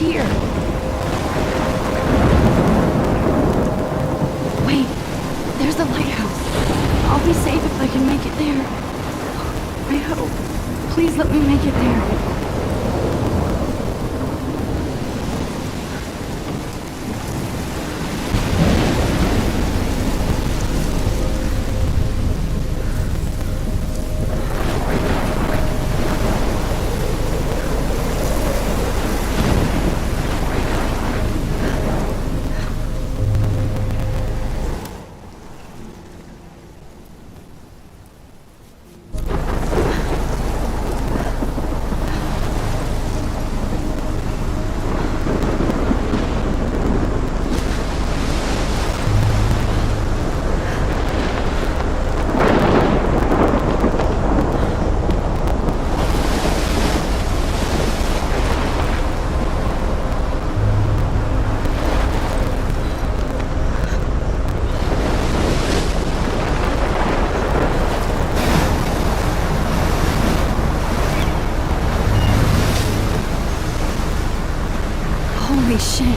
here. Wait, there's the lighthouse. I'll be safe if I can make it there. I hope. Please let me make it there. shit.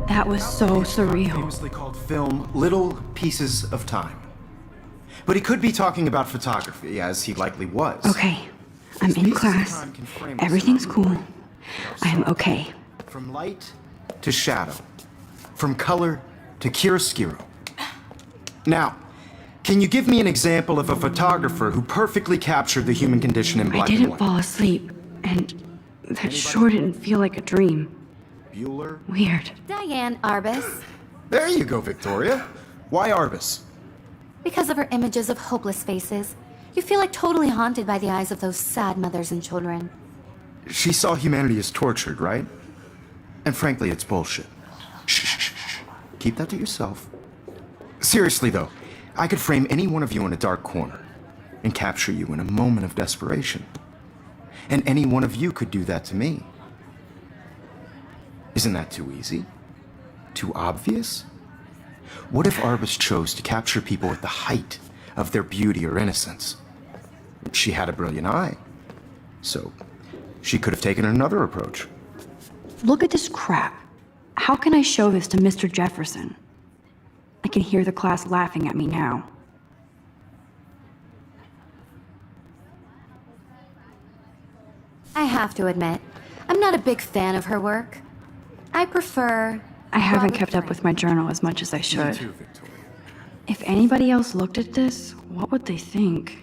That was so surreal. Famously called film Little Pieces of Time. But he could be talking about photography, as he likely was. Okay, I'm in class. Everything's cool. I'm okay. From light to shadow. From color to chiaroscuro. Now, can you give me an example of a photographer who perfectly captured the human condition in black I and didn't white? fall asleep, and that sure didn't feel like a dream. Bueller? Weird. Diane Arbus. There you go, Victoria. Why Arbus? Because of her images of hopeless faces, you feel like totally haunted by the eyes of those sad mothers and children. She saw humanity as tortured, right? And frankly, it's bullshit. Shh, shh, shh. Keep that to yourself. Seriously, though, I could frame any one of you in a dark corner and capture you in a moment of desperation. And any one of you could do that to me. Isn't that too easy? Too obvious? What if Arbus chose to capture people at the height of their beauty or innocence? She had a brilliant eye, so she could have taken another approach. Look at this crap. How can I show this to Mr. Jefferson? I can hear the class laughing at me now. I have to admit, I'm not a big fan of her work. I prefer... I haven't Robert kept up with my journal as much as I Me should. too, Victoria. If anybody else looked at this, what would they think?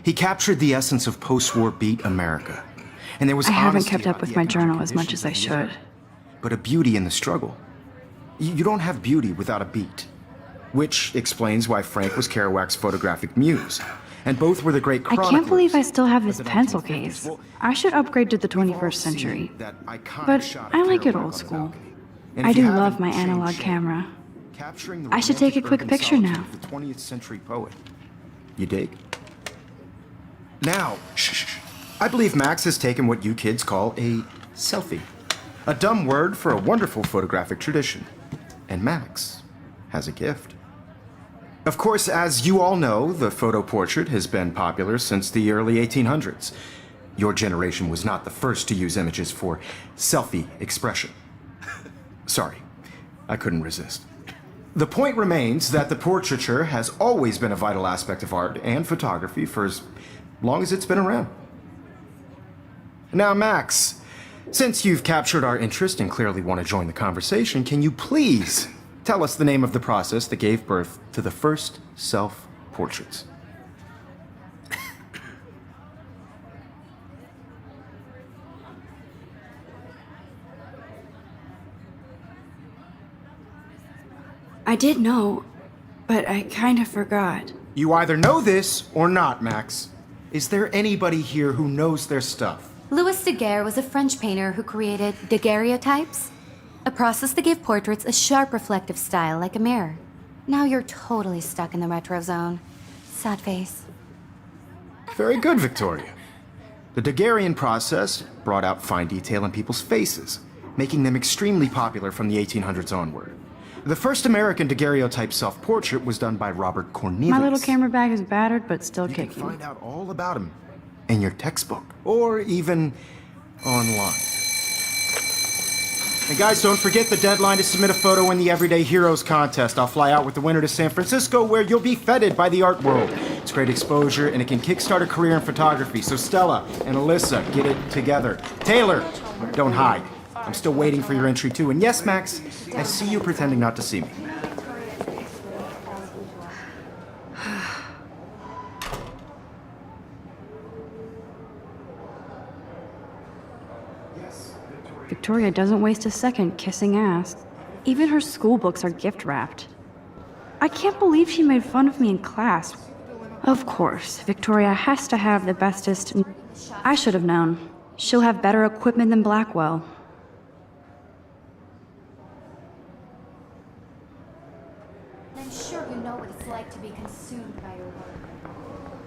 He captured the essence of post-war beat America. And there was I haven't honesty kept up about with the my economic journal as much as I conditions of the should. era, but a beauty in the struggle. You don't have beauty without a beat. Which explains why Frank was Kerouac's photographic muse. And both were the great I chroniclers. can't believe I still have this of the pencil 1950s. case. Well, I should upgrade to the we've all 21st seen century. that iconic But shot of I like it Kerouac old on the school. balcony. And I if you do haven't, love my shame, analog shame. camera. Capturing the I should take a romantic quick urban picture solitude now. of the 20th century poet. You dig? Now, shh. I believe Max has taken what you kids call a selfie. A dumb word for a wonderful photographic tradition. And Max has a gift. Of course, as you all know, the photo portrait has been popular since the early 1800s. Your generation was not the first to use images for selfie expression. Sorry, I couldn't resist. The point remains that the portraiture has always been a vital aspect of art and photography for as long as it's been around. Now, Max, since you've captured our interest and clearly want to join the conversation, can you please tell us the name of the process that gave birth to the first self-portraits? I did know, but I kind of forgot. You either know this or not, Max. Is there anybody here who knows their stuff? Louis Daguerre was a French painter who created daguerreotypes, a process that gave portraits a sharp reflective style like a mirror. Now you're totally stuck in the retro zone. Sad face. Very good, Victoria. The Daguerrean process brought out fine detail in people's faces, making them extremely popular from the 1800s onward. The first American daguerreotype self-portrait was done by Robert Cornelius. My little camera bag is battered, but still You can kicking. find out all about him in your textbook, or even online. And guys, don't forget the deadline to submit a photo in the Everyday Heroes contest. I'll fly out with the winner to San Francisco, where you'll be feted by the art world. It's great exposure, and it can kickstart a career in photography. So Stella and Alyssa, get it together. Taylor, don't hide. I'm still waiting for your entry too. And yes, Max, I see you pretending not to see me. Victoria doesn't waste a second kissing ass. Even her school books are gift wrapped. I can't believe she made fun of me in class. Of course, Victoria has to have the bestest. I should have known. She'll have better equipment than Blackwell. I'm sure you know what it's like to be consumed by your work.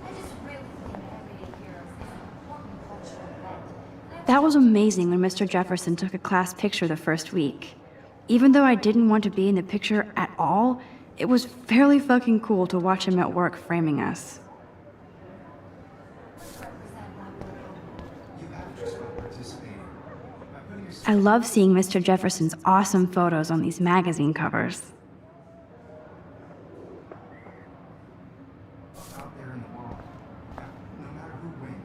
I just really think Everyday Heroes is an important cultural event. That was amazing when Mr. Jefferson took a class picture the first week. Even though I didn't want to be in the picture at all, it was fairly fucking cool to watch him at work framing us. I love seeing Mr. Jefferson's awesome photos on these magazine covers.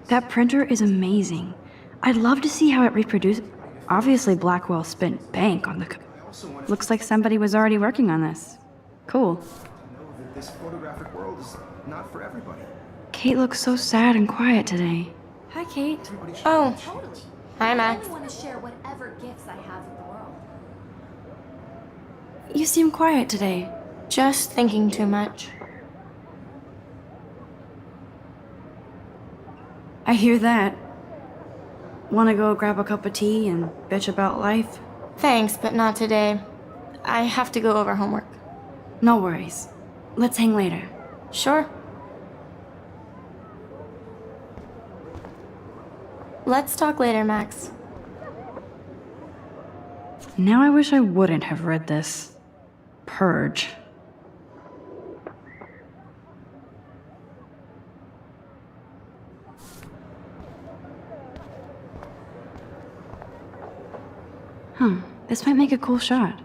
That printer is amazing. I'd love to see how it reproduces. Obviously, Blackwell spent bank on the. Looks like somebody was already working on this. Cool. Know that this photographic world is not for everybody. Kate looks so sad and quiet today. Hi, Kate. Oh, Totally. hi, I Max. want to share whatever gifts I have with the world. You seem quiet today. Just thinking too much. I hear that. Want to go grab a cup of tea and bitch about life? Thanks, but not today. I have to go over homework. No worries. Let's hang later. Sure. Let's talk later, Max. Now I wish I wouldn't have read this. Purge. This might make a cool shot.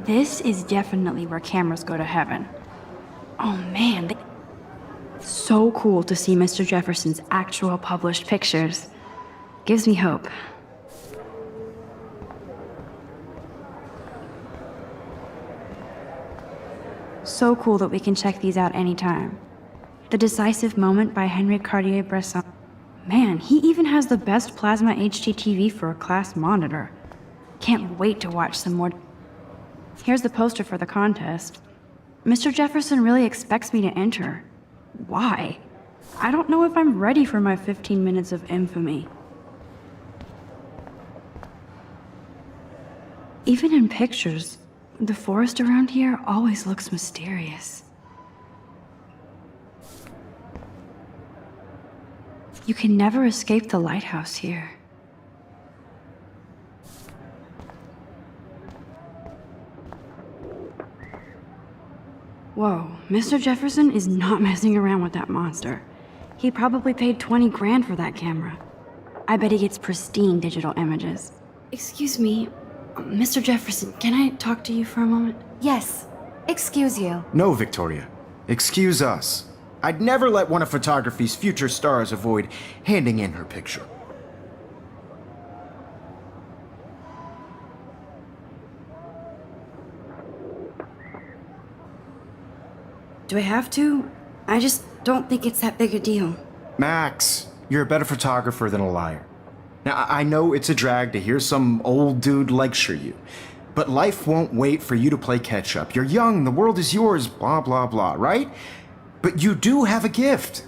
This is definitely where cameras go to heaven. Oh man, so cool to see Mr. Jefferson's actual published pictures. Gives me hope. So cool that we can check these out anytime. The Decisive Moment by Henry Cartier-Bresson. Man, he even has the best plasma HDTV for a class monitor. Can't wait to watch some more. Here's the poster for the contest. Mr. Jefferson really expects me to enter. Why? I don't know if I'm ready for my 15 minutes of infamy. Even in pictures, the forest around here always looks mysterious. You can never escape the lighthouse here. Whoa, Mr. Jefferson is not messing around with that monster. He probably paid 20 grand for that camera. I bet he gets pristine digital images. Excuse me, Mr. Jefferson, can I talk to you for a moment? Yes. Excuse you. No, Victoria. Excuse us. I'd never let one of photography's future stars avoid handing in her picture. Do I have to? I just don't think it's that big a deal. Max, you're a better photographer than a liar. Now, I know it's a drag to hear some old dude lecture you, but life won't wait for you to play catch-up. You're young, the world is yours, blah, blah, blah, right? But you do have a gift.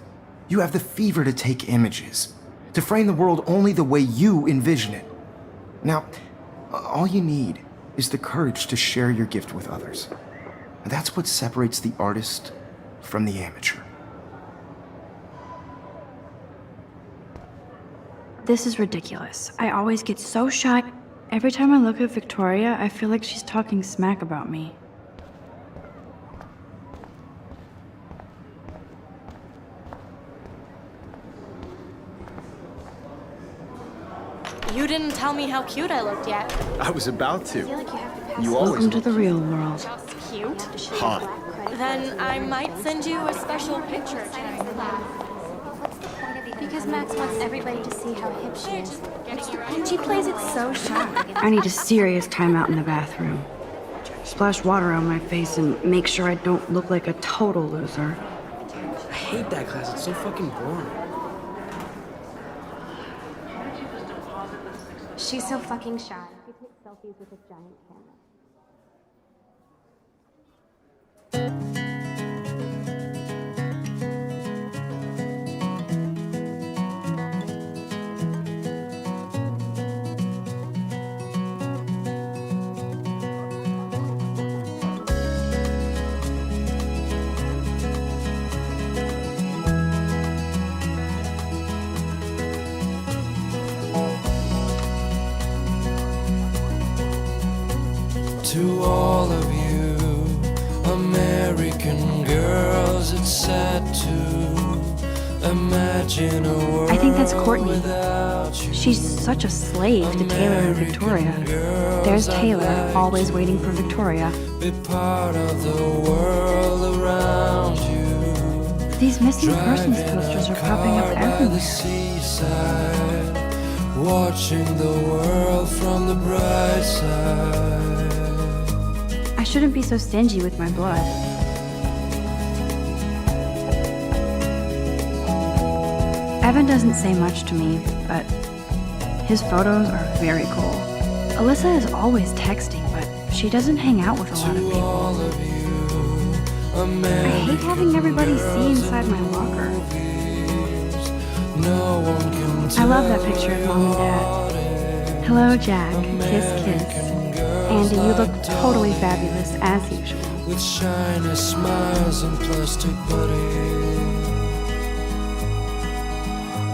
You have the fever to take images, to frame the world only the way you envision it. Now, all you need is the courage to share your gift with others. And that's what separates the artist from the amateur. This is ridiculous. I always get so shy. Every time I look at Victoria, I feel like she's talking smack about me. You didn't tell me how cute I looked yet. I was about to. Like you have to pass You always Welcome to the real world. Just cute. hot. Then I might send you a special picture. Because Max wants everybody to see how hip she is. And she plays it so shy. I need a serious timeout in the bathroom. Splash water on my face and make sure I don't look like a total loser. I hate that class. It's so fucking boring. She's so fucking shy. She takes selfies with a giant camera. To all of you American girls, it's sad to imagine a world I think that's Courtney. without you. She's such a slave to Taylor and Victoria. There's Taylor, always waiting for Victoria. Be part of the world around you. These missing persons posters are popping up By the everywhere. seaside, watching the world from the bright side. I shouldn't be so stingy with my blood. Evan doesn't say much to me, but his photos are very cool. Alyssa is always texting, but she doesn't hang out with a lot of To people. all of you, I hate having everybody see inside my locker. no one can I love that picture of Mom and Dad. Hello, Jack. Kiss, kiss. Andy, you look totally fabulous, as usual. with shiny smiles and plastic bodies.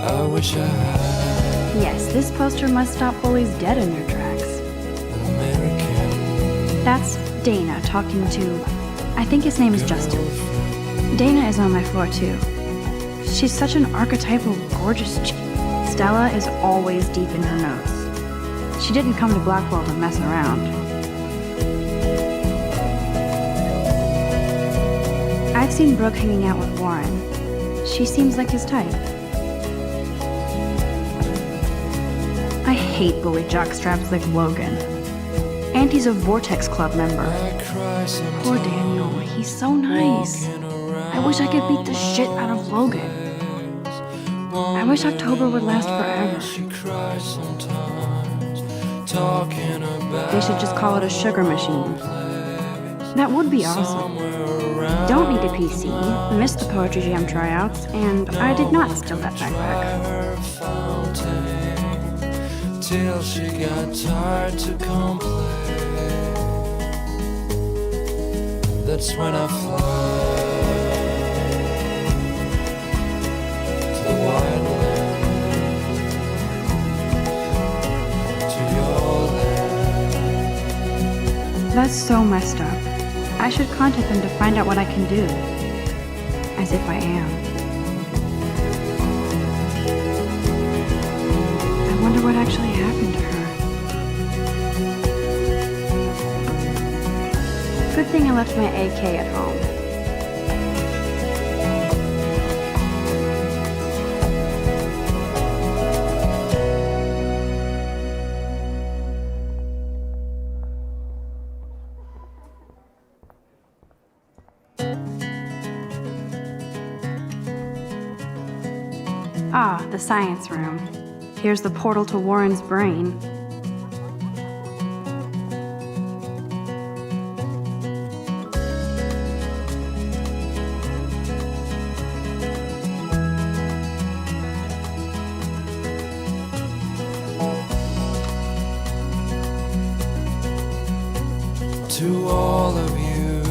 I wish I had Yes, this poster must stop bullies dead in their tracks. an American That's Dana talking to, I think his name is Justin. Dana is on my floor too. She's such an archetypal, gorgeous Stella is always deep in her notes. She didn't come to Blackwell to mess around. I've seen Brooke hanging out with Warren. She seems like his type. I hate bully jockstraps like Logan. And he's a Vortex Club member. Poor Daniel, he's so nice. I wish I could beat the shit out of Logan. I wish October would last forever. They should just call it a sugar machine. That would be awesome. Don't need a PC, missed the Poetry Jam tryouts, and I did not steal that backpack. Till she got tired to complain. That's when I fly to the wildland, to your land. That's so messed up. I should contact them to find out what I can do. As if I am. I wonder what actually happened to her. Good thing I left my AK at home. Ah, the science room. Here's the portal to Warren's brain. To all of you,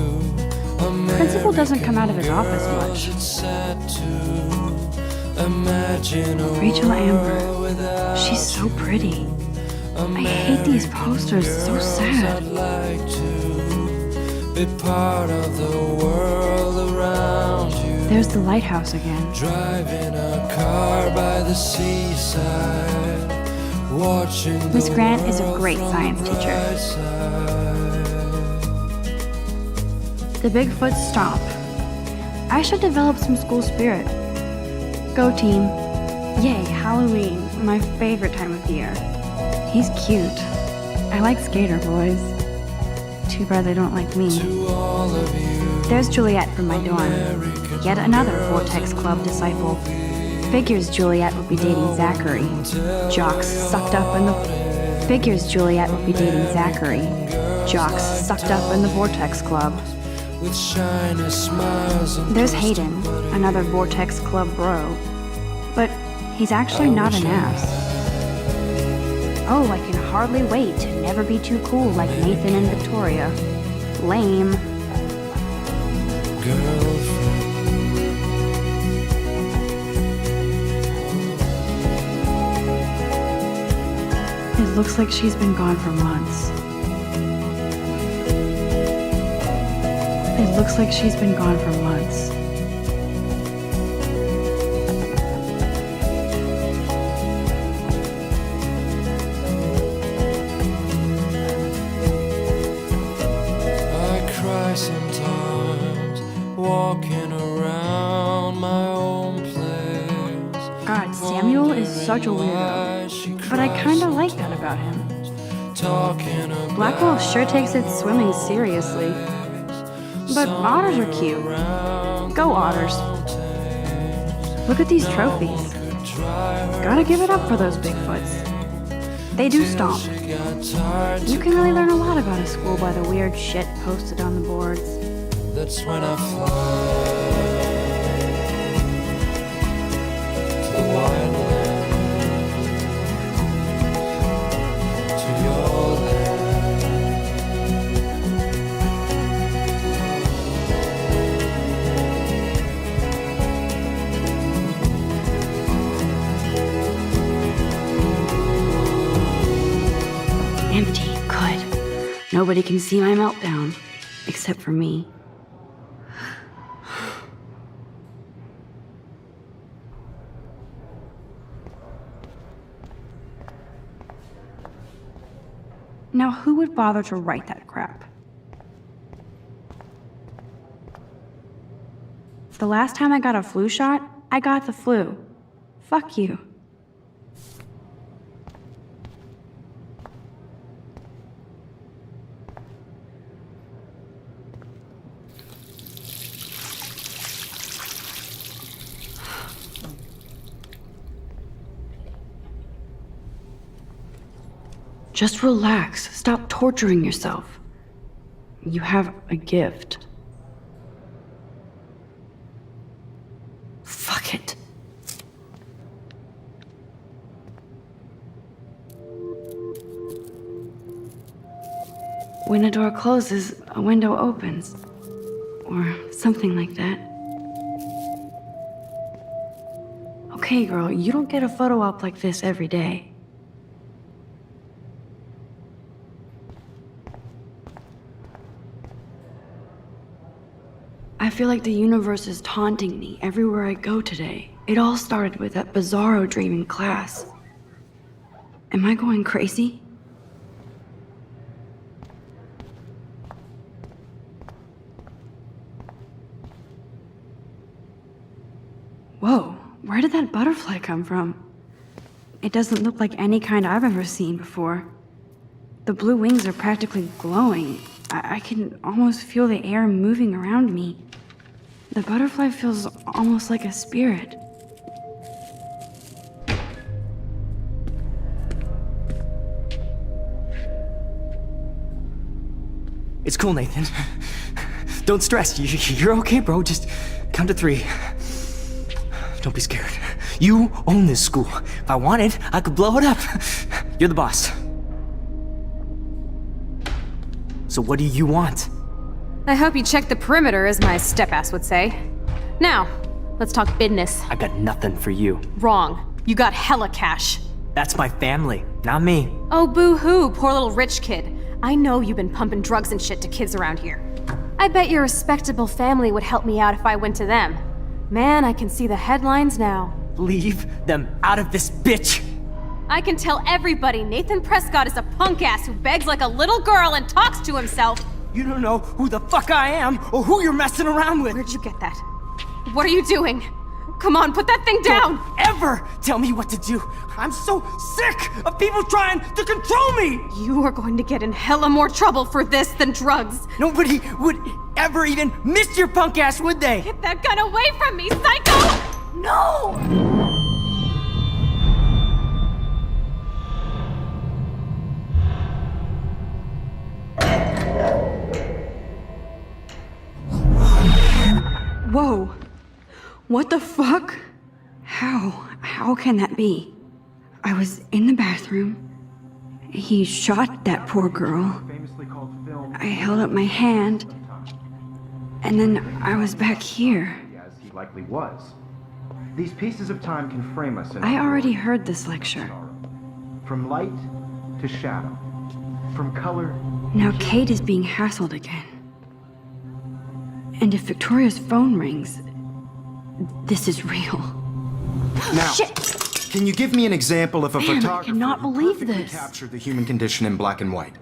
Principal doesn't come out of his office much. it's sad to imagine a Rachel world Amber. without She's so pretty. I hate these posters, so sad. I'd like to be part of the world around you. There's the lighthouse again. Driving a car by the seaside, watching Miss the Grant is a world great from science the teacher. bright side. The Bigfoot Stomp. I should develop some school spirit. Go team. Yay, Halloween, my favorite time of year. He's cute. I like skater boys. Too bad they don't like me. To all of you, There's Juliet from my dorm. Yet another Vortex Club disciple. Figures Juliet would be dating Zachary. Jocks sucked up in the... Figures Juliet would be dating Zachary. Jocks sucked up in the Vortex Club. with shiny smiles and There's Hayden, another Vortex Club bro. But he's actually not an ass. Oh, I can hardly wait to never be too cool like Nathan and Victoria. Lame. girlfriend. It looks like she's been gone for months. It looks like she's been gone for months. I cry sometimes walking around my own place. God, Samuel is such a weirdo. But I kinda like that about him. Talking about Blackwell sure takes its swimming seriously. But otters are cute. Go otters. Look at these trophies. Gotta give it up for those Bigfoots. They do stomp. You can really learn a lot about a school by the weird shit posted on the boards. that's when I fly to the wildland, to your land. Empty. Good. Nobody can see my meltdown. Except for me. Now, who would bother to write that crap? The last time I got a flu shot, I got the flu. Fuck you. Just relax. Stop torturing yourself. You have a gift. Fuck it. When a door closes, a window opens. Or something like that. Okay, girl, you don't get a photo op like this every day. I feel like the universe is taunting me everywhere I go today. It all started with that bizarro dream in class. Am I going crazy? Whoa, where did that butterfly come from? It doesn't look like any kind I've ever seen before. The blue wings are practically glowing. I can almost feel the air moving around me. The butterfly feels almost like a spirit. It's cool, Nathan. Don't stress. You're okay, bro. Just count to 3. Don't be scared. You own this school. If I wanted, I could blow it up. You're the boss. So what do you want? I hope you checked the perimeter, as my step-ass would say. Now, let's talk business. I got nothing for you. Wrong. You got hella cash. That's my family, not me. Oh, boo-hoo, poor little rich kid. I know you've been pumping drugs and shit to kids around here. I bet your respectable family would help me out if I went to them. Man, I can see the headlines now. Leave them out of this bitch! I can tell everybody Nathan Prescott is a punk ass who begs like a little girl and talks to himself. You don't know who the fuck I am or who you're messing around with. Where'd you get that? What are you doing? Come on, put that thing down! Don't ever tell me what to do. I'm so sick of people trying to control me! You are going to get in hella more trouble for this than drugs. Nobody would ever even miss your punk ass, would they? Get that gun away from me, psycho! No! Whoa. What the fuck? How can that be? I was in the bathroom. He shot that poor girl. I held up my hand. And then I was back here. As he likely was. These pieces of time can frame us in I already heard this lecture. from light to shadow, from color. Now Kate is being hassled again. And if Victoria's phone rings, this is real. Now, Shit! can you give me an example of a Man, I photographer cannot who believe perfectly this. captured the human condition in black and white?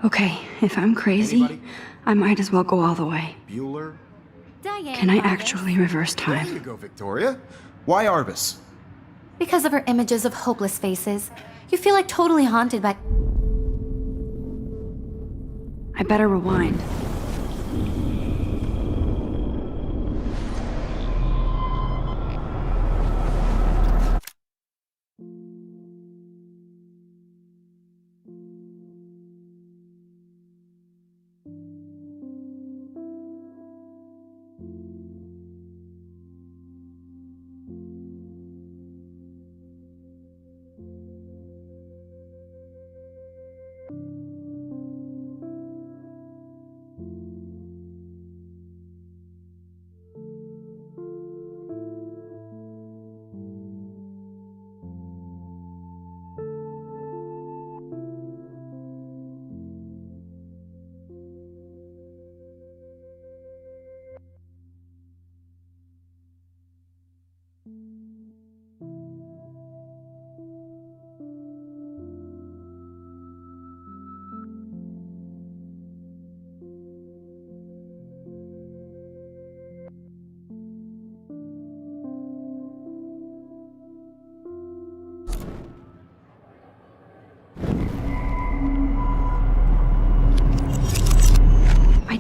Okay, if I'm crazy, Anybody? I might as well go all the way. Bueller? Diane Can I Arbus. actually reverse There you time? go, Victoria. Why Arbus? Because of her images of hopeless faces, you feel like totally haunted by... I better rewind.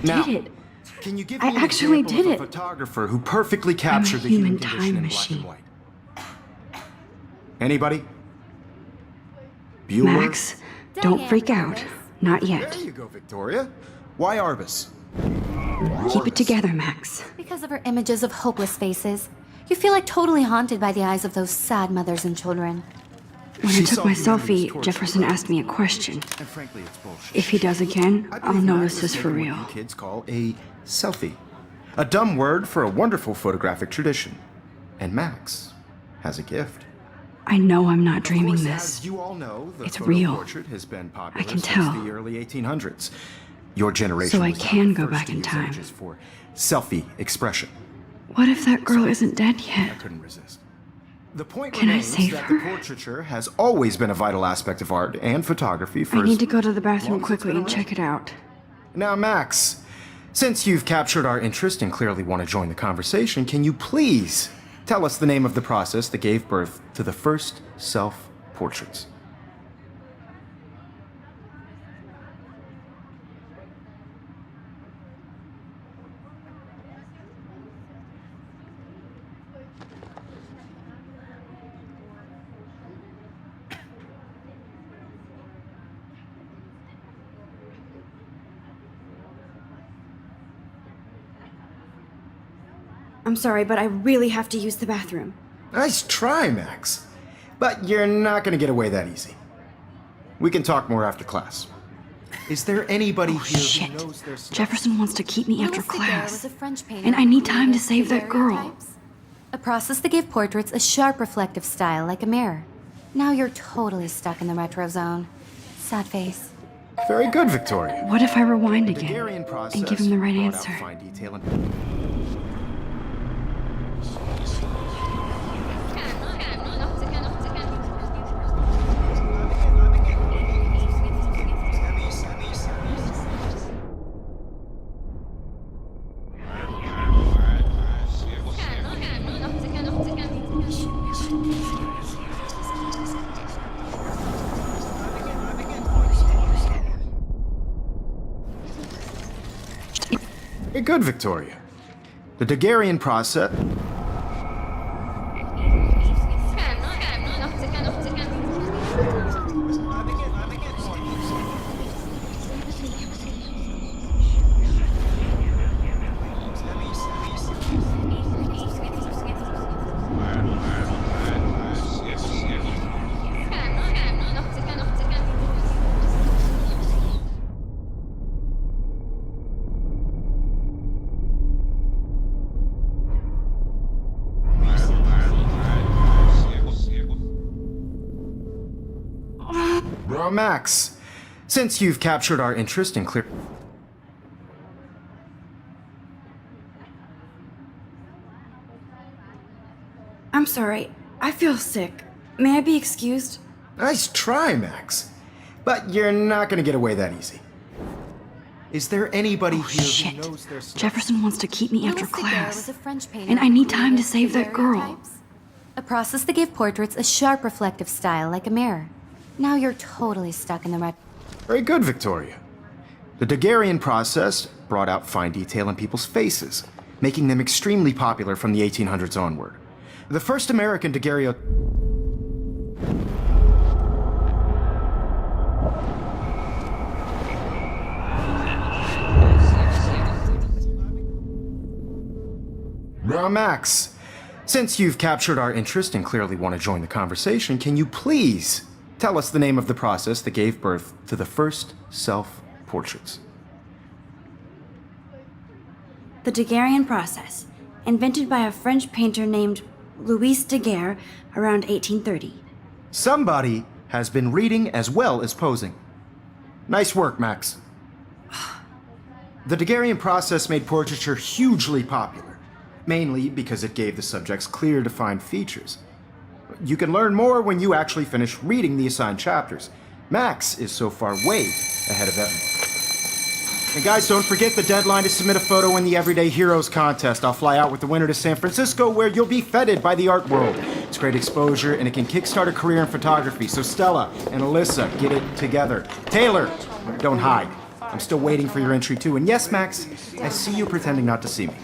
Now, did it. Can you give I me an actually example did of a it. photographer who perfectly captured the human human condition time in machine. black and white? Anybody? Bueller? Max, don't freak out. Not yet. There you go, Victoria. Why Arbus? Keep it together, Max. Because of her images of hopeless faces, you feel like totally haunted by the eyes of those sad mothers and children. When I She took saw my humanity as selfie, tortured, Jefferson right? asked me a question. And frankly, it's bullshit. If he does again, I I'll believe know Max this has is for taken real. what you kids call a selfie. A dumb word for a wonderful photographic tradition. And Max has a gift. I know I'm not Of dreaming course, this. as you all know, the It's photo real. portrait has been popular I can since tell. the early 1800s. Your generation So I was not can the go first back to in use time. images for selfie expression. What if that girl isn't dead I yet? couldn't resist. The point Can I remains save that her? the portraiture has always been a vital aspect of art and photography for I as need to go to the long bathroom as it's quickly been and around. check it out. Now, Max, since you've captured our interest and clearly want to join the conversation, can you please tell us the name of the process that gave birth to the first self-portraits? I'm sorry, but I really have to use the bathroom. Nice try, Max. But you're not going to get away that easy. We can talk more after class. Is there anybody here Shit. who knows their stuff? Jefferson wants to keep me after Louis Daguerre was class. a French painter And I who need time to created save that girl. daguerreotypes, a process that gave portraits a sharp reflective style like a mirror. Now you're totally stuck in the retro zone. Sad face. Very good, Victoria. What if I rewind The again Daguerrean process and give him the right brought out answer? fine detail and- Very good, Victoria. The Daguerrean process. Well, Max, since you've captured our interest and clear. I'm sorry. I feel sick. May I be excused? Nice try, Max. But you're not going to get away that easy. Is there anybody here Shit. who knows their stuff? Jefferson wants to keep me after Louis Daguerre class. was a French painter And I who need time to created save that girl. daguerreotypes, a process that gave portraits a sharp reflective style like a mirror. Now you're totally stuck in the retro. Very good, Victoria. The Daguerrean process brought out fine detail in people's faces, making them extremely popular from the 1800s onward. The first American daguerreotype. Now, Max, since you've captured our interest and clearly want to join the conversation, can you please tell us the name of the process that gave birth to the first self-portraits? The Daguerrean process, invented by a French painter named Louis Daguerre around 1830. Somebody has been reading as well as posing. Nice work, Max. The Daguerrean process made portraiture hugely popular, mainly because it gave the subjects clear, defined features. You can learn more when you actually finish reading the assigned chapters. Max is so far way ahead of everyone. And guys, don't forget the deadline to submit a photo in the Everyday Heroes contest. I'll fly out with the winner to San Francisco, where you'll be feted by the art world. It's great exposure, and it can kickstart a career in photography. So Stella and Alyssa, get it together. Taylor, don't hide. I'm still waiting for your entry too. And yes, Max, I see you pretending not to see me.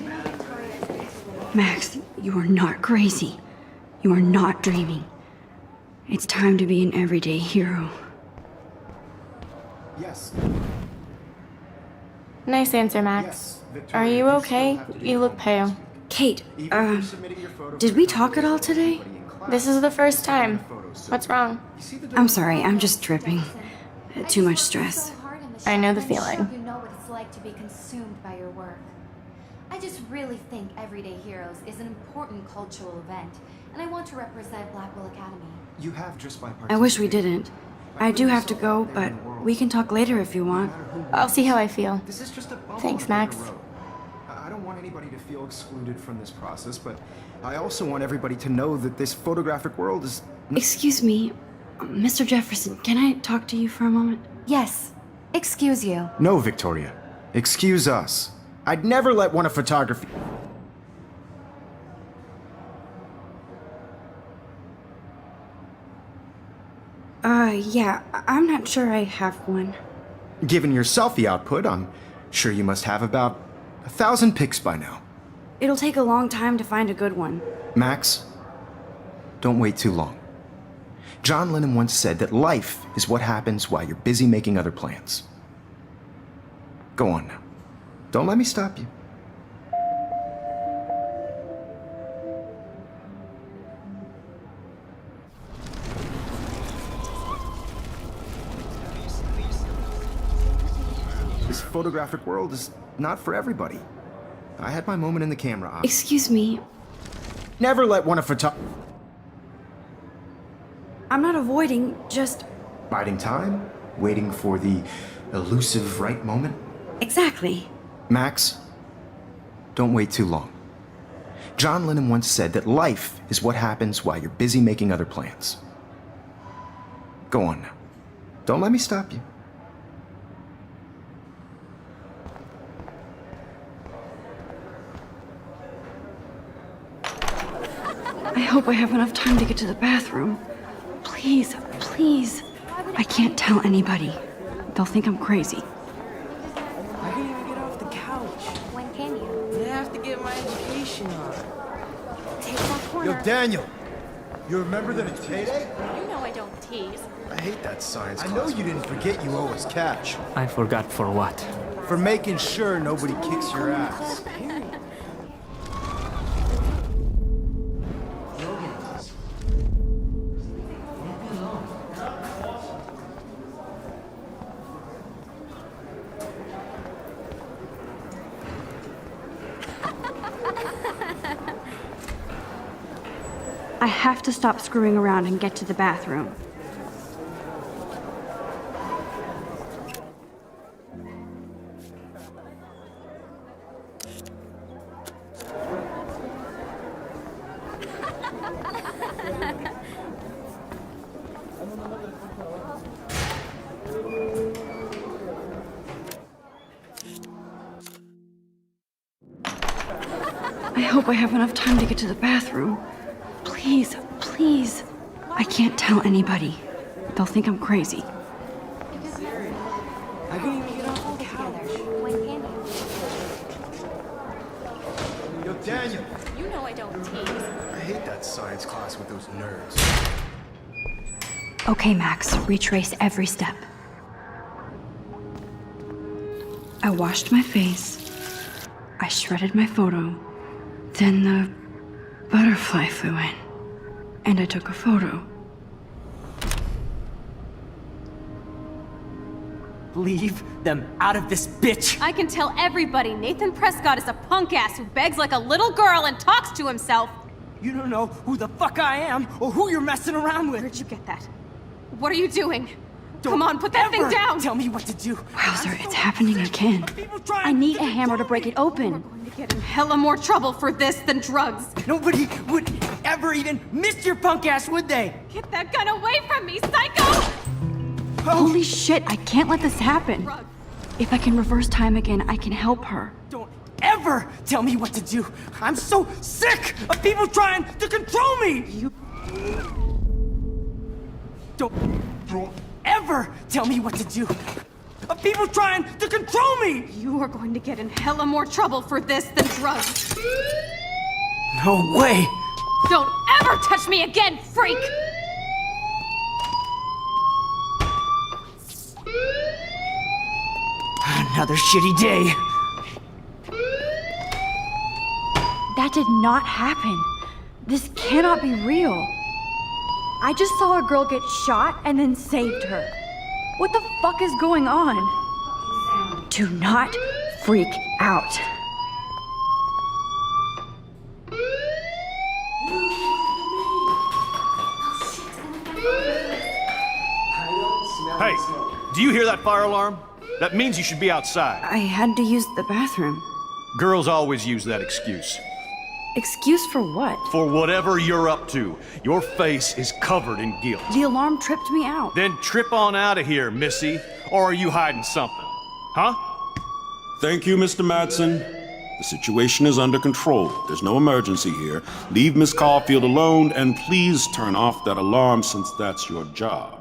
Max, you are not crazy. You are not dreaming. It's time to be an everyday hero. Yes. Nice answer, Max. Are you okay? You look pale. Kate, did we talk at all today? This is the first time. What's wrong? I'm sorry, I'm just tripping. Too much stress. I know the feeling. You know what it's like to be consumed by your work. I just really think Everyday Heroes is an important cultural event, and I want to represent Blackwell Academy. You have just by I wish we didn't. I do have to go, but we can talk later if you want. I'll see how I feel. This is just a bump Thanks, on Max. the road. I don't want anybody to feel excluded from this process, but I also want everybody to know that this photographic world is... Excuse me, Mr. Jefferson, can I talk to you for a moment? Yes. Excuse you. No, Victoria. Excuse us. I'd never let one of photography... Yeah, I'm not sure I have one. Given your selfie output, I'm sure you must have about 1,000 pics by now. It'll take a long time to find a good one. Max, don't wait too long. John Lennon once said that life is what happens while you're busy making other plans. Go on now. Don't let me stop you. This photographic world is not for everybody. I had my moment in the camera eye. Excuse me, Never let one of I'm not avoiding, just... biding time, waiting for the elusive right moment. Exactly. Max, don't wait too long. John Lennon once said that life is what happens while you're busy making other plans. Go on now. Don't let me stop you. I hope I have enough time to get to the bathroom. Please, please. I can't tell anybody. They'll think I'm crazy. I can't even get off the couch. When can you? I have to get my education on. Take that corner. Yo, Daniel, you remember that it's payday? You know I don't tease. I hate that science class. I know you didn't forget you owe us cash. I forgot for what? For making sure nobody kicks your ass. I have to stop screwing around and get to the bathroom. I hope I have enough time to get to the bathroom. Please, please. I can't tell anybody. They'll think I'm crazy. I can't even get off the couch. When can you? Yo, Daniel, You know I don't tease. I hate that science class with those nerds. Okay, Max, retrace every step. I washed my face. I shredded my photo. Then the butterfly flew in. And I took a photo. Leave them out of this bitch! I can tell everybody Nathan Prescott is a punk ass who begs like a little girl and talks to himself. You don't know who the fuck I am or who you're messing around with. Where'd you get that? What are you doing? Don't Come on, put that thing ever down! Tell me what to do. Wowzer, it's happening again. People trying I need to a hammer to break it control open. We're going to get in hella more trouble for this than drugs. me. Nobody would ever even miss your punk ass, would they? Get that gun away from me, psycho! Holy shit, I can't let this happen. Drugs. If I can reverse time again, I can help her. Don't ever tell me what to do. I'm so sick of people trying to control me. Don't ever tell me what to do. of people trying to control me! You are going to get in hella more trouble for this than drugs. No way! Don't ever touch me again, freak! Another shitty day. That did not happen. This cannot be real. I just saw a girl get shot and then saved her. What the fuck is going on? Do not freak out. Hey, do you hear that fire alarm? That means you should be outside. I had to use the bathroom. Girls always use that excuse. Excuse for what? For whatever you're up to, your face is covered in guilt. The alarm tripped me out. Then trip on out of here, Missy. Or are you hiding something? Huh? Thank you, Mr. Madsen. The situation is under control. There's no emergency here. Leave Miss Caulfield alone, and please turn off that alarm since that's your job.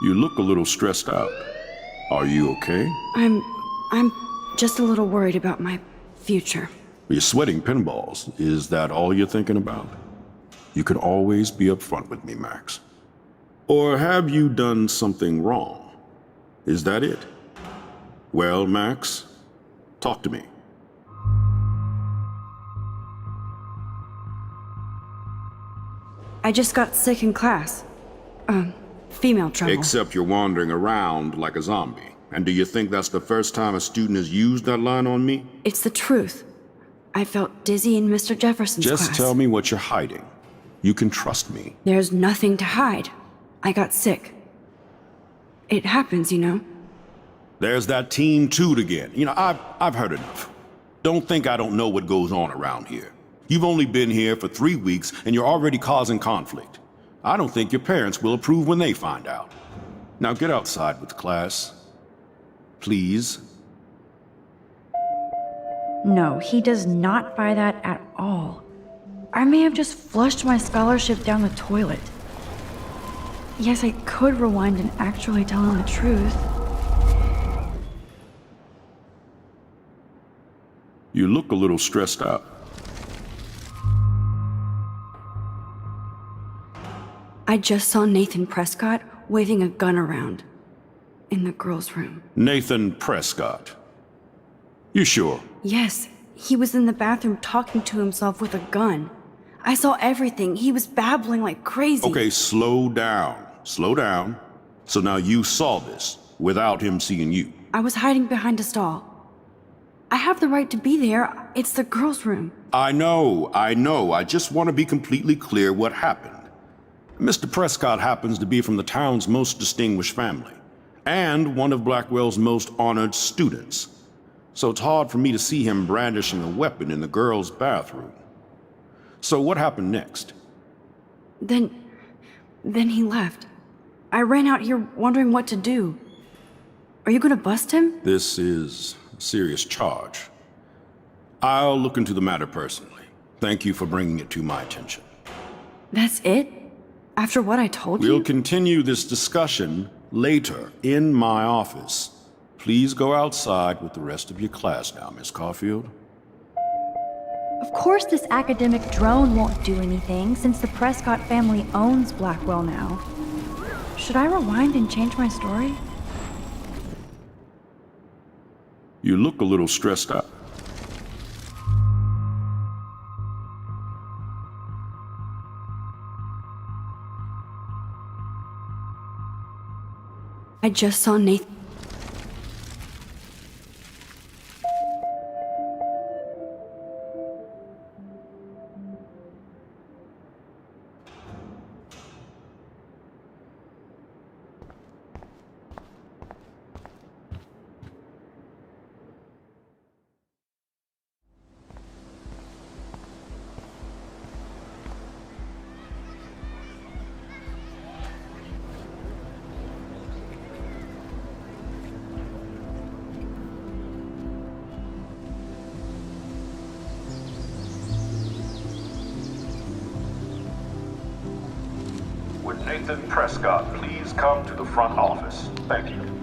You look a little stressed out. Are you okay? I'm just a little worried about my future. You're sweating pinballs. Is that all you're thinking about? You can always be upfront with me, Max. Or have you done something wrong? Is that it? Well, Max, talk to me. I just got sick in class. Female trouble. Except you're wandering around like a zombie. And do you think that's the first time a student has used that line on me? It's the truth. I felt dizzy in Mr. Jefferson's class. Just tell me what you're hiding. You can trust me. There's nothing to hide. I got sick. It happens, you know. There's that teen toot again. You know, I've heard enough. Don't think I don't know what goes on around here. You've only been here for 3 weeks and you're already causing conflict. I don't think your parents will approve when they find out. Now get outside with class. Please. No, he does not buy that at all. I may have just flushed my scholarship down the toilet. Yes, I could rewind and actually tell him the truth. You look a little stressed out. I just saw Nathan Prescott waving a gun around in the girls' room. Nathan Prescott. You sure? Yes, he was in the bathroom talking to himself with a gun. I saw everything. He was babbling like crazy. Okay, slow down. Slow down. So now you saw this without him seeing you. I was hiding behind a stall. I have the right to be there. It's the girls' room. I know. I just want to be completely clear what happened. Mr. Prescott happens to be from the town's most distinguished family, and one of Blackwell's most honored students. So it's hard for me to see him brandishing a weapon in the girls' bathroom. So what happened next? Then he left. I ran out here wondering what to do. Are you gonna bust him? This is a serious charge. I'll look into the matter personally. Thank you for bringing it to my attention. That's it? After what I told you? We'll continue this discussion later in my office. Please go outside with the rest of your class now, Miss Caulfield. Of course this academic drone won't do anything since the Prescott family owns Blackwell now. Should I rewind and change my story? You look a little stressed out. I just saw Nathan. Nathan Prescott please come to the front office? Thank you.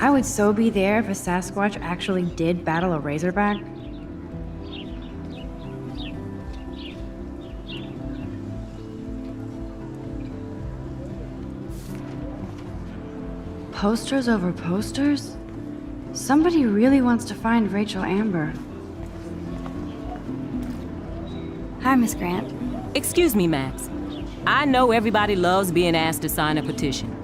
I would so be there if a Sasquatch actually did battle a Razorback. Posters over posters? Somebody really wants to find Rachel Amber. Hi, Miss Grant. Excuse me, Max. I know everybody loves being asked to sign a petition.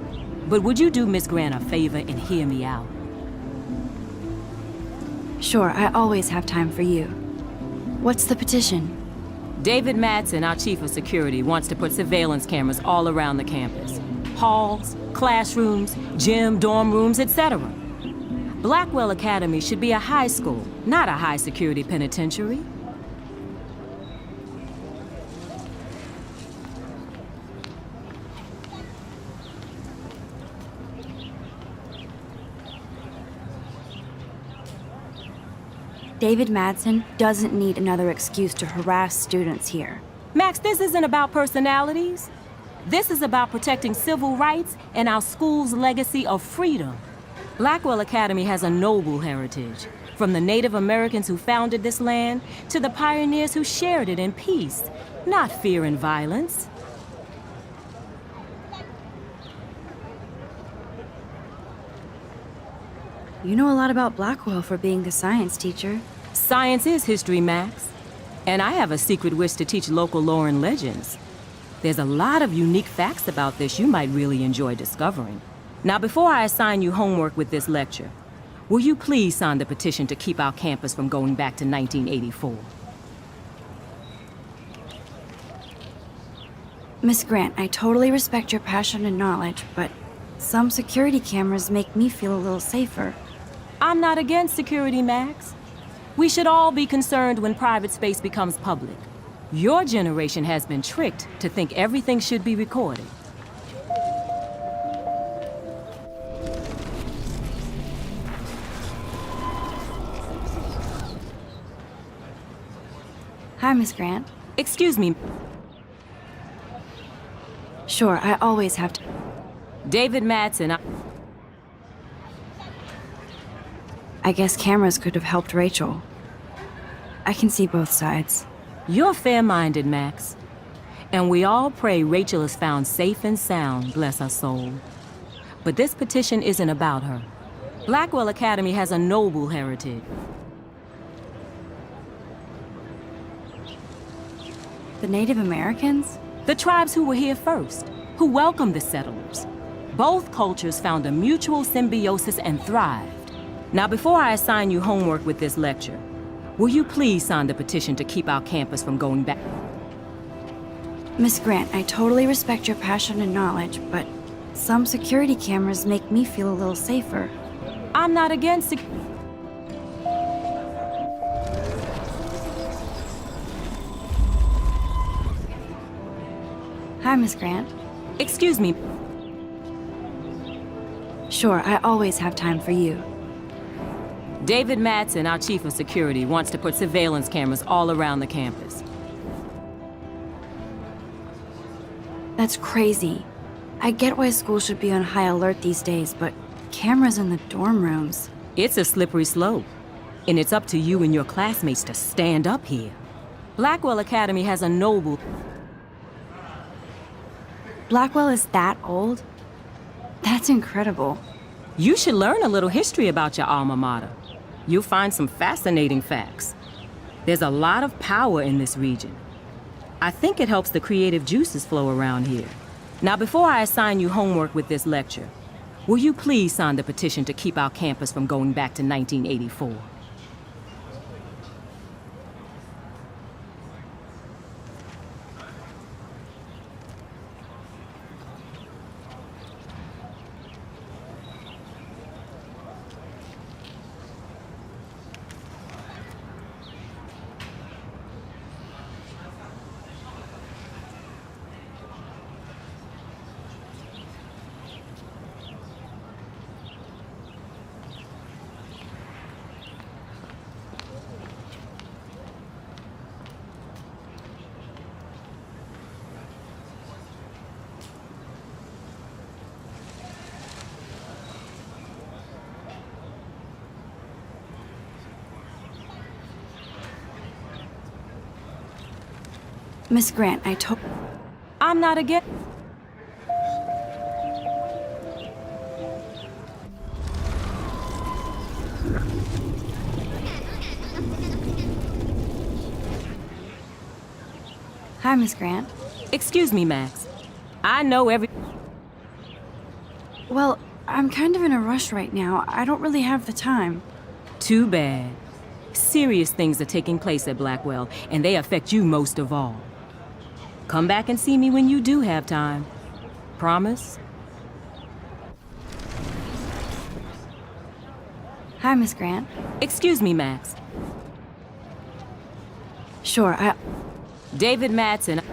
But would you do Miss Grant a favor and hear me out? Sure, I always have time for you. What's the petition? David Madsen, our chief of security, wants to put surveillance cameras all around the campus. Halls, classrooms, gym, dorm rooms, etc. Blackwell Academy should be a high school, not a high-security penitentiary. David Madsen doesn't need another excuse to harass students here. Max, this isn't about personalities. This is about protecting civil rights and our school's legacy of freedom. Blackwell Academy has a noble heritage, from the Native Americans who founded this land to the pioneers who shared it in peace, not fear and violence. You know a lot about Blackwell for being the science teacher. Science is history, Max. And I have a secret wish to teach local lore and legends. There's a lot of unique facts about this you might really enjoy discovering. Now, before I assign you homework with this lecture, will you please sign the petition to keep our campus from going back to 1984? Miss Grant, I totally respect your passion and knowledge, but some security cameras make me feel a little safer. I'm not against security, Max. We should all be concerned when private space becomes public. Your generation has been tricked to think everything should be recorded. Hi, Miss Grant. Excuse me. Sure, I always have to. David Madsen, I guess cameras could have helped Rachel. I can see both sides. You're fair-minded, Max. And we all pray Rachel is found safe and sound, bless her soul. But this petition isn't about her. Blackwell Academy has a noble heritage. The Native Americans? The tribes who were here first, who welcomed the settlers. Both cultures found a mutual symbiosis and thrived. Now, before I assign you homework with this lecture, will you please sign the petition to keep our campus from going back? Miss Grant, I totally respect your passion and knowledge, but some security cameras make me feel a little safer. I'm not against Hi, Miss Grant. Excuse me. Sure, I always have time for you. David Madsen, our chief of security, wants to put surveillance cameras all around the campus. That's crazy. I get why school should be on high alert these days, but cameras in the dorm rooms. It's a slippery slope, and it's up to you and your classmates to stand up here. Blackwell Academy has a noble... Blackwell is that old? That's incredible. You should learn a little history about your alma mater. You'll find some fascinating facts. There's a lot of power in this region. I think it helps the creative juices flow around here. Now, before I assign you homework with this lecture, will you please sign the petition to keep our campus from going back to 1984? Miss Grant, I'm not against... Hi, Miss Grant. Excuse me, Max. I know every... Well, I'm kind of in a rush right now. I don't really have the time. Too bad. Serious things are taking place at Blackwell, and they affect you most of all. Come back and see me when you do have time. Promise? Hi, Miss Grant. Excuse me, Max. Sure, David Madsen.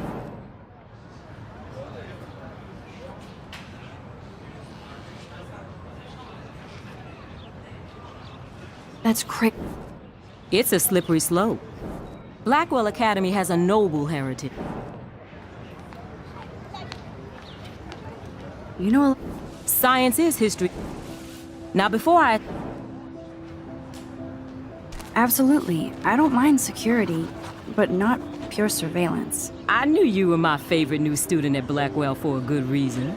That's crazy. It's a slippery slope. Blackwell Academy has a noble heritage. You know, science is history. Now, before I... Absolutely. I don't mind security, but not pure surveillance. I knew you were my favorite new student at Blackwell for a good reason.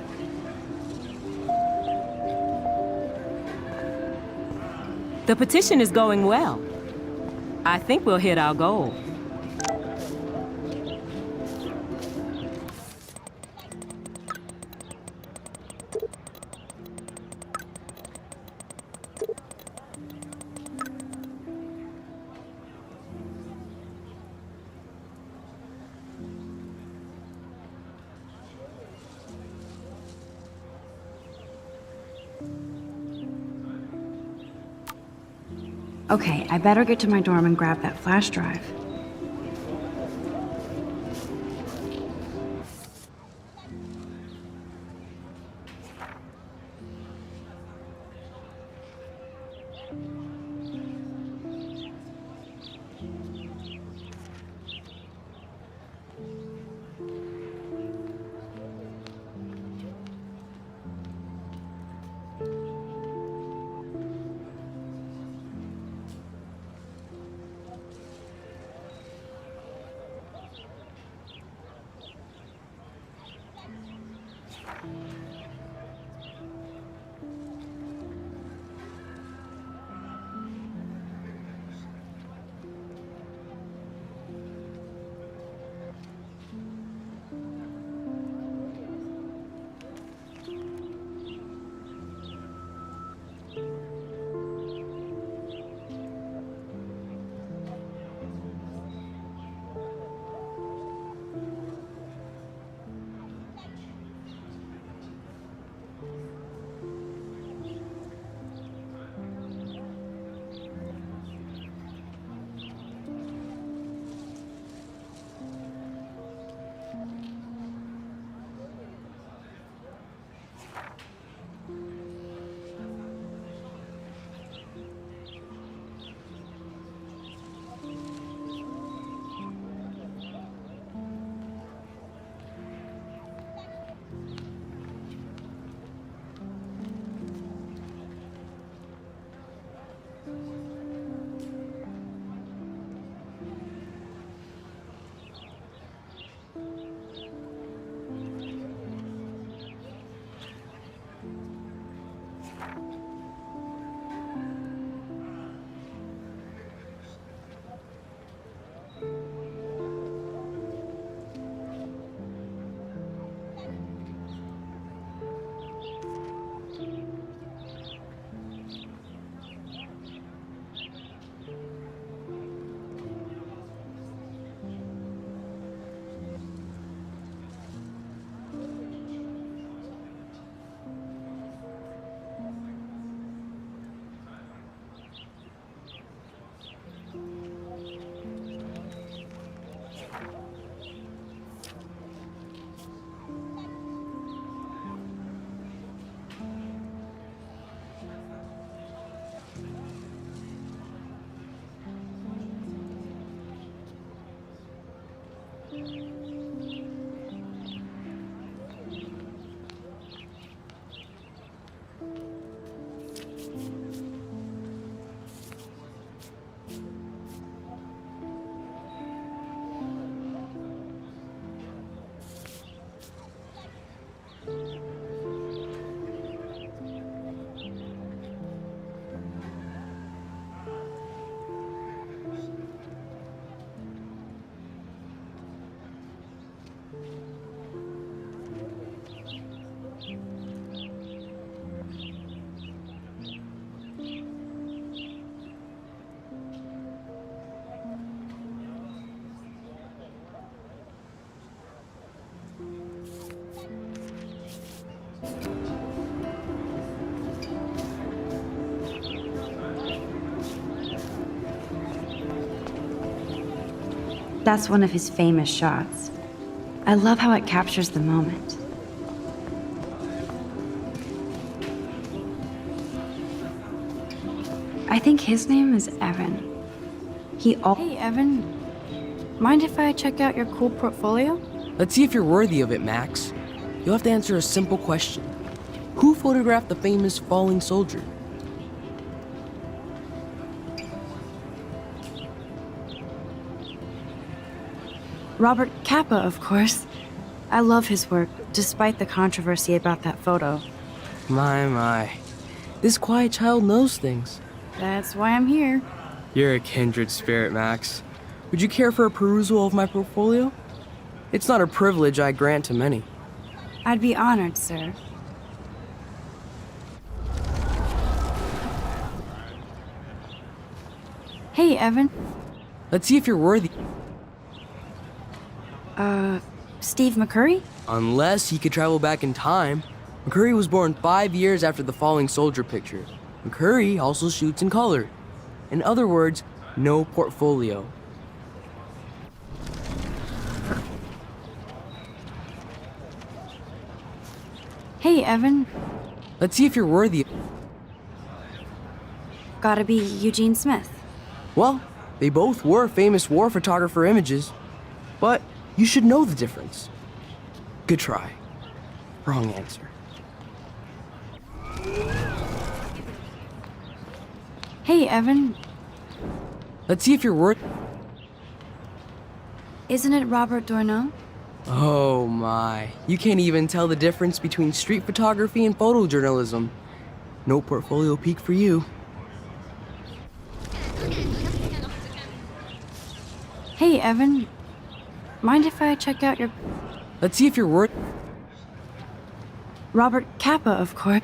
The petition is going well. I think we'll hit our goal. Okay, I better get to my dorm and grab that flash drive. That's one of his famous shots. I love how it captures the moment. I think his name is Evan. Hey, Evan. Mind if I check out your cool portfolio? Let's see if you're worthy of it, Max. You'll have to answer a simple question. Who photographed the famous falling soldier? Robert Capa, of course. I love his work, despite the controversy about that photo. My. This quiet child knows things. That's why I'm here. You're a kindred spirit, Max. Would you care for a perusal of my portfolio? It's not a privilege I grant to many. I'd be honored, sir. Hey, Evan. Let's see if you're worthy. Steve McCurry? Unless he could travel back in time. McCurry was born 5 years after the falling soldier picture. McCurry also shoots in color. In other words, no portfolio. Hey, Evan. Let's see if you're worthy. Gotta be Eugene Smith. Well, they both were famous war photographer images. But you should know the difference. Good try. Wrong answer. Hey, Evan. Let's see if you're worth. Isn't it Robert Doisneau? Oh my. You can't even tell the difference between street photography and photojournalism. No portfolio peak for you. Hey, Evan. Mind if I check out your... Let's see if you're worth. Robert Capa, of course.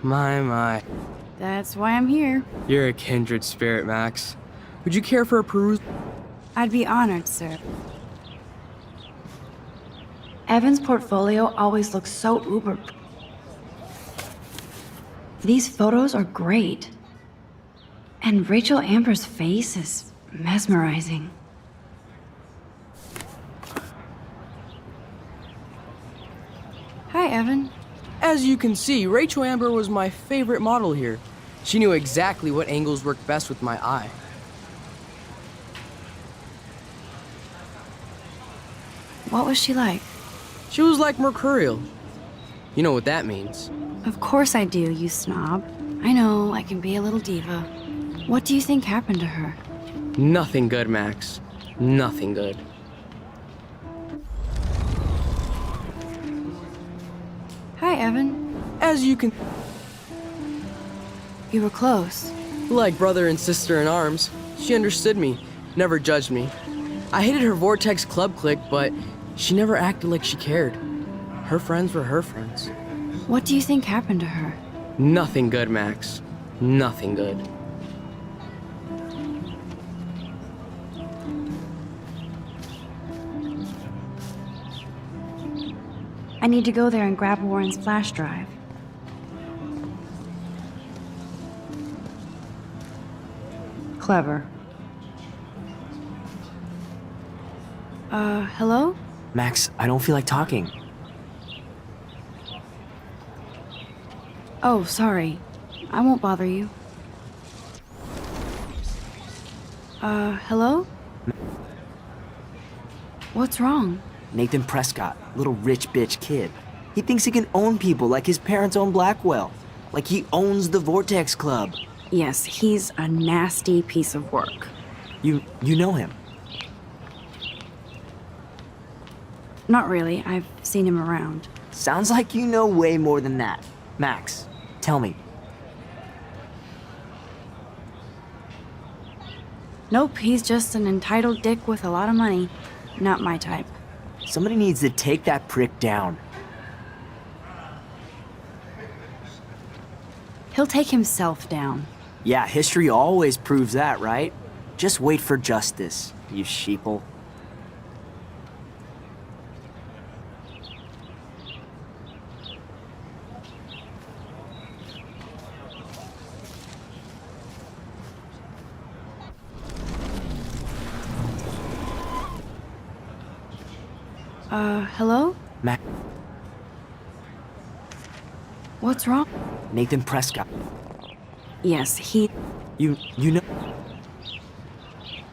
My. That's why I'm here. You're a kindred spirit, Max. Would you care for a peruse? I'd be honored, sir. Evan's portfolio always looks so uber. These photos are great. And Rachel Amber's face is mesmerizing. Hi, Evan. As you can see, Rachel Amber was my favorite model here. She knew exactly what angles worked best with my eye. What was she like? She was like mercurial. You know what that means. Of course I do, you snob. I know, I can be a little diva. What do you think happened to her? Nothing good, Max. Nothing good. Hi, Evan. As you can... You were close. Like brother and sister in arms. She understood me, never judged me. I hated her Vortex Club clique, but she never acted like she cared. Her friends were her friends. What do you think happened to her? Nothing good, Max. Nothing good. I need to go there and grab Warren's flash drive. Clever. Hello? Max, I don't feel like talking. Oh, sorry. I won't bother you. Hello? What's wrong? Nathan Prescott, little rich bitch kid. He thinks he can own people like his parents own Blackwell. Like he owns the Vortex Club. Yes, he's a nasty piece of work. You know him? Not really. I've seen him around. Sounds like you know way more than that. Max, tell me. Nope, he's just an entitled dick with a lot of money. Not my type. Somebody needs to take that prick down. He'll take himself down. Yeah, history always proves that, right? Just wait for justice, you sheeple. Hello? Mac, What's wrong? Nathan Prescott. Yes, he... You know...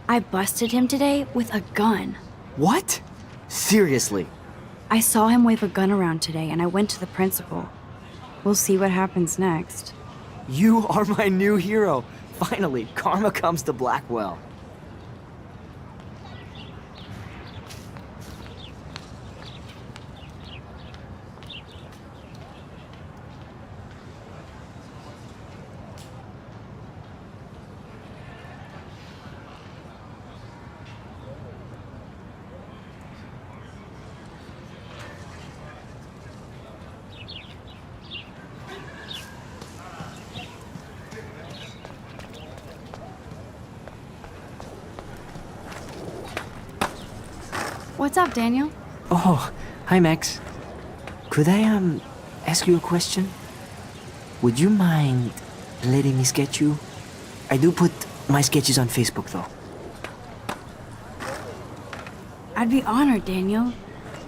I busted him today with a gun. What? Seriously? I saw him wave a gun around today, and I went to the principal. We'll see what happens next. You are my new hero. Finally, karma comes to Blackwell. What's up, Daniel? Oh, hi Max. Could I, ask you a question? Would you mind letting me sketch you? I do put my sketches on Facebook, though. I'd be honored, Daniel.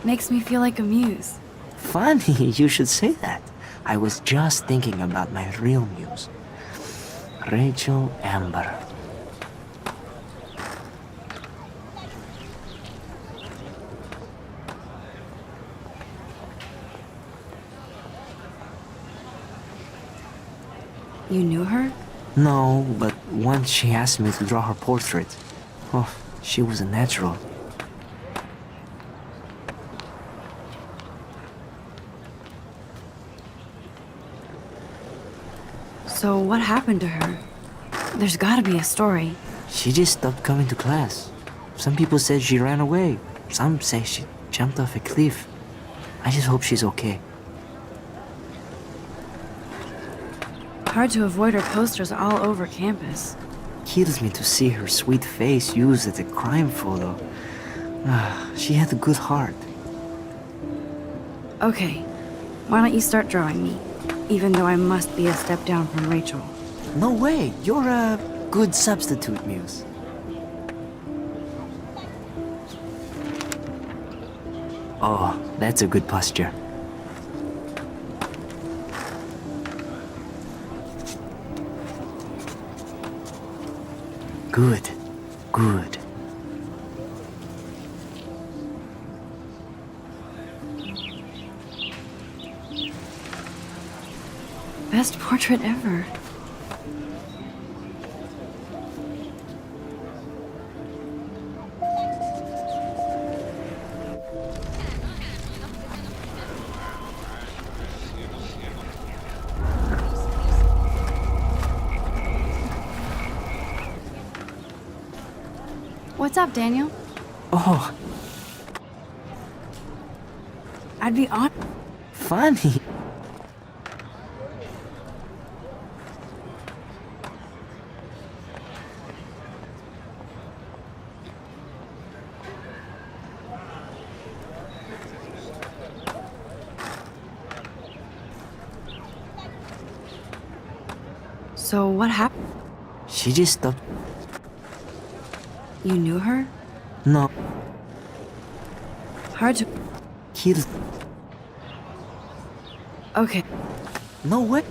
Makes me feel like a muse. Funny, you should say that. I was just thinking about my real muse. Rachel Amber. You knew her? No, but once she asked me to draw her portrait. Oh, she was a natural. So what happened to her? There's gotta be a story. She just stopped coming to class. Some people said she ran away. Some say she jumped off a cliff. I just hope she's okay. Hard to avoid her posters all over campus. Kills me to see her sweet face used as a crime photo. She had a good heart. Okay, why don't you start drawing me? Even though I must be a step down from Rachel. No way, you're a good substitute, Muse. Oh, that's a good posture. Good, good. Best portrait ever. What's up, Daniel? Oh, I'd be on. funny. So what happened? She just stopped. You knew her? No, Hard to... kills. Okay. No way.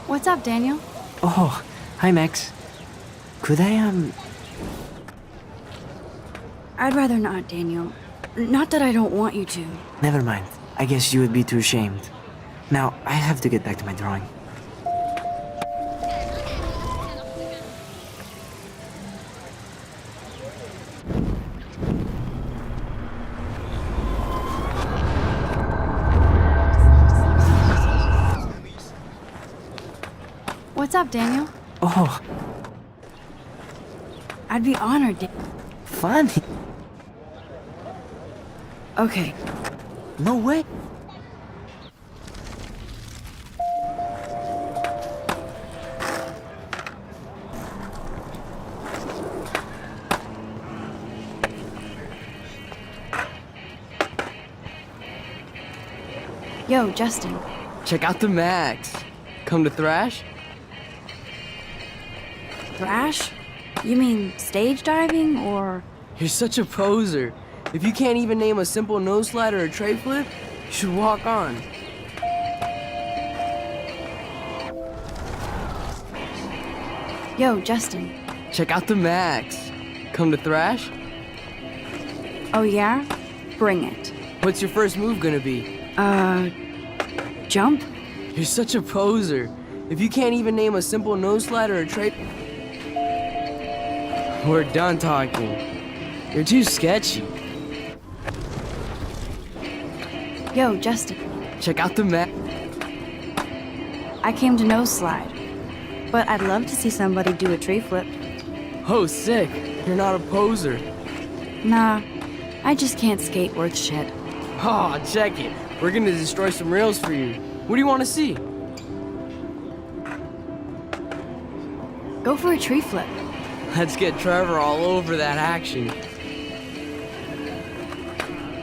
What's up, Daniel? Oh, hi Max. Could I, I'd rather not, Daniel. Not that I don't want you to. Never mind. I guess you would be too ashamed. Now, I have to get back to my drawing. What's up, Daniel? Oh, I'd be honored. funny. Okay. No way. Yo, Justin. Check out the Max. Come to thrash? Thrash? You mean stage diving, or...? You're such a poser. If you can't even name a simple nose slide or a tray flip, you should walk on. Yo, Justin. Check out the Max. Come to thrash? Oh yeah? Bring it. What's your first move gonna be? Jump? You're such a poser. If you can't even name a simple nose slide or a tray... We're done talking. You're too sketchy. Yo, Justin. Check out the map. I came to nose slide, but I'd love to see somebody do a tree flip. Oh, sick. You're not a poser. Nah, I just can't skate worth shit. Oh, check it. We're gonna destroy some rails for you. What do you want to see? Go for a tree flip. Let's get Trevor all over that action.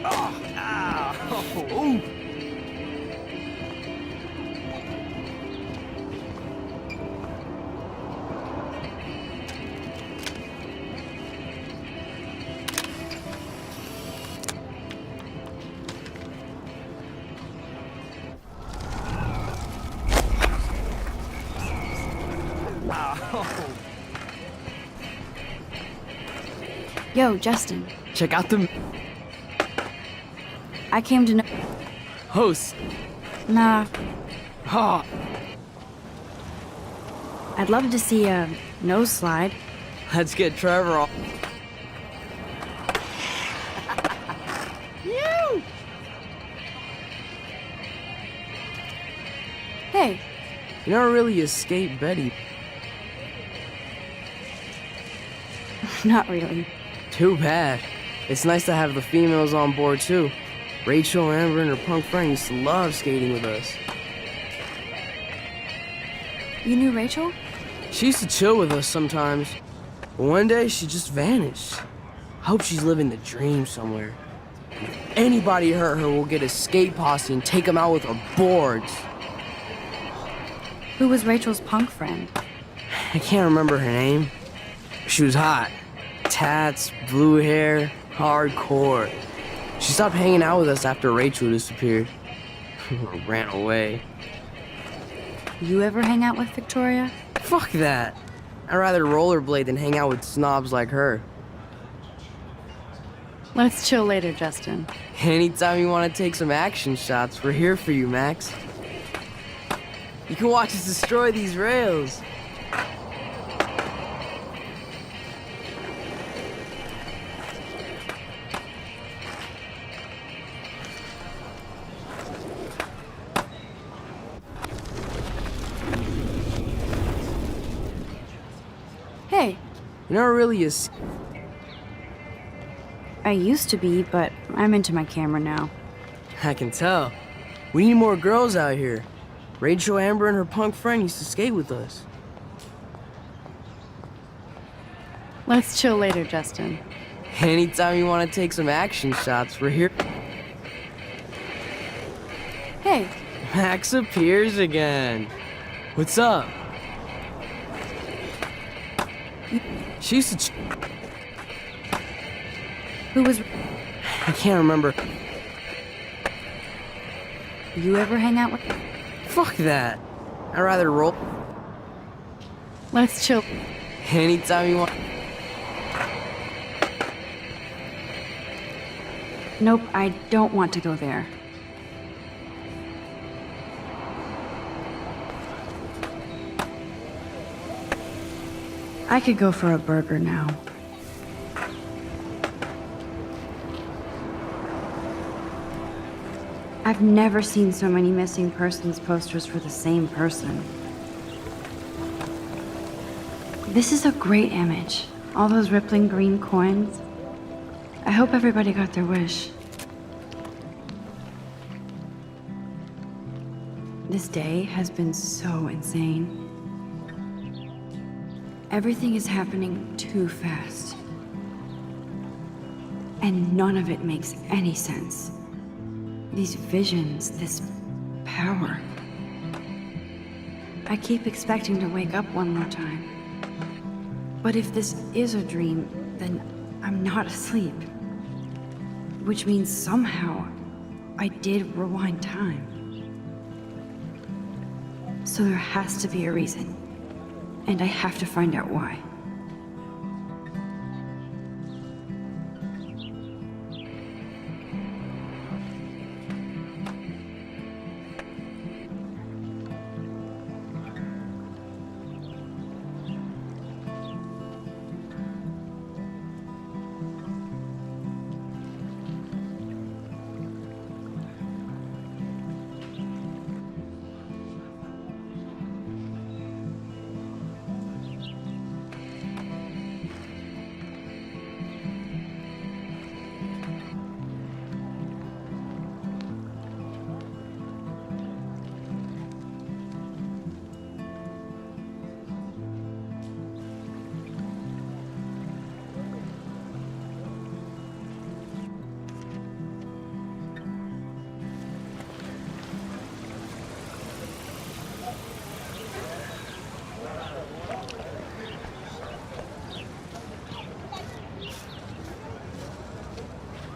Oh, ow. Ooh. Yo, Justin. Check out the... I came to Host. Nah. Oh. I'd love to see a nose slide. Let's get Trevor all... You! Hey. You never really escaped Betty. Not really. Too bad. It's nice to have the females on board too. Rachel, Amber, and her punk friend used to love skating with us. You knew Rachel? She used to chill with us sometimes. But one day, she just vanished. I hope she's living the dream somewhere. If anybody hurt her, we'll get a skate posse and take them out with our boards. Who was Rachel's punk friend? I can't remember her name. She was hot. Tats, blue hair, hardcore. She stopped hanging out with us after Rachel disappeared. Ran away. You ever hang out with Victoria? Fuck that. I'd rather rollerblade than hang out with snobs like her. Let's chill later, Justin. Anytime you want to take some action shots, we're here for you, Max. You can watch us destroy these rails. Hey. You're not really a... I used to be, but I'm into my camera now. I can tell. We need more girls out here. Rachel, Amber, and her punk friend used to skate with us. Let's chill later, Justin. Anytime you want to take some action shots, we're here. Hey. Max appears again. What's up? She used to... Who was... I can't remember. You ever hang out with... Fuck that. I'd rather roll... Let's chill. Anytime you want... Nope, I don't want to go there. I could go for a burger now. I've never seen so many missing persons posters for the same person. This is a great image. All those rippling green coins. I hope everybody got their wish. This day has been so insane. Everything is happening too fast. And none of it makes any sense. These visions, this power. I keep expecting to wake up one more time. But if this is a dream, then I'm not asleep. Which means somehow I did rewind time. So there has to be a reason. And I have to find out why.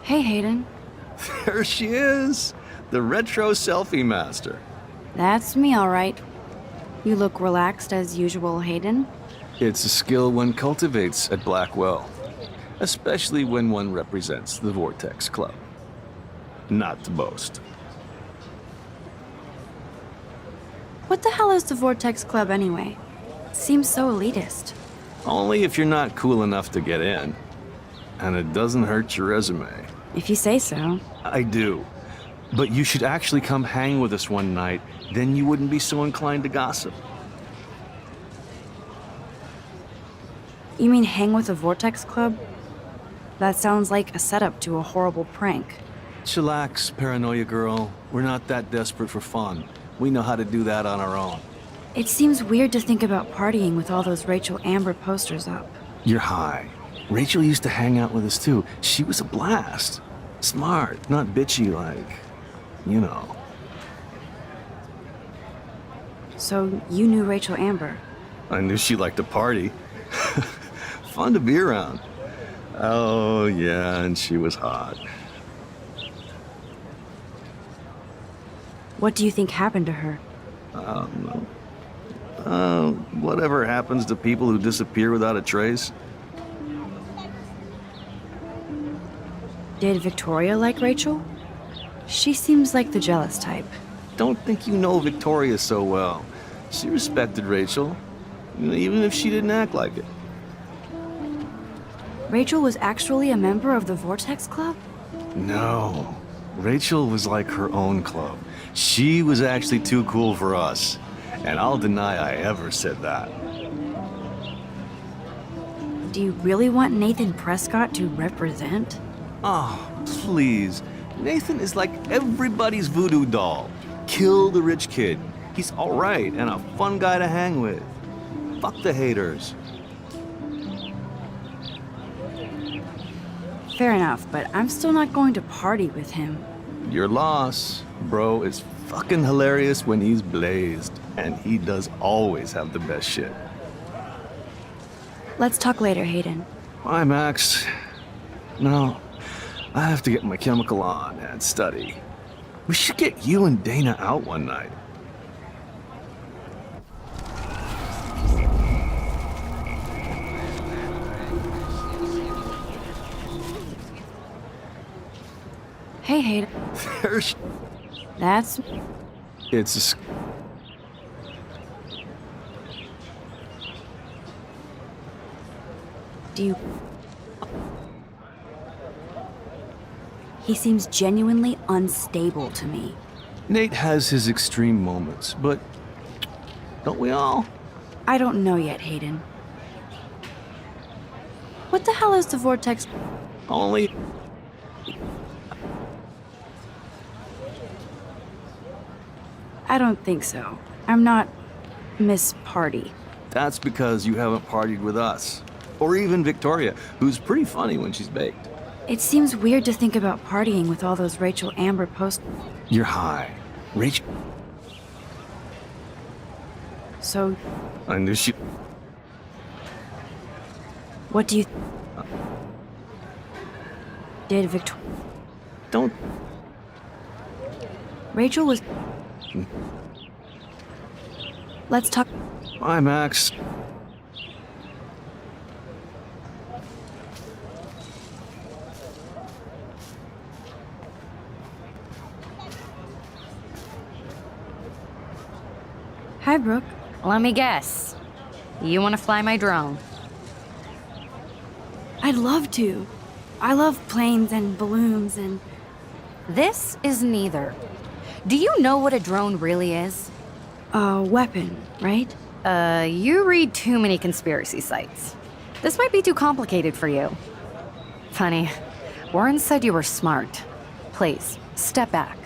Hey, Hayden. There she is, the retro selfie master. That's me, all right. You look relaxed as usual, Hayden. It's a skill one cultivates at Blackwell, especially when one represents the Vortex Club. Not to boast. What the hell is the Vortex Club anyway? Seems so elitist. Only if you're not cool enough to get in. And it doesn't hurt your resume. If you say so. I do. But you should actually come hang with us one night, then you wouldn't be so inclined to gossip. You mean hang with the Vortex Club? That sounds like a setup to a horrible prank. Chillax, paranoia girl. We're not that desperate for fun. We know how to do that on our own. It seems weird to think about partying with all those Rachel Amber posters up. You're high. Rachel used to hang out with us too. She was a blast. Smart, not bitchy like, you know. So you knew Rachel Amber? I knew she liked to party. Fun to be around. Oh yeah, and she was hot. What do you think happened to her? Whatever happens to people who disappear without a trace. Did Victoria like Rachel? She seems like the jealous type. Don't think you know Victoria so well. She respected Rachel, even if she didn't act like it. Rachel was actually a member of the Vortex Club? No. Rachel was like her own club. She was actually too cool for us. And I'll deny I ever said that. Do you really want Nathan Prescott to represent? Oh, please. Nathan is like everybody's voodoo doll. Kill the rich kid. He's all right and a fun guy to hang with. Fuck the haters. Fair enough, but I'm still not going to party with him. Your loss. Bro is fucking hilarious when he's blazed. And he does always have the best shit. Let's talk later, Hayden. Bye, Max. No, I have to get my chemical on and study. We should get you and Dana out one night. Hey, Hayden. There's... That's... It's... Do you... He seems genuinely unstable to me. Nate has his extreme moments, but don't we all? I don't know yet, Hayden. What the hell is the Vortex? Only... I don't think so. I'm not Miss Party. That's because you haven't partied with us. Or even Victoria, who's pretty funny when she's baked. It seems weird to think about partying with all those Rachel Amber posts. You're high. Rachel... So, I knew she... what do you... Did Victor... Don't... Rachel was... Let's talk... Bye, Max. Hi, Brooke. Let me guess. You want to fly my drone? I'd love to. I love planes and balloons and... This is neither. Do you know what a drone really is? A weapon, right? You read too many conspiracy sites. This might be too complicated for you. Funny. Warren said you were smart. Please, step back.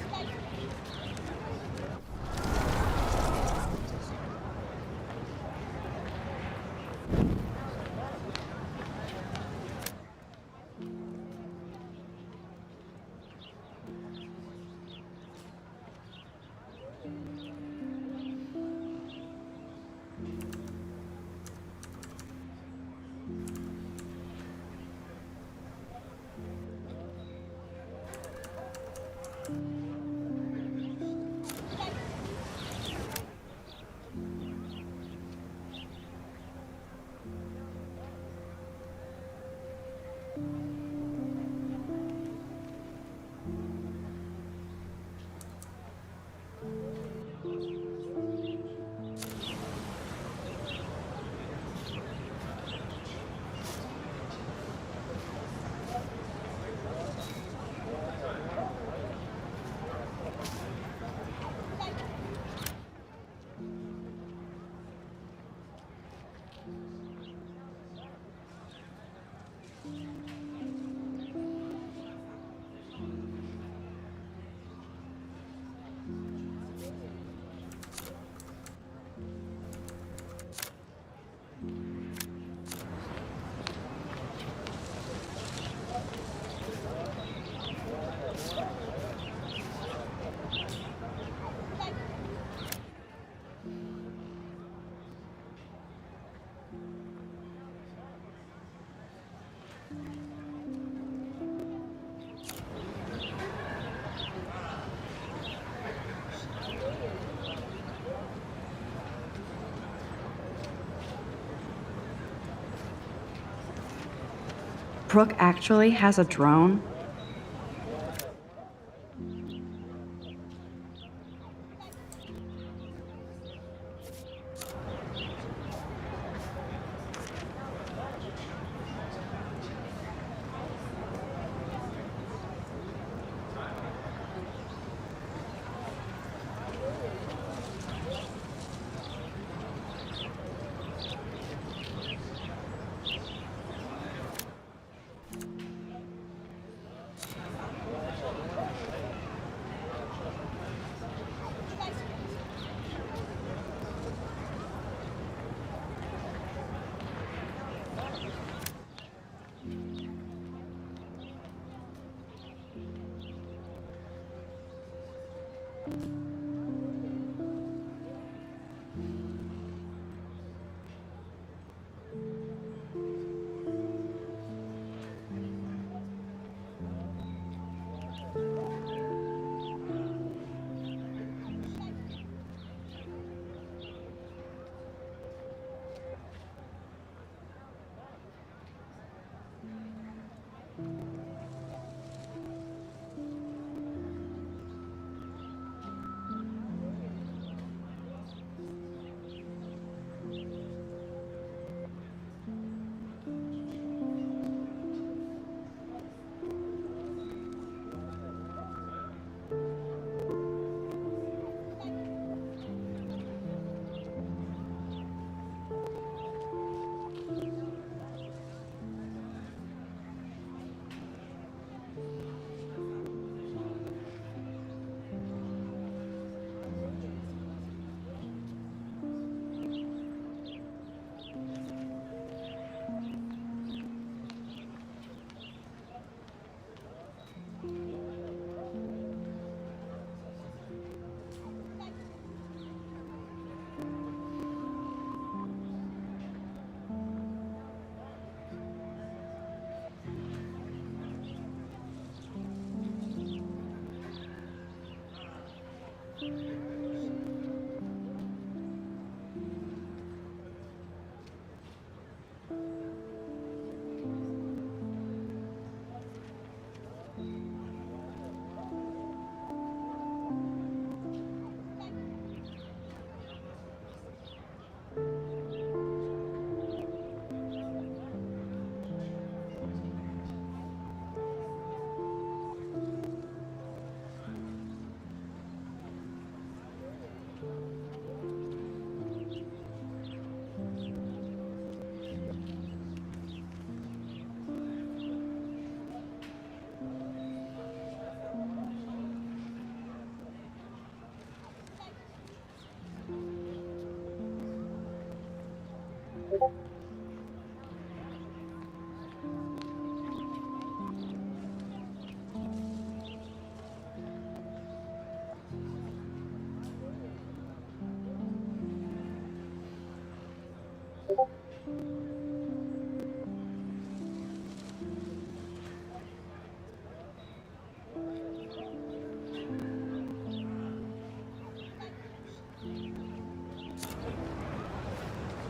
Brooke actually has a drone?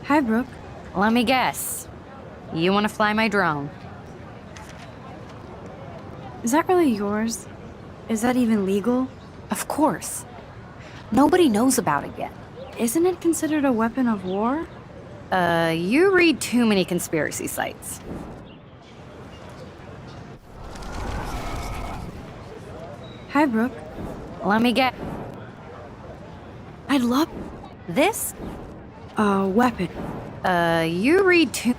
Hi, Brooke. Let me guess. You want to fly my drone? Is that really yours? Is that even legal? Of course. Nobody knows about it yet. Isn't it considered a weapon of war? You read too many conspiracy sites. Hi, Brooke. Let me get... I'd love... This? A weapon. You read too...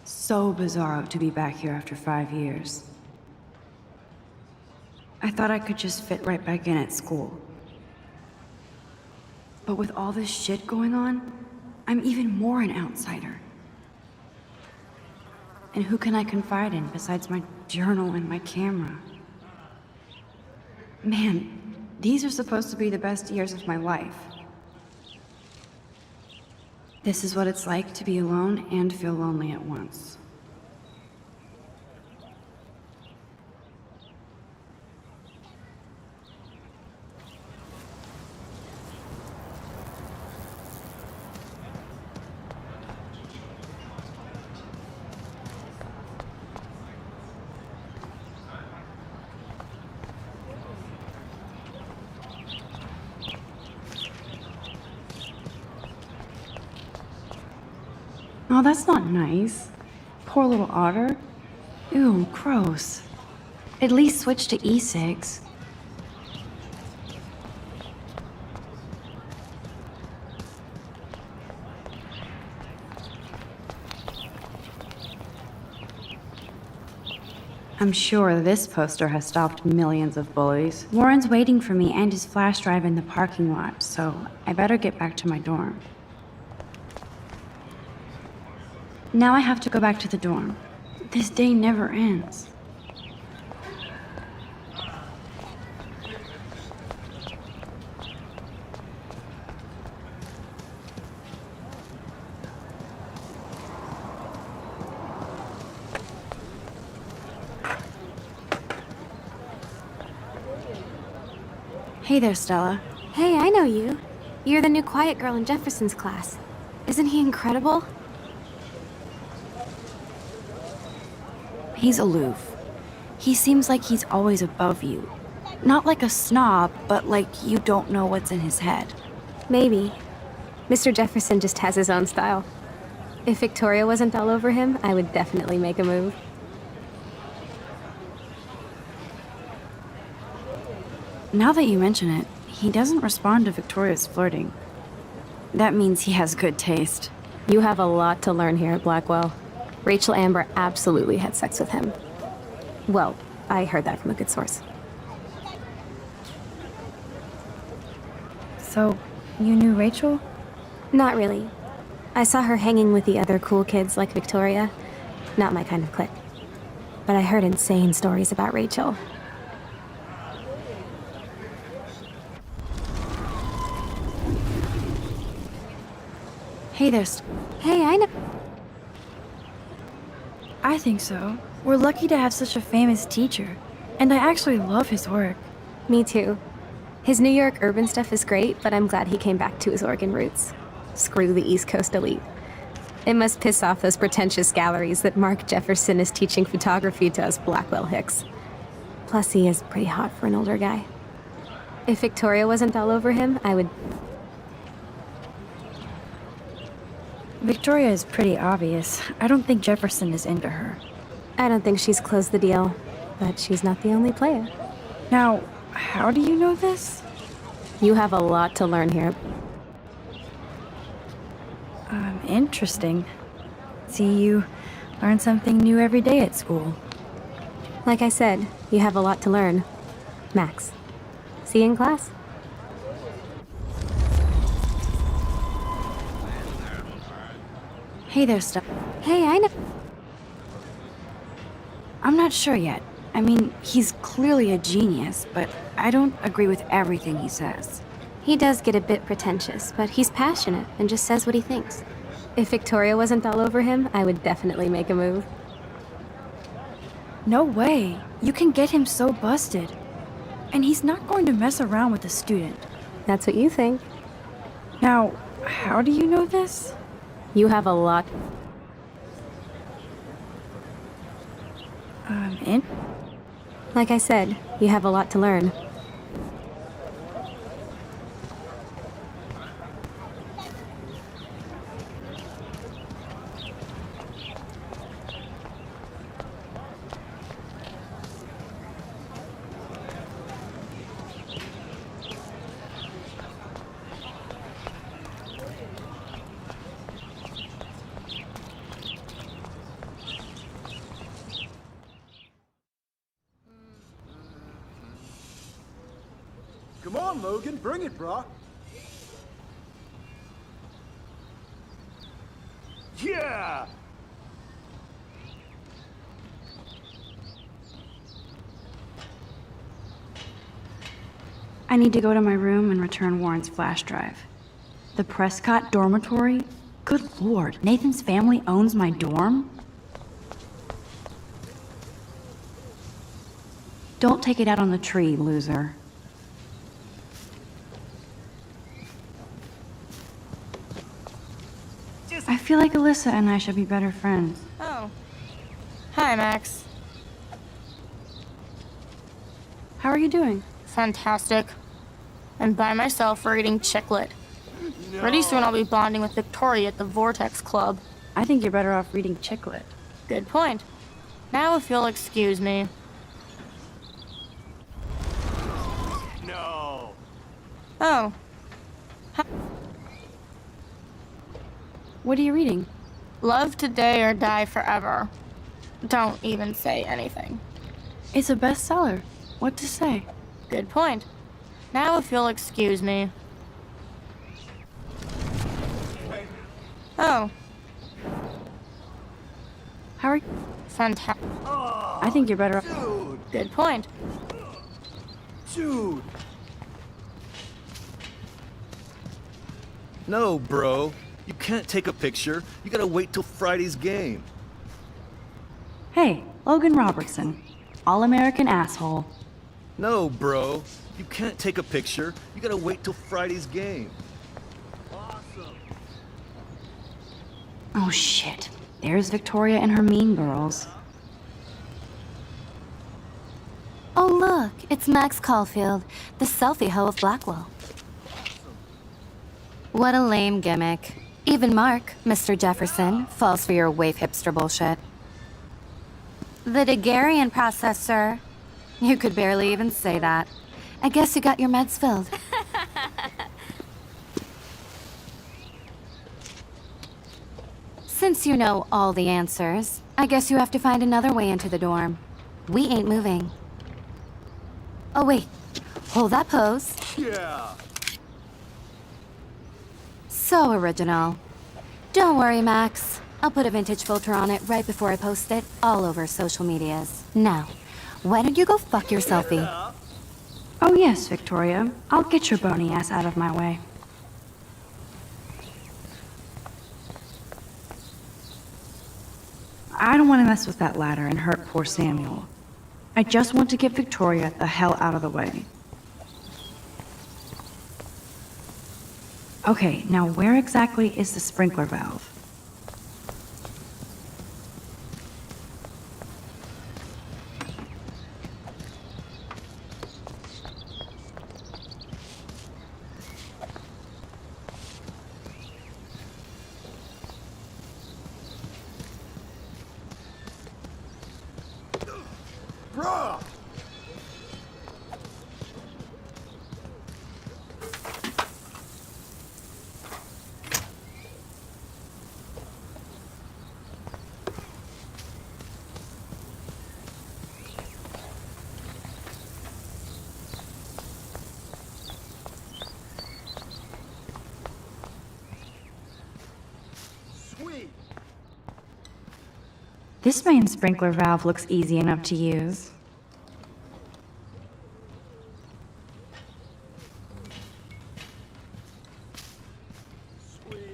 So bizarro to be back here after 5 years. I thought I could just fit right back in at school. But with all this shit going on, I'm even more an outsider. And who can I confide in besides my journal and my camera? Man, these are supposed to be the best years of my life. This is what it's like to be alone and feel lonely at once. Oh, that's not nice. Poor little otter. Ew, gross. At least switch to e-cigs. I'm sure this poster has stopped millions of bullies. Warren's waiting for me and his flash drive in the parking lot, so I better get back to my dorm. Now I have to go back to the dorm. This day never ends. Hey there, Stella. Hey, I know you. You're the new quiet girl in Jefferson's class. Isn't he incredible? He's aloof. He seems like he's always above you. Not like a snob, but like you don't know what's in his head. Maybe. Mr. Jefferson just has his own style. If Victoria wasn't all over him, I would definitely make a move. Now that you mention it, he doesn't respond to Victoria's flirting. That means he has good taste. You have a lot to learn here at Blackwell. Rachel Amber absolutely had sex with him. Well, I heard that from a good source. So, you knew Rachel? Not really. I saw her hanging with the other cool kids like Victoria. Not my kind of clique. But I heard insane stories about Rachel. Hey there, Hey, I know. I think so. We're lucky to have such a famous teacher. And I actually love his work. Me too. His New York urban stuff is great, but I'm glad he came back to his Oregon roots. Screw the East Coast elite. It must piss off those pretentious galleries that Mark Jefferson is teaching photography to us Blackwell hicks. Plus, he is pretty hot for an older guy. If Victoria wasn't all over him, I would... Victoria is pretty obvious. I don't think Jefferson is into her. I don't think she's closed the deal, but she's not the only player. Now, how do you know this? You have a lot to learn here. Interesting. See, you learn something new every day at school. Like I said, you have a lot to learn. Max. See you in class. Hey there, Stella. Hey, I know. I'm not sure yet, I mean, he's clearly a genius, but I don't agree with everything he says. He does get a bit pretentious, but he's passionate and just says what he thinks. If Victoria wasn't all over him, I would definitely make a move. No way. You can get him so busted. And he's not going to mess around with a student. That's what you think. Now, how do you know this? You have a lot. In? Like I said, you have a lot to learn. Come on, Logan, bring it, brah. Yeah! I need to go to my room and return Warren's flash drive. The Prescott dormitory? Good lord, Nathan's family owns my dorm? Don't take it out on the tree, loser. I feel like Alyssa and I should be better friends. Oh. Hi, Max. How are you doing? Fantastic. I'm by myself reading Chicklet. Pretty soon I'll be bonding with Victoria at the Vortex Club. I think you're better off reading Chicklet. Good point. Now if you'll excuse me. No. Oh. What are you reading? Love Today or Die Forever. Don't even say anything. It's a bestseller. What to say? Good point. Now if you'll excuse me. Oh. How are you? Fantastic. I think you're better off. Dude! Good point. Dude! No, bro. You can't take a picture. You gotta wait till Friday's game. Hey, Logan Robertson. All-American asshole. No, bro. You can't take a picture. You gotta wait till Friday's game. Awesome. Oh shit. There's Victoria and her mean girls. Oh, look, it's Max Caulfield, the selfie hoe of Blackwell. What a lame gimmick. Even Mark, Mr. Jefferson, falls for your wave hipster bullshit. The Daguerrean process, sir. You could barely even say that. I guess you got your meds filled. Since you know all the answers, I guess you have to find another way into the dorm. We ain't moving. Oh, wait. Hold that pose. Yeah. So original. Don't worry, Max. I'll put a vintage filter on it right before I post it all over social medias. Now, why don't you go fuck your selfie? Oh yes, Victoria. I'll get your bony ass out of my way. I don't want to mess with that ladder and hurt poor Samuel. I just want to get Victoria the hell out of the way. Okay, now where exactly is the sprinkler valve? Bruh! Sweet! This main sprinkler valve looks easy enough to use.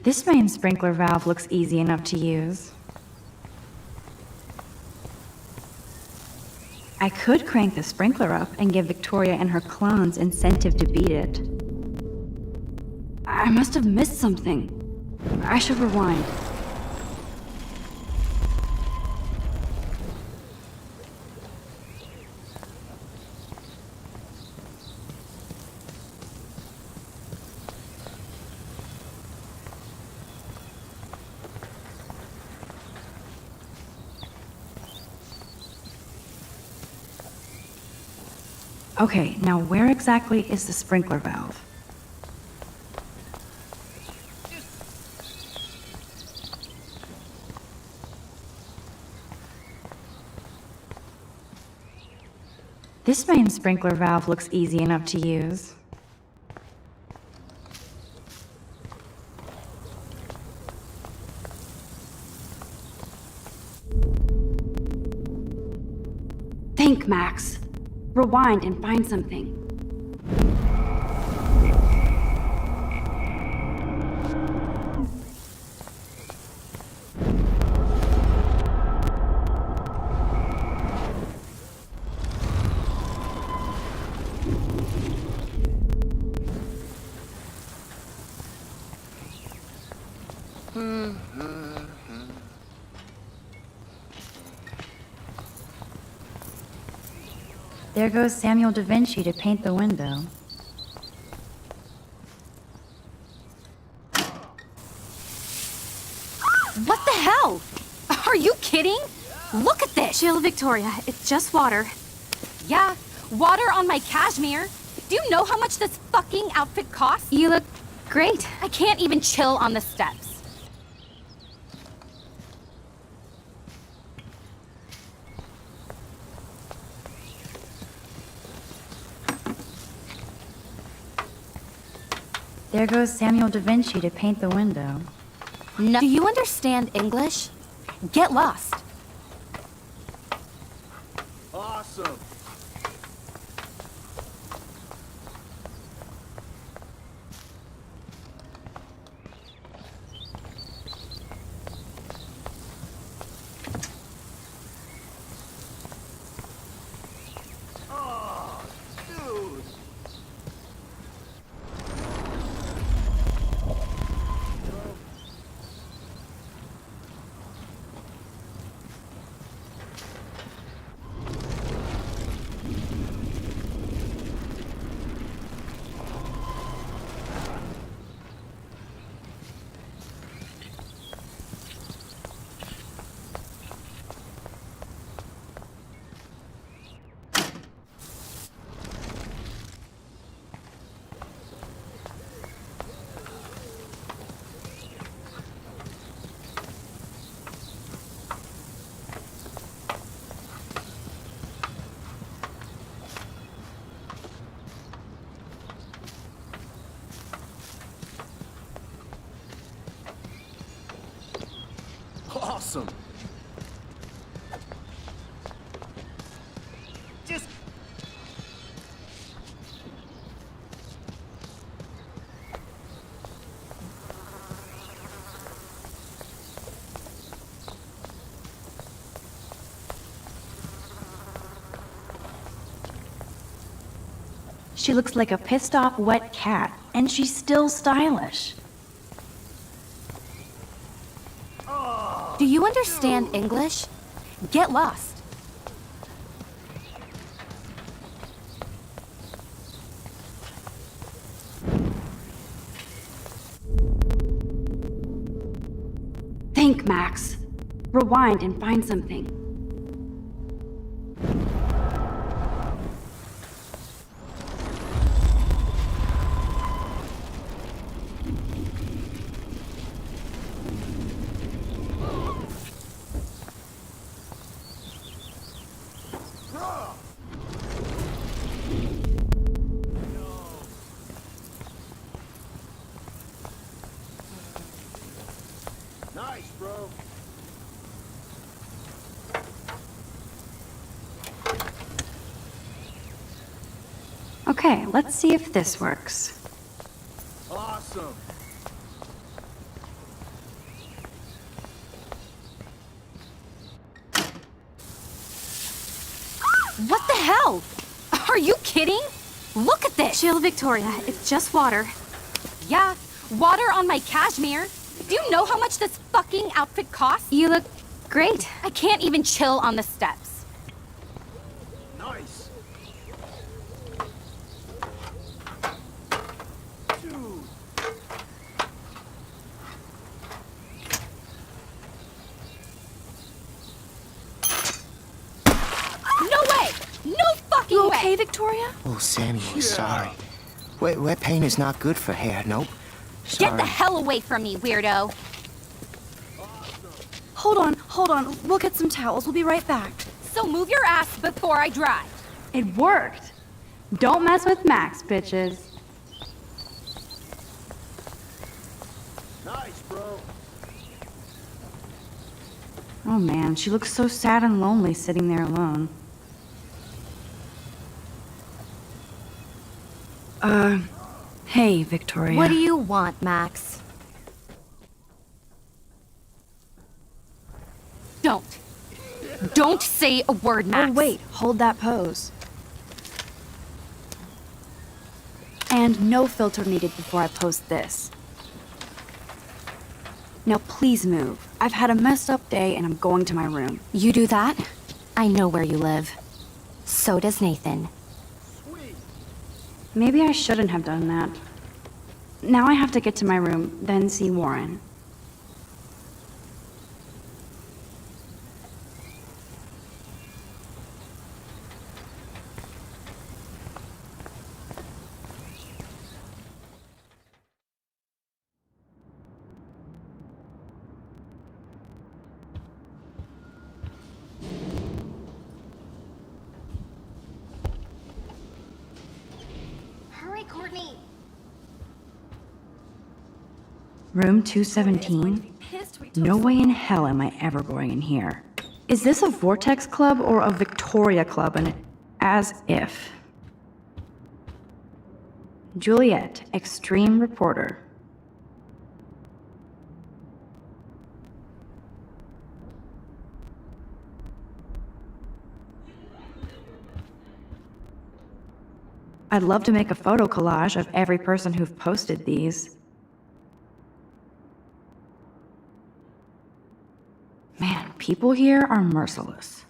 This main sprinkler valve looks easy enough to use. I could crank the sprinkler up and give Victoria and her clones incentive to beat it. I must have missed something. I should rewind. Okay, now where exactly is the sprinkler valve? This main sprinkler valve looks easy enough to use. Think, Max. Rewind and find something. There goes Samuel da Vinci to paint the window. What the hell? Are you kidding? Look at this! Chill, Victoria. It's just water. Yeah, water on my cashmere. Do you know how much this fucking outfit costs? You look great. I can't even chill on the steps. There goes Samuel da Vinci to paint the window. No. Do you understand English? Get lost. Awesome. Awesome. Just She looks like a pissed off wet cat, and she's still stylish. Do you understand English? Get lost. Think, Max. Rewind and find something. nice, bro. Okay, let's see if this works. Awesome. Are you kidding? Look at this! Chill, Victoria. It's just water. Yeah, water on my cashmere. Do you know how much this fucking outfit costs? You look great. I can't even chill on the steps. Nice. No way! No fucking You way! okay, Victoria? Oh, Sammy, I'm sorry. Wet paint is not good for hair, nope. Get Sorry. the hell away from me, weirdo! Hold on. We'll get some towels. We'll be right back. So move your ass before I drive. It worked. Don't mess with Max, bitches. Nice, bro. Oh man, she looks so sad and lonely sitting there alone. Hey, Victoria. What do you want, Max? Don't say a word, Max. Oh, wait. Hold that pose. And no filter needed before I post this. Now please move. I've had a messed up day and I'm going to my room. You do that? I know where you live. So does Nathan. Maybe I shouldn't have done that. Now I have to get to my room, then see Warren. Hurry, Courtney! Room 217? No way in hell am I ever going in here. Is this a Vortex Club or a Victoria Club? And as if. Juliet, Extreme Reporter. I'd love to make a photo collage of every person who've posted these. Man, people here are merciless.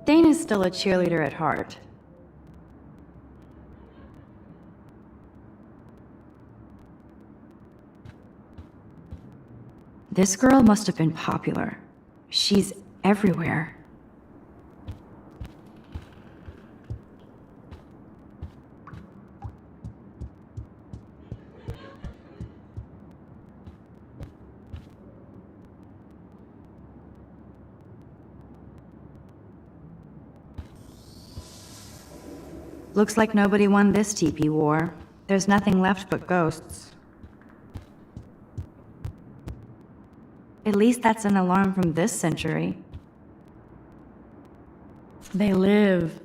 Dana's still a cheerleader at heart. This girl must have been popular. She's everywhere. Looks like nobody won this TP war. There's nothing left but ghosts. At least that's an alarm from this century. They live.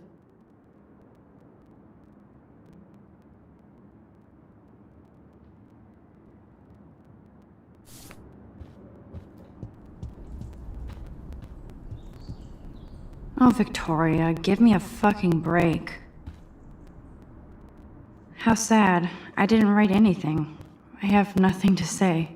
Oh, Victoria, give me a fucking break. How sad. I didn't write anything. I have nothing to say.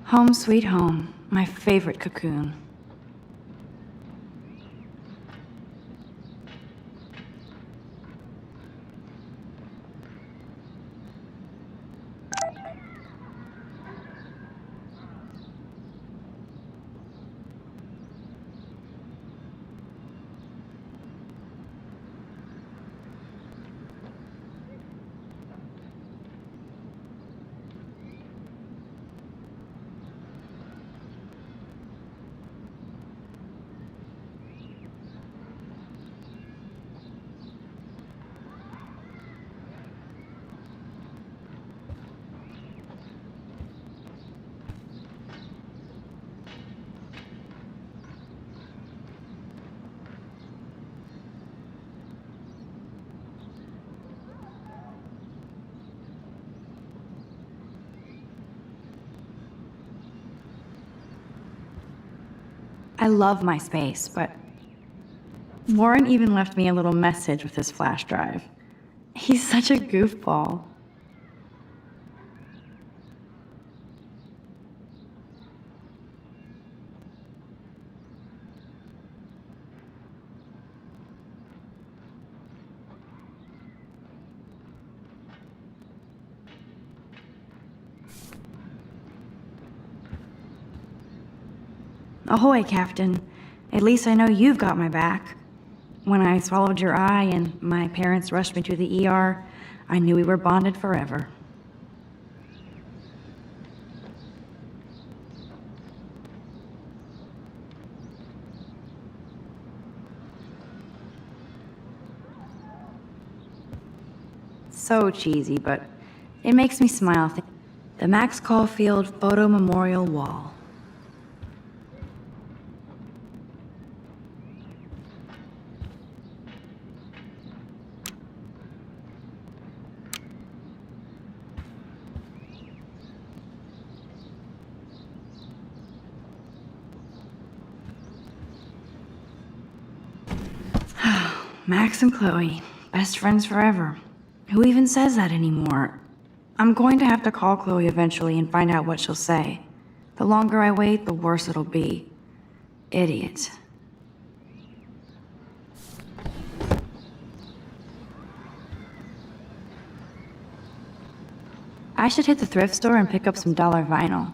Home sweet home, my favorite cocoon. I love my space, but Warren even left me a little message with his flash drive. He's such a goofball. Ahoy, Captain. At least I know you've got my back. When I swallowed your eye and my parents rushed me to the ER, I knew we were bonded forever. So cheesy, but it makes me smile. The Max Caulfield Photo Memorial Wall. Max and Chloe, best friends forever. Who even says that anymore? I'm going to have to call Chloe eventually and find out what she'll say. The longer I wait, the worse it'll be. Idiot. I should hit the thrift store and pick up some dollar vinyl.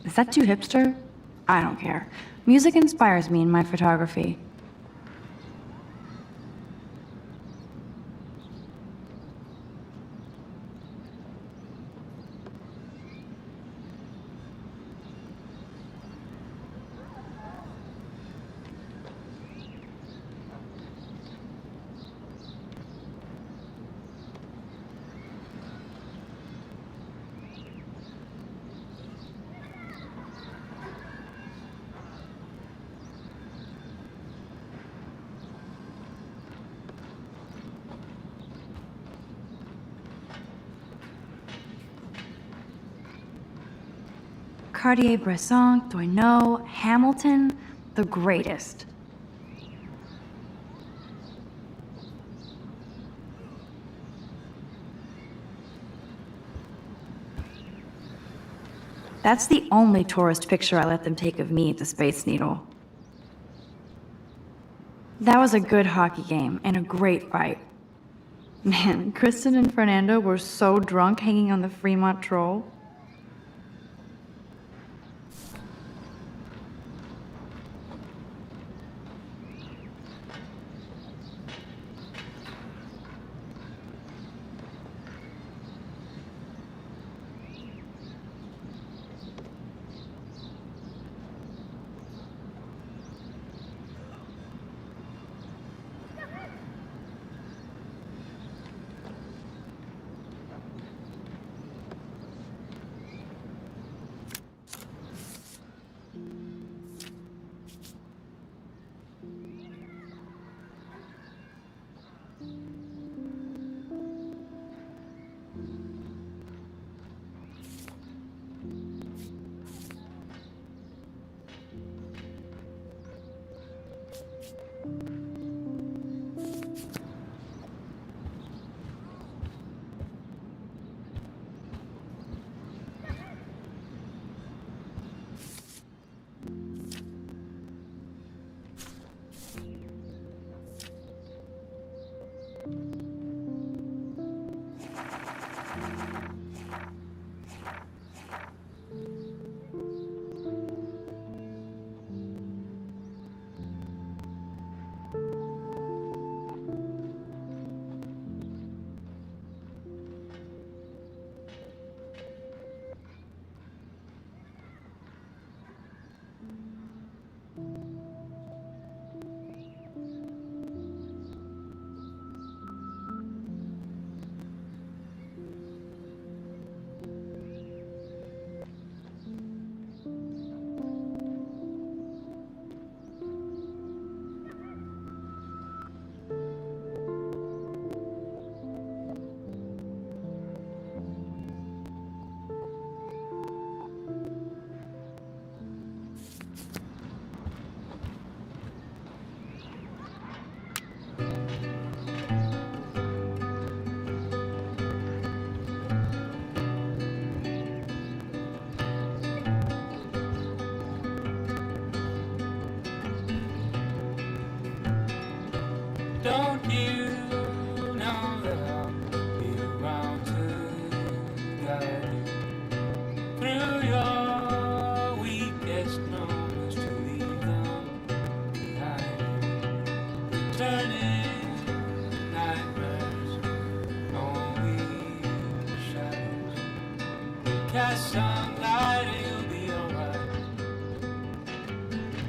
Is that too hipster? I don't care. Music inspires me in my photography. Cartier-Bresson, Doisneau, Hamilton, the greatest. That's the only tourist picture I let them take of me at the Space Needle. That was a good hockey game and a great fight. Man, Kristen and Fernando were so drunk hanging on the Fremont Troll.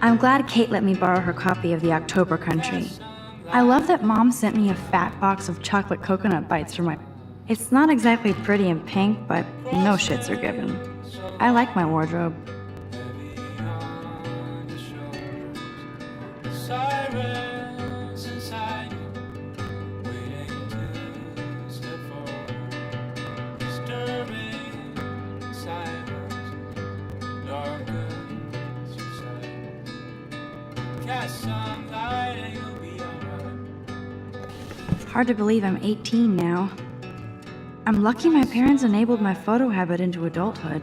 I'm glad Kate let me borrow her copy of The October Country. I love that Mom sent me a fat box of chocolate coconut bites for my... It's not exactly pretty and pink, but no shits are given. I like my wardrobe. Hard to believe I'm 18 now. I'm lucky my parents enabled my photo habit into adulthood.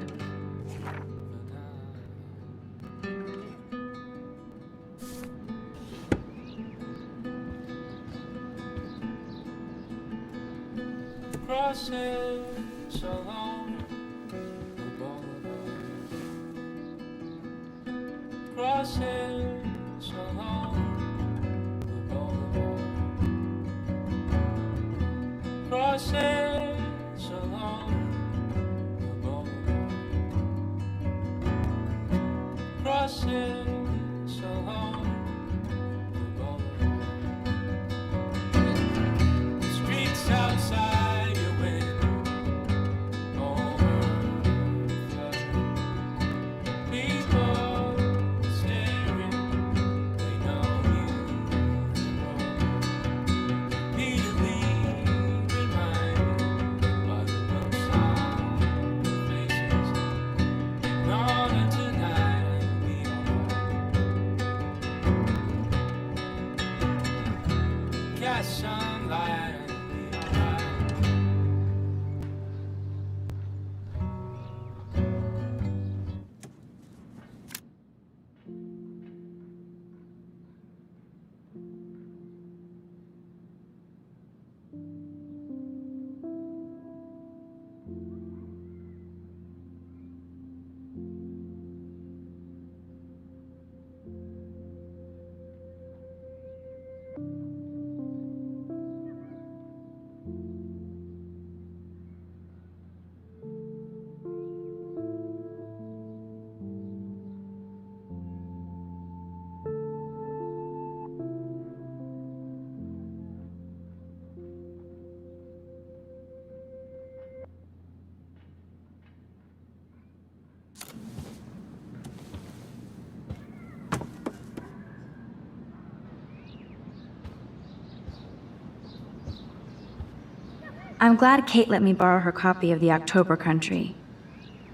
I'm glad Kate let me borrow her copy of The October Country.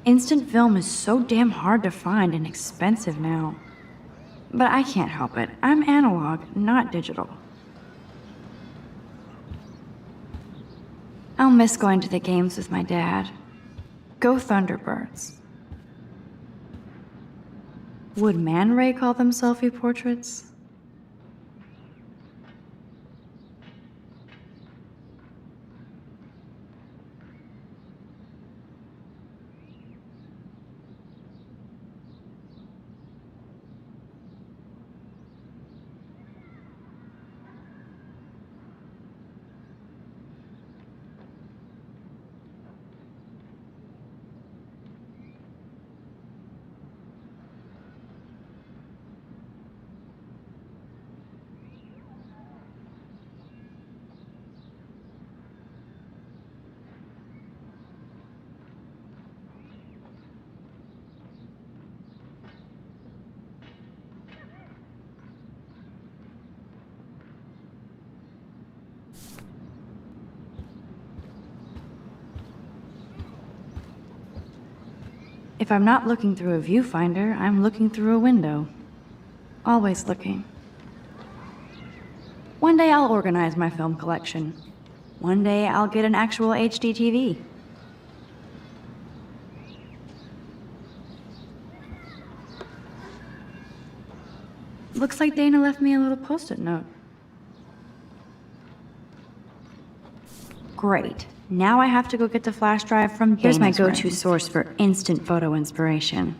Instant film is so damn hard to find and expensive now. But I can't help it. I'm analog, not digital. I'll miss going to the games with my dad. Go Thunderbirds. Would Man Ray call them selfie portraits? If I'm not looking through a viewfinder, I'm looking through a window. Always looking. One day I'll organize my film collection. One day I'll get an actual HD TV. Looks like Dana left me a little post-it note. Great. Now I have to go get the flash drive from Dana's. Here's my go-to source for instant photo inspiration.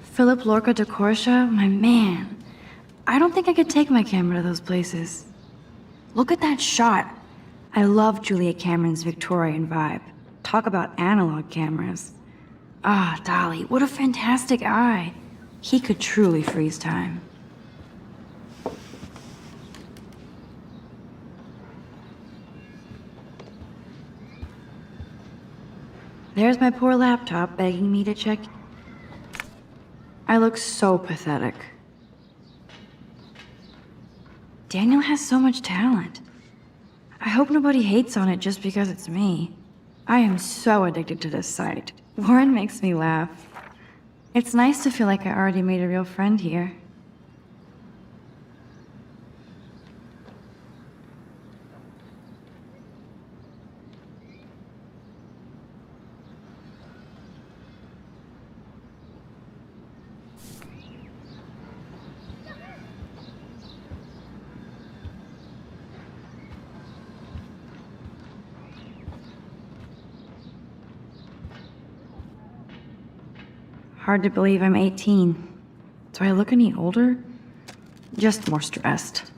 Philip Lorca de Corsia, my man. I don't think I could take my camera to those places. Look at that shot. I love Julia Cameron's Victorian vibe. Talk about analog cameras. Ah, Dolly, what a fantastic eye. He could truly freeze time. There's my poor laptop begging me to check. I look so pathetic. Daniel has so much talent. I hope nobody hates on it just because it's me. I am so addicted to this site. Warren makes me laugh. It's nice to feel like I already made a real friend here. Hard to believe I'm 18. Do I look any older? Just more stressed.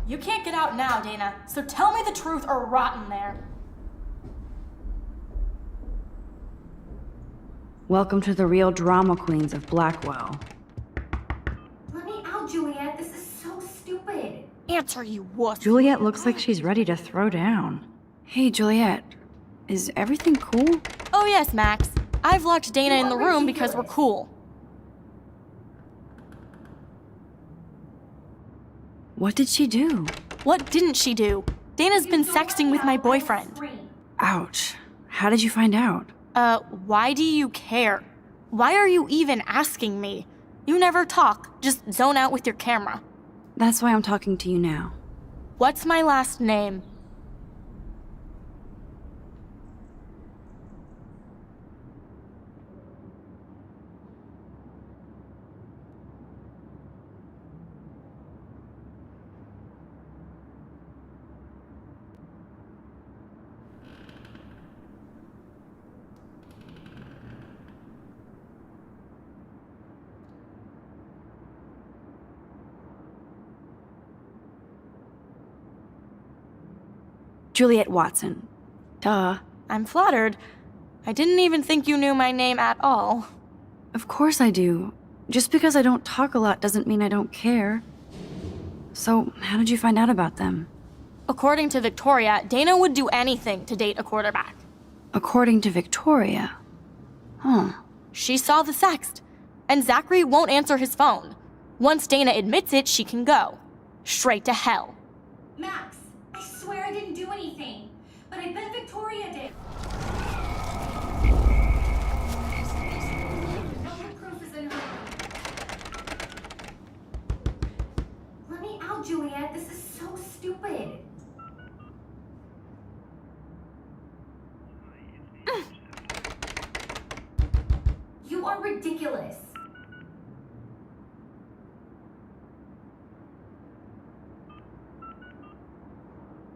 You can't get out now, Dana, so tell me the truth or rot in there. Welcome to the real drama queens of Blackwell. Let me out, Juliet. This is so stupid. Answer, you wuss. Juliet looks like she's ready to throw down. Hey, Juliet. Is everything cool? Oh yes, Max. I've locked Dana in the room because we're cool. What did she do? What didn't she do? Dana's been sexting with my boyfriend. Ouch. How did you find out? Why do you care? Why are you even asking me? You never talk, just zone out with your camera. That's why I'm talking to you now. What's my last name? Juliet Watson. Duh. I'm flattered. I didn't even think you knew my name at all. Of course I do. Just because I don't talk a lot doesn't mean I don't care. So, how did you find out about them? According to Victoria, Dana would do anything to date a quarterback. According to Victoria? Huh. She saw the sext, and Zachary won't answer his phone. Once Dana admits it, she can go. Straight to hell. Max, I swear I didn't do anything, but I bet Victoria did. No proof is in her. Let me out, Juliet. This is so stupid. You are ridiculous.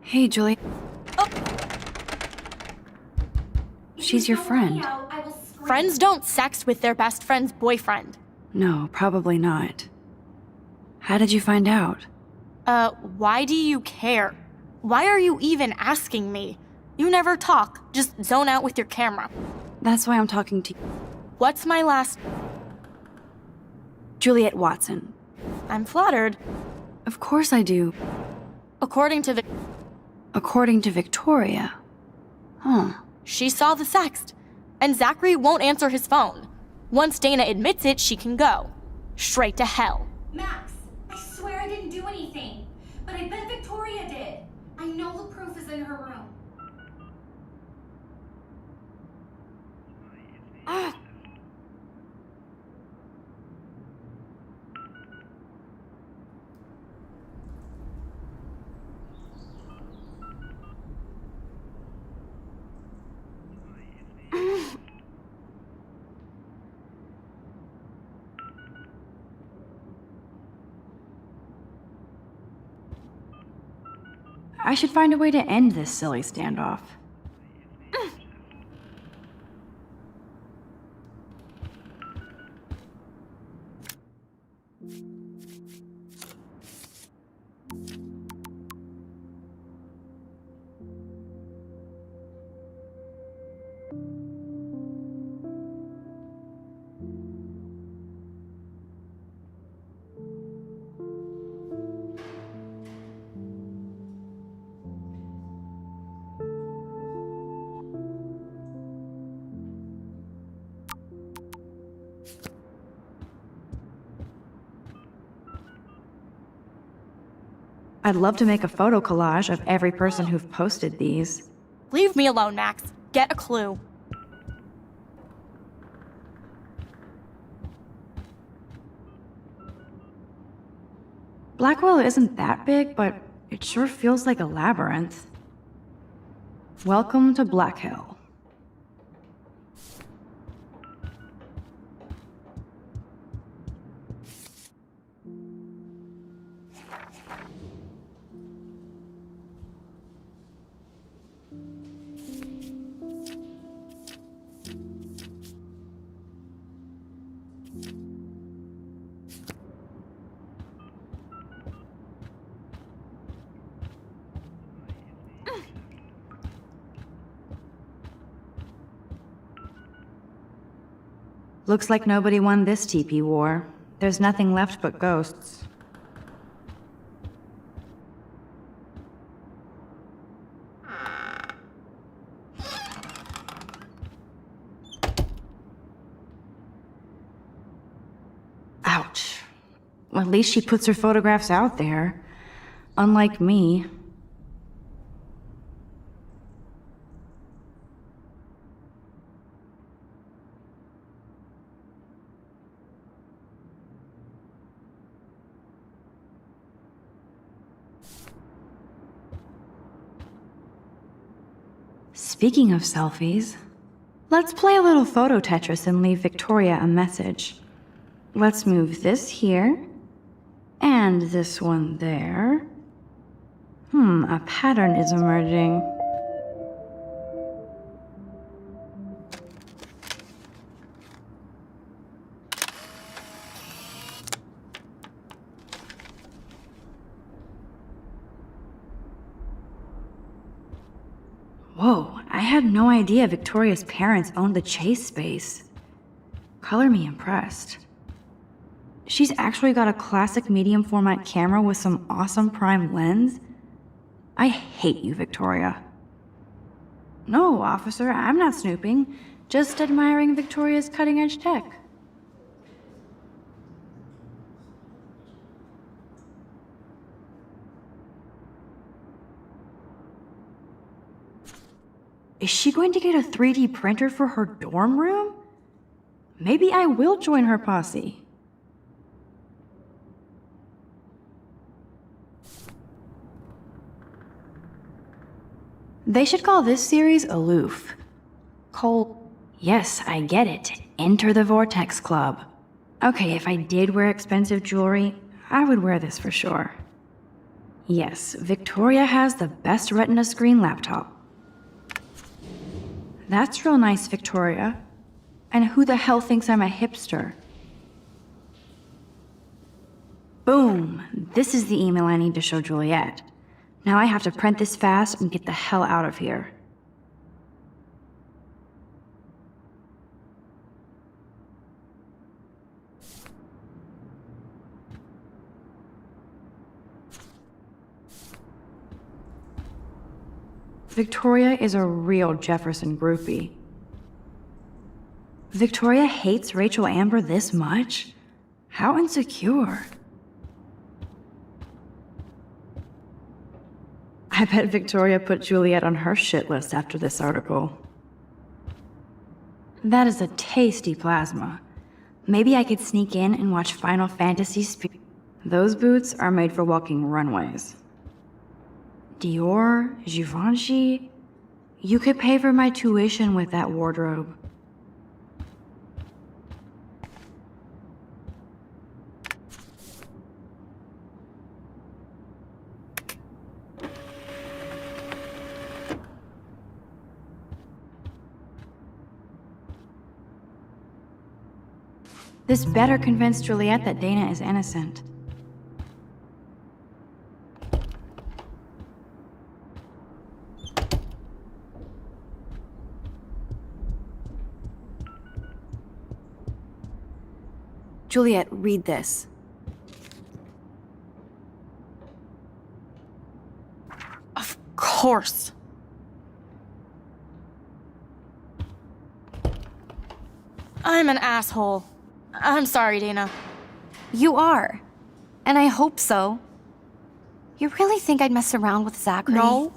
Hey, Juliet. Oh. She's your friend. Friends don't sext with their best friend's boyfriend. No, probably not. How did you find out? Why do you care? Why are you even asking me? You never talk, just zone out with your camera. That's why I'm talking to you. What's my last... Juliet Watson. I'm flattered. Of course I do. According to Victoria. Huh. She saw the sext, and Zachary won't answer his phone. Once Dana admits it, she can go. Straight to hell. Max, I swear I didn't do anything, but I bet Victoria did. I know the proof is in her room. I should find a way to end this silly standoff. I'd love to make a photo collage of every person who've posted these. Leave me alone, Max. Get a clue. Blackwell isn't that big, but it sure feels like a labyrinth. Welcome to Black Hill. Looks like nobody won this TP war. There's nothing left but ghosts. Ouch. Well, at least she puts her photographs out there. Unlike me. Speaking of selfies, let's play a little photo Tetris and leave Victoria a message. Let's move this here, and this one there. A pattern is emerging. Whoa, I had no idea Victoria's parents owned the chase space. Color me impressed. She's actually got a classic medium format camera with some awesome prime lens. I hate you, Victoria. No, officer, I'm not snooping. Just admiring Victoria's cutting edge tech. Is she going to get a 3D printer for her dorm room? Maybe I will join her posse. They should call this series Aloof. Cole, yes, I get it. Enter the Vortex Club. Okay, if I did wear expensive jewelry, I would wear this for sure. Yes, Victoria has the best Retina screen laptop. That's real nice, Victoria. And who the hell thinks I'm a hipster? Boom! This is the email I need to show Juliet. Now I have to print this fast and get the hell out of here. Victoria is a real Jefferson groupie. Victoria hates Rachel Amber this much? How insecure. I bet Victoria put Juliet on her shit list after this article. That is a tasty plasma. Maybe I could sneak in and watch Final Fantasy Those boots are made for walking runways. Dior, Givenchy. You could pay for my tuition with that wardrobe. This better convince Juliet that Dana is innocent. Juliet, read this. Of course. I'm an asshole. I'm sorry, Dana. You are. And I hope so. You really think I'd mess around with Zachary? No,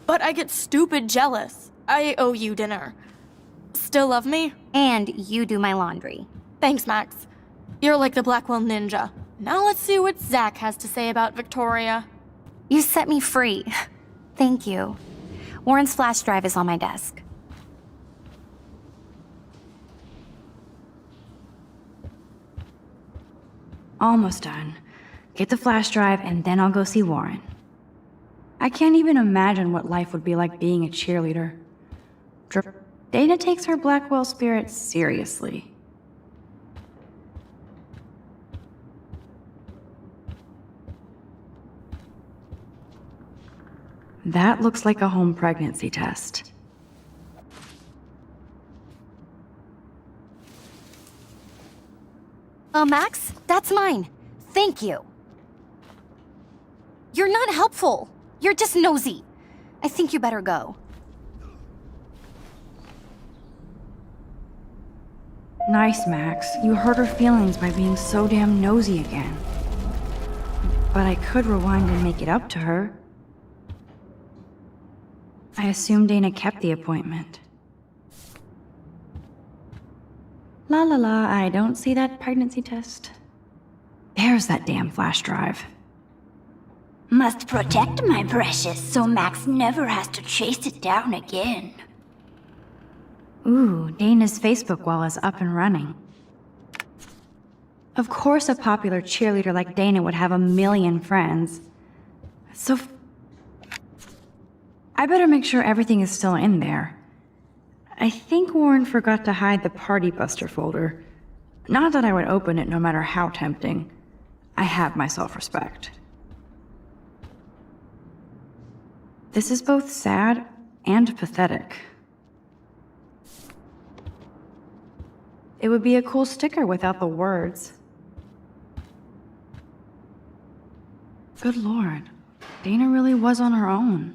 but I get stupid jealous. I owe you dinner. Still love me? And you do my laundry. Thanks, Max. You're like the Blackwell Ninja. Now let's see what Zach has to say about Victoria. You set me free. Thank you. Warren's flash drive is on my desk. Almost done. Get the flash drive and then I'll go see Warren. I can't even imagine what life would be like being a cheerleader. Dana takes her Blackwell spirit seriously. That looks like a home pregnancy test. Max, that's mine. Thank you. You're not helpful. You're just nosy. I think you better go. Nice, Max. You hurt her feelings by being so damn nosy again. But I could rewind and make it up to her. I assume Dana kept the appointment. La la la, I don't see that pregnancy test. There's that damn flash drive. Must protect my precious so Max never has to chase it down again. Ooh, Dana's Facebook wall is up and running. Of course a popular cheerleader like Dana would have a million friends. So I better make sure everything is still in there. I think Warren forgot to hide the Party Buster folder. Not that I would open it no matter how tempting. I have my self-respect. This is both sad and pathetic. It would be a cool sticker without the words. Good lord, Dana really was on her own.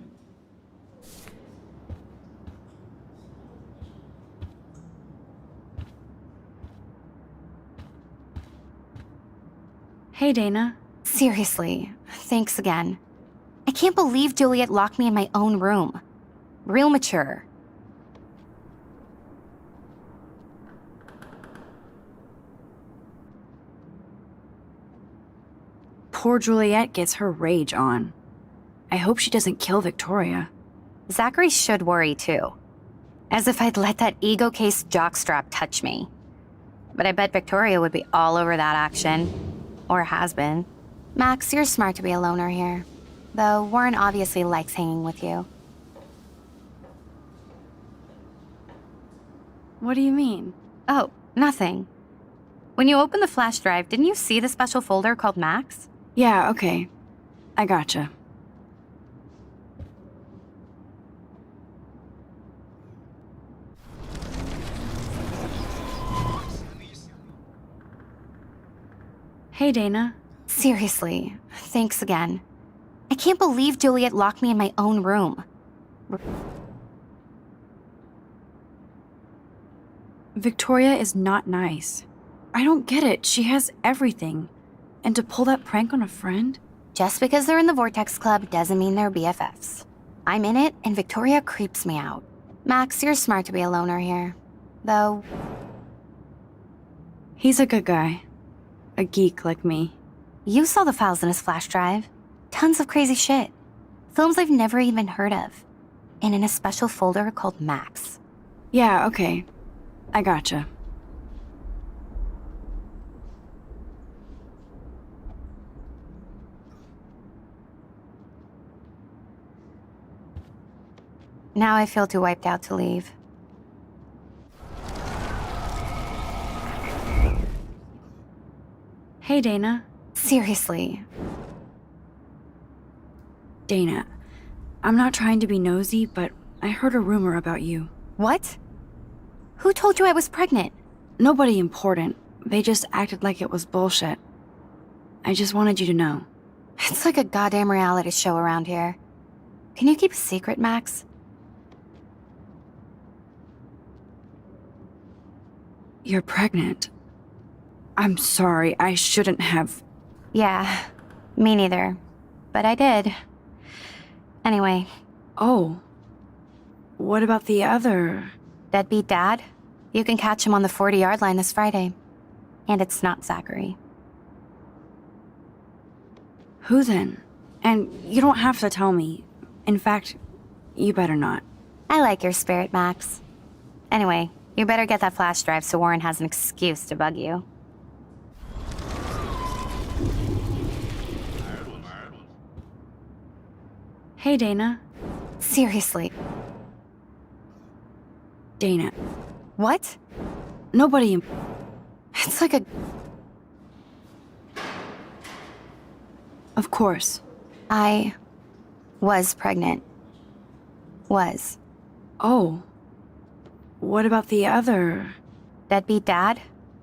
Hey, Dana. Seriously, thanks again. I can't believe Juliet locked me in my own room. Real mature. Poor Juliet gets her rage on. I hope she doesn't kill Victoria. Zachary should worry too. As if I'd let that ego-cased jockstrap touch me. But I bet Victoria would be all over that action. Or has been. Max, you're smart to be a loner here. Though Warren obviously likes hanging with you. What do you mean? Oh, nothing. When you opened the flash drive, didn't you see the special folder called Max? Yeah, okay. I gotcha. Hey, Dana. Seriously, thanks again. I can't believe Juliet locked me in my own room. Victoria is not nice. I don't get it. She has everything. And to pull that prank on a friend? Just because they're in the Vortex Club doesn't mean they're BFFs. I'm in it, and Victoria creeps me out. Max, you're smart to be a loner here. Though... He's a good guy. A geek like me. You saw the files in his flash drive. Tons of crazy shit. Films I've never even heard of. And in a special folder called Max. Yeah, okay. I gotcha. Now I feel too wiped out to leave. Hey, Dana. Seriously. Dana, I'm not trying to be nosy, but I heard a rumor about you. What? Who told you I was pregnant? Nobody important. They just acted like it was bullshit. I just wanted you to know. It's like a goddamn reality show around here. Can you keep a secret, Max? You're pregnant. I'm sorry, I shouldn't have. Yeah, me neither. But I did. Anyway. Oh. What about the other? Deadbeat dad? You can catch him on the 40-yard line this Friday. And it's not Zachary. Who then? And you don't have to tell me. In fact, you better not. I like your spirit, Max. Anyway, you better get that flash drive so Warren has an excuse to bug you. Hey, Dana. Seriously. Dana. What? Nobody. It's like a... Of course. I was pregnant. Was. Oh. What about the other? Deadbeat dad?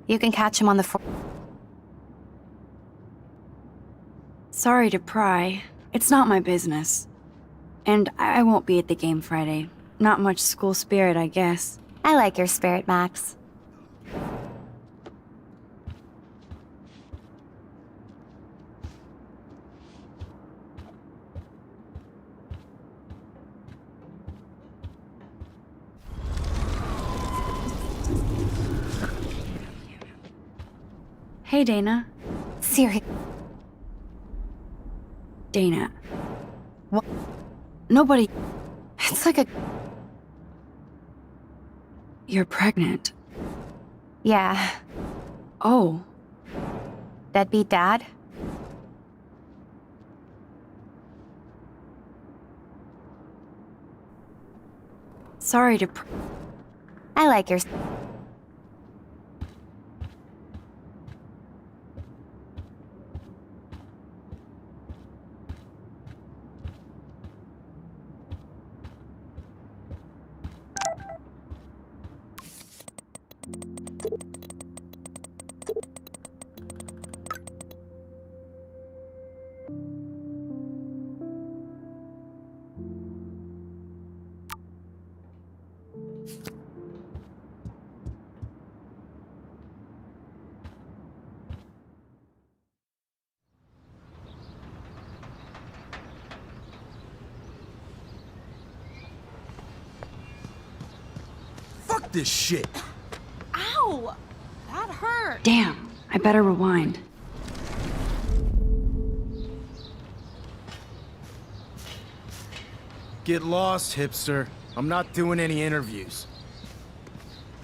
You can catch him on the Sorry to pry. It's not my business. And I won't be at the game Friday. Not much school spirit, I guess. I like your spirit, Max. Hey, Dana. Siri. Dana. What? Nobody. It's like a... You're pregnant. Yeah. Oh. Deadbeat dad? Sorry to I like your... Fuck this shit! Ow! That hurt. Damn, I better rewind. Get lost, hipster. I'm not doing any interviews.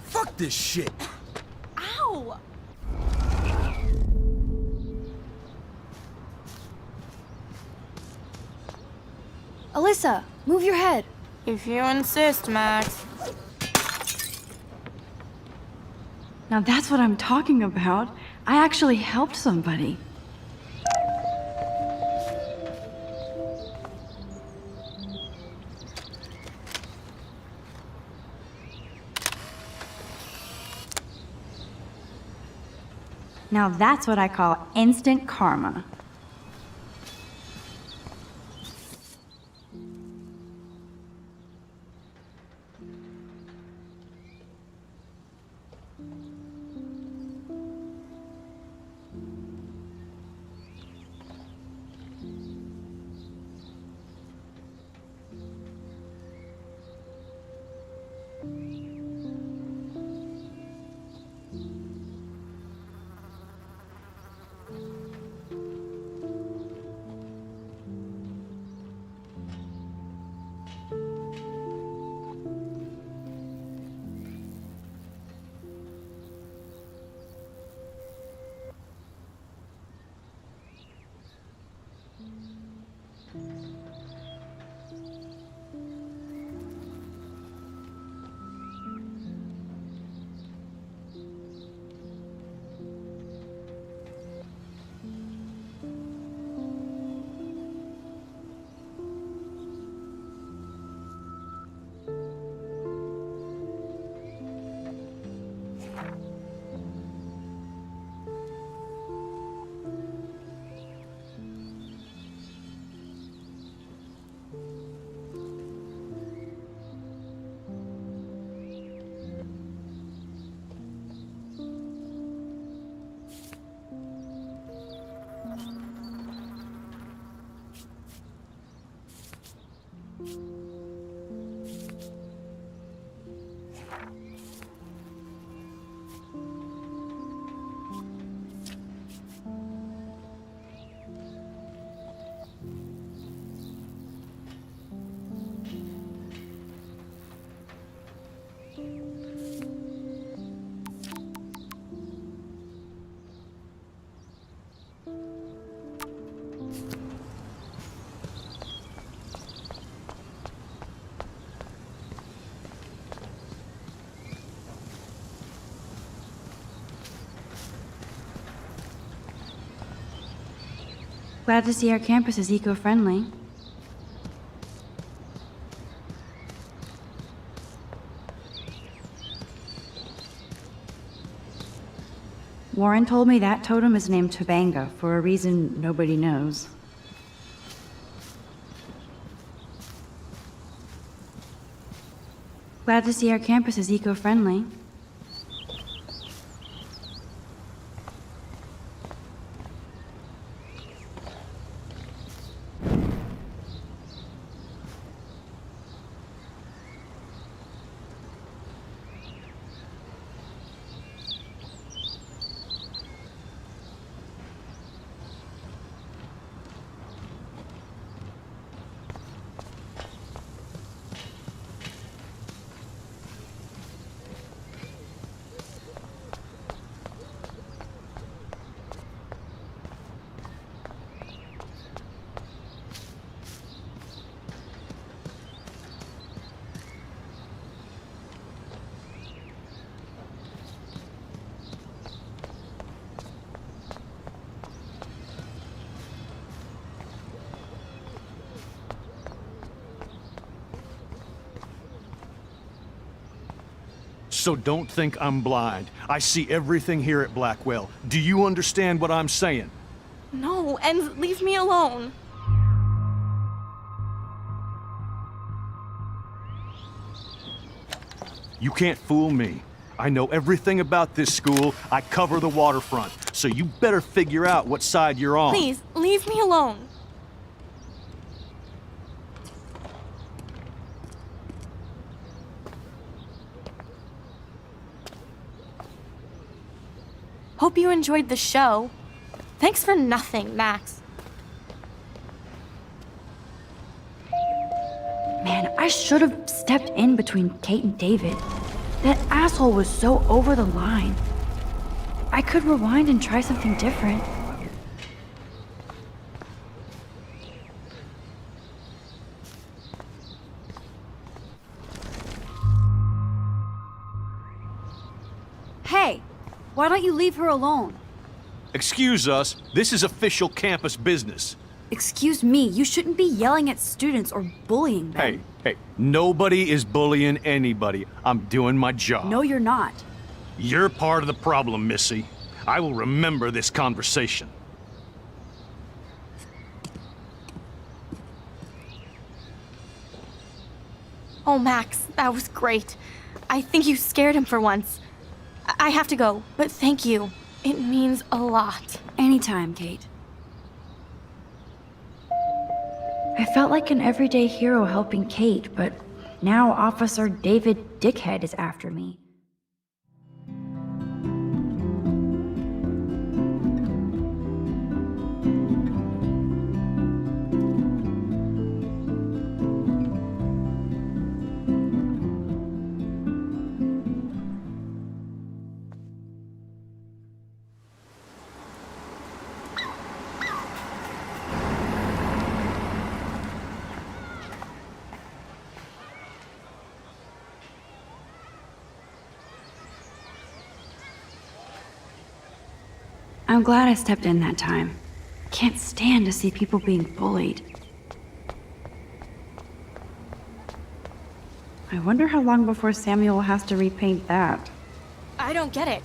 Fuck this shit! Ow! Alyssa, move your head. If you insist, Max. Now that's what I'm talking about. I actually helped somebody. Now that's what I call instant karma. Glad to see our campus is eco-friendly. Warren told me that totem is named Tobanga for a reason nobody knows. Glad to see our campus is eco-friendly. So don't think I'm blind. I see everything here at Blackwell. Do you understand what I'm saying? No, and leave me alone. You can't fool me. I know everything about this school. I cover the waterfront. So you better figure out what side you're on. Please, leave me alone. Hope you enjoyed the show. Thanks for nothing, Max. Man, I should have stepped in between Kate and David. That asshole was so over the line. I could rewind and try something different. Hey, why don't you leave her alone? Excuse us. This is official campus business. Excuse me, you shouldn't be yelling at students or bullying them. Hey, nobody is bullying anybody. I'm doing my job. No, you're not. You're part of the problem, Missy. I will remember this conversation. Oh, Max, that was great. I think you scared him for once. I have to go, but thank you. It means a lot. Anytime, Kate. I felt like an everyday hero helping Kate, but now Officer David Dickhead is after me. I'm glad I stepped in that time. Can't stand to see people being bullied. I wonder how long before Samuel has to repaint that. I don't get it.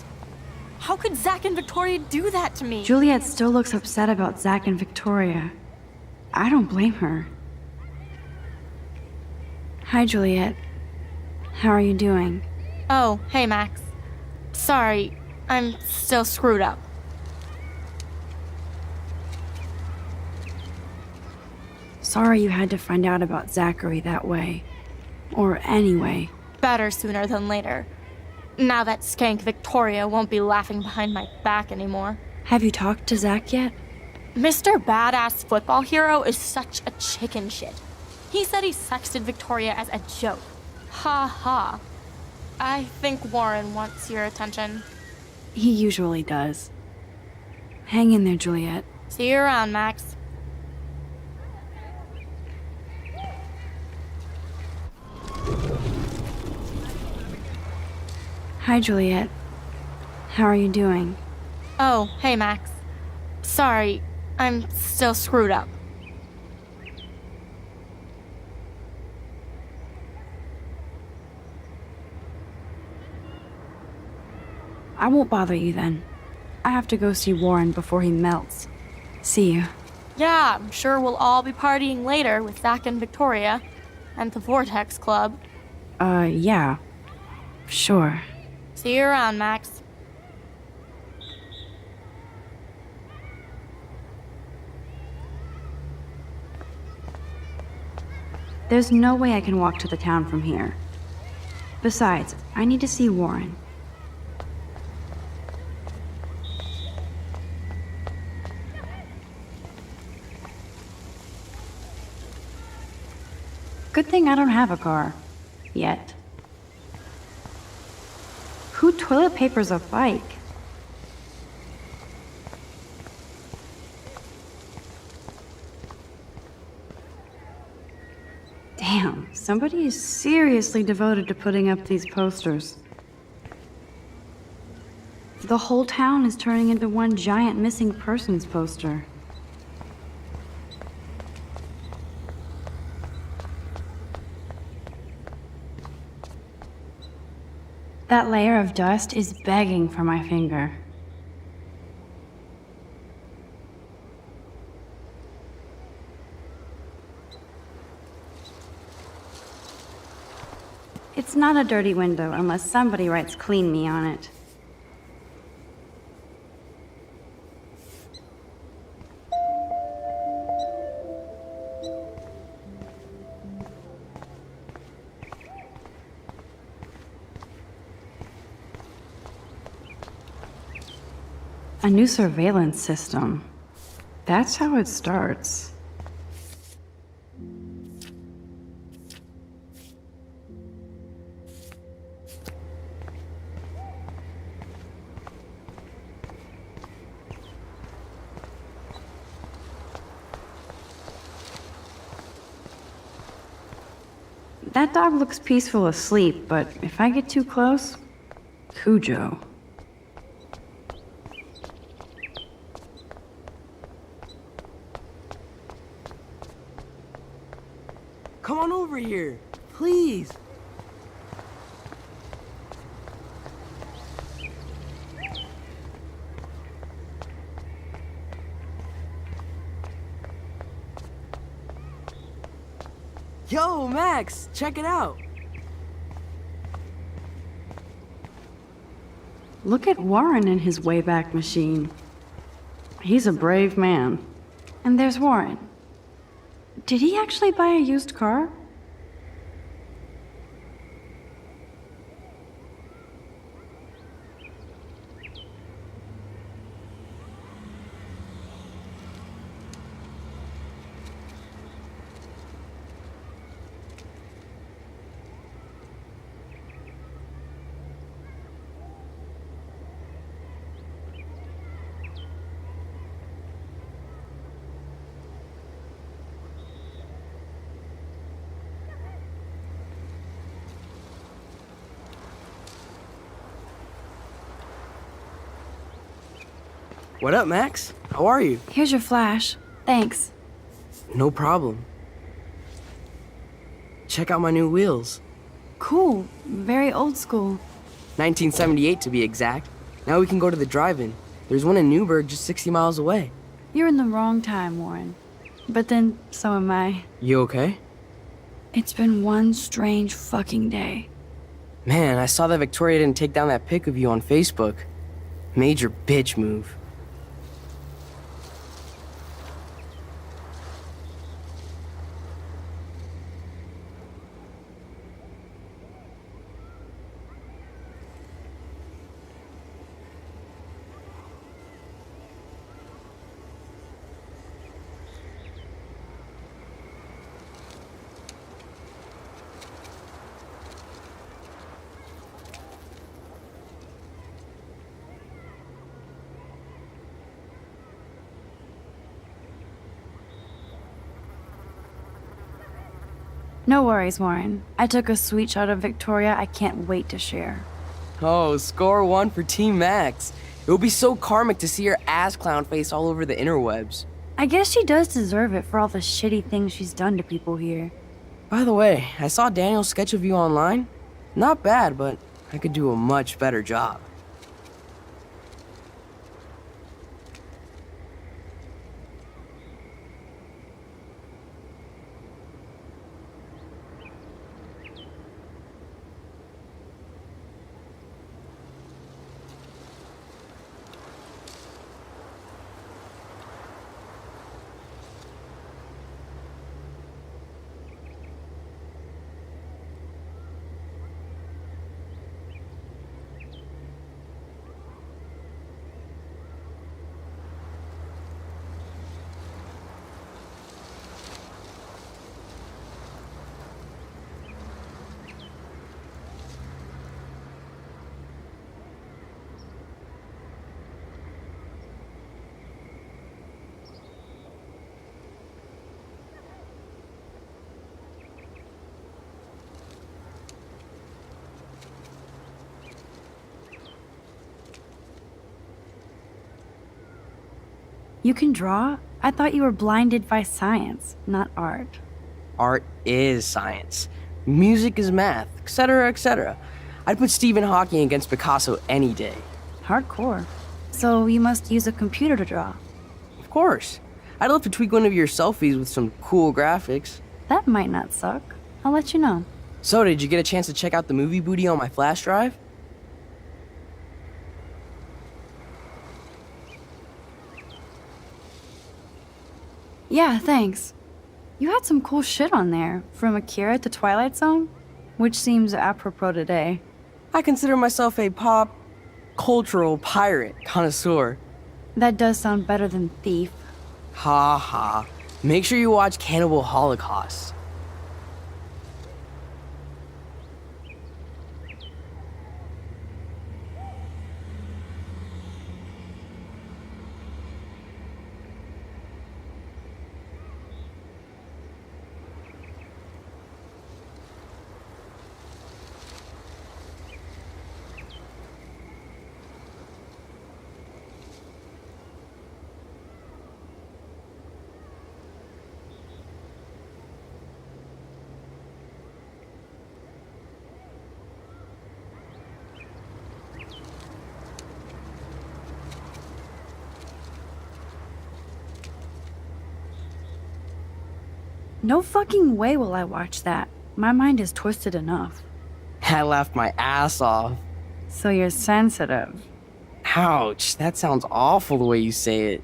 How could Zach and Victoria do that to me? Juliet still looks upset about Zach and Victoria. I don't blame her. Hi, Juliet. How are you doing? Oh, hey, Max. Sorry, I'm still screwed up. Sorry you had to find out about Zachary that way. Or anyway. Better sooner than later. Now that skank Victoria won't be laughing behind my back anymore. Have you talked to Zach yet? Mr. Badass Football Hero is such a chicken shit. He said he sexted Victoria as a joke. Ha ha. I think Warren wants your attention. He usually does. Hang in there, Juliet. See you around, Max. Hi, Juliet. How are you doing? Oh, hey, Max. Sorry, I'm still screwed up. I won't bother you then. I have to go see Warren before he melts. See you. Yeah, I'm sure we'll all be partying later with Zach and Victoria. And the Vortex Club. Yeah. Sure. See you around, Max. There's no way I can walk to the town from here. Besides, I need to see Warren. Good thing I don't have a car. Yet. Who toilet papers a bike? Damn, somebody is seriously devoted to putting up these posters. The whole town is turning into one giant missing persons poster. That layer of dust is begging for my finger. It's not a dirty window unless somebody writes "clean me" on it. A new surveillance system. That's how it starts. That dog looks peaceful asleep, but if I get too close, Cujo. Come on over here, please. Yo, Max, check it out. Look at Warren in his Wayback Machine. He's a brave man. And there's Warren. Did he actually buy a used car? What up, Max? How are you? Here's your flash. Thanks. No problem. Check out my new wheels. Cool. Very old school. 1978 to be exact. Now we can go to the drive-in. There's one in Newburgh just 60 miles away. You're in the wrong time, Warren. But then, so am I. You okay? It's been one strange fucking day. Man, I saw that Victoria didn't take down that pic of you on Facebook. Major bitch move. No worries, Warren. I took a sweet shot of Victoria I can't wait to share. Oh, score one for Team Max. It would be so karmic to see your ass clown face all over the interwebs. I guess she does deserve it for all the shitty things she's done to people here. By the way, I saw Daniel's sketch of you online. Not bad, but I could do a much better job. You can draw? I thought you were blinded by science, not art. Art is science. Music is math, etc., etc. I'd put Stephen Hawking against Picasso any day. Hardcore. So you must use a computer to draw. Of course. I'd love to tweak one of your selfies with some cool graphics. That might not suck. I'll let you know. So, did you get a chance to check out the movie booty on my flash drive? Yeah, thanks. You had some cool shit on there, from Akira to Twilight Zone, which seems apropos today. I consider myself a pop cultural pirate connoisseur. That does sound better than thief. Ha ha. Make sure you watch Cannibal Holocaust. No fucking way will I watch that. My mind is twisted enough. I laughed my ass off. So you're sensitive. Ouch, that sounds awful the way you say it.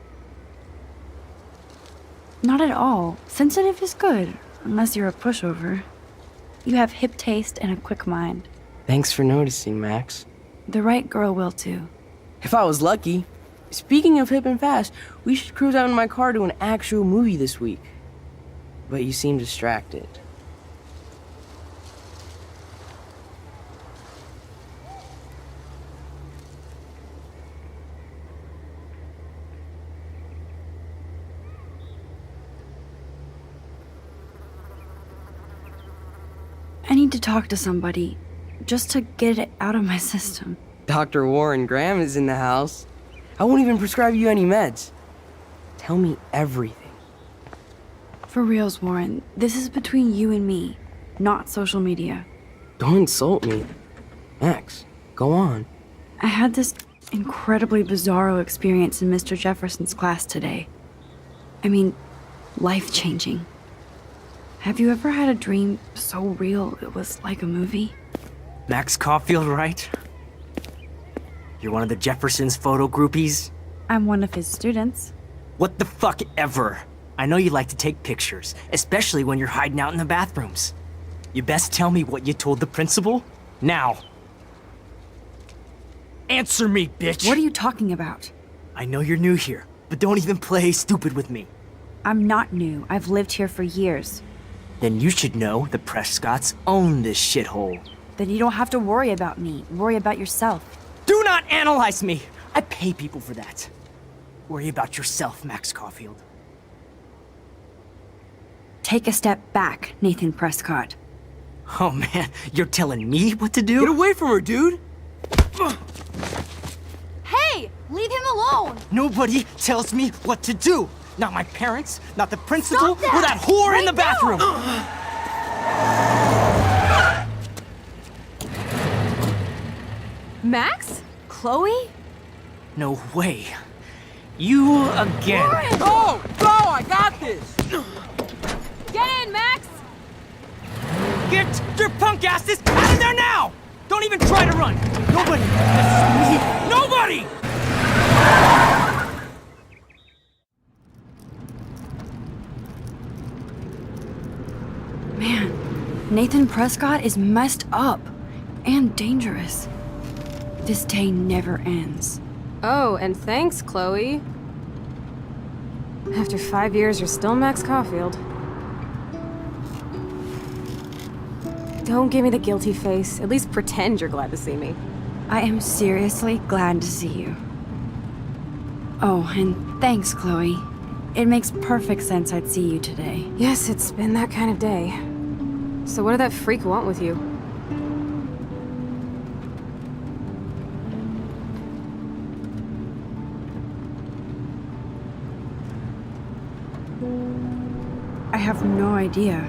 Not at all. Sensitive is good, unless you're a pushover. You have hip taste and a quick mind. Thanks for noticing, Max. The right girl will too. If I was lucky. Speaking of hip and fast, we should cruise out in my car to an actual movie this week. But you seem distracted. I need to talk to somebody, just to get it out of my system. Dr. Warren Graham is in the house. I won't even prescribe you any meds. Tell me everything. For reals, Warren, this is between you and me, not social media. Don't insult me. Max, go on. I had this incredibly bizarro experience in Mr. Jefferson's class today. I mean, life-changing. Have you ever had a dream so real it was like a movie? Max Caulfield, right? You're one of the Jefferson's photo groupies? I'm one of his students. What the fuck ever? I know you like to take pictures, especially when you're hiding out in the bathrooms. You best tell me what you told the principal, now. Answer me, bitch! What are you talking about? I know you're new here, but don't even play stupid with me. I'm not new. I've lived here for years. Then you should know the Prescotts own this shithole. Then you don't have to worry about me. Worry about yourself. Do not analyze me! I pay people for that. Worry about yourself, Max Caulfield. Take a step back, Nathan Prescott. Oh man, you're telling me what to do? Get away from her, dude! Hey! Leave him alone! Nobody tells me what to do! Not my parents, not the principal, or that whore in the bathroom! Max? Chloe? No way. You again. Go! Go! I got this! Get in, Max! Get your punk asses out of there now! Don't even try to run! Nobody! Nobody! Man, Nathan Prescott is messed up and dangerous. This day never ends. Oh, and thanks, Chloe. After 5 years, you're still Max Caulfield. Don't give me the guilty face. At least pretend you're glad to see me. I am seriously glad to see you. Oh, and thanks, Chloe. It makes perfect sense I'd see you today. Yes, it's been that kind of day. So what did that freak want with you? I have no idea.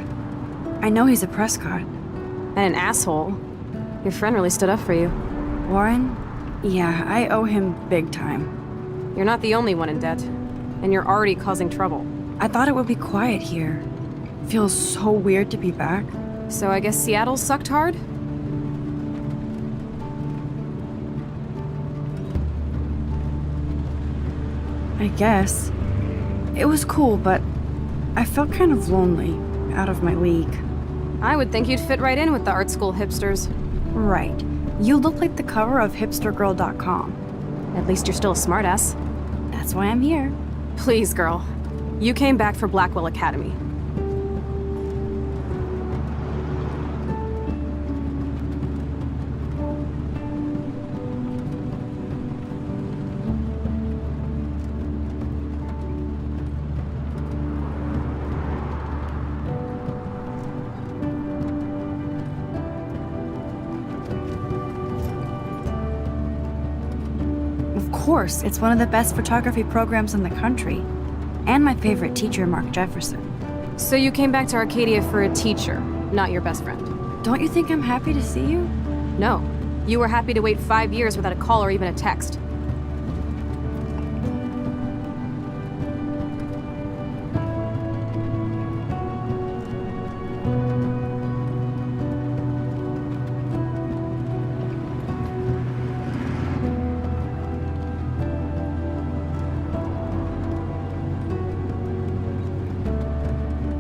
I know he's a Prescott. And an asshole. Your friend really stood up for you. Warren? Yeah, I owe him big time. You're not the only one in debt. And you're already causing trouble. I thought it would be quiet here. Feels so weird to be back. So I guess Seattle sucked hard? I guess. It was cool, but I felt kind of lonely, out of my league. I would think you'd fit right in with the art school hipsters. Right. You look like the cover of hipstergirl.com. At least you're still a smartass. That's why I'm here. Please, girl. You came back for Blackwell Academy. Of course, it's one of the best photography programs in the country. And my favorite teacher, Mark Jefferson. So you came back to Arcadia for a teacher, not your best friend. Don't you think I'm happy to see you? No. You were happy to wait 5 years without a call or even a text.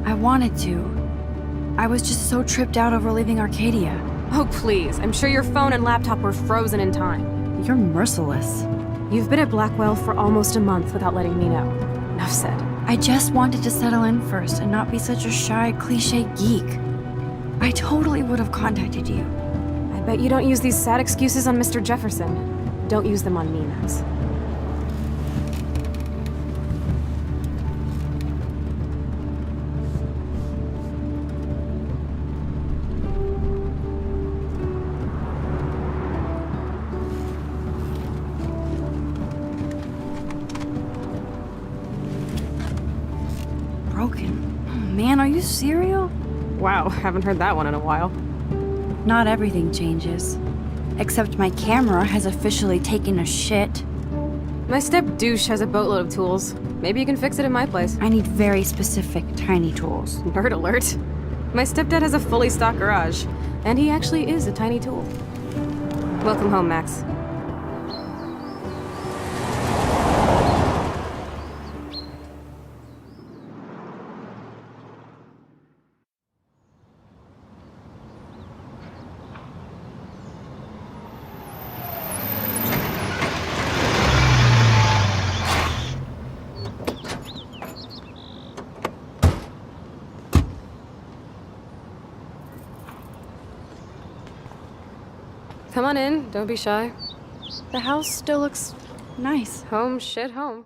I wanted to. I was just so tripped out over leaving Arcadia. Oh, please. I'm sure your phone and laptop were frozen in time. You're merciless. You've been at Blackwell for almost a month without letting me know. Enough said. I just wanted to settle in first and not be such a shy, cliche geek. I totally would have contacted you. I bet you don't use these sad excuses on Mr. Jefferson. Don't use them on me, Max. Broken. Oh, man, are you serial? Wow, haven't heard that one in a while. Not everything changes. Except my camera has officially taken a shit. My step douche has a boatload of tools. Maybe you can fix it in my place. I need very specific, tiny tools. Nerd alert. My stepdad has a fully stocked garage, and he actually is a tiny tool. Welcome home, Max. Come on in, don't be shy. The house still looks nice. Home shit home.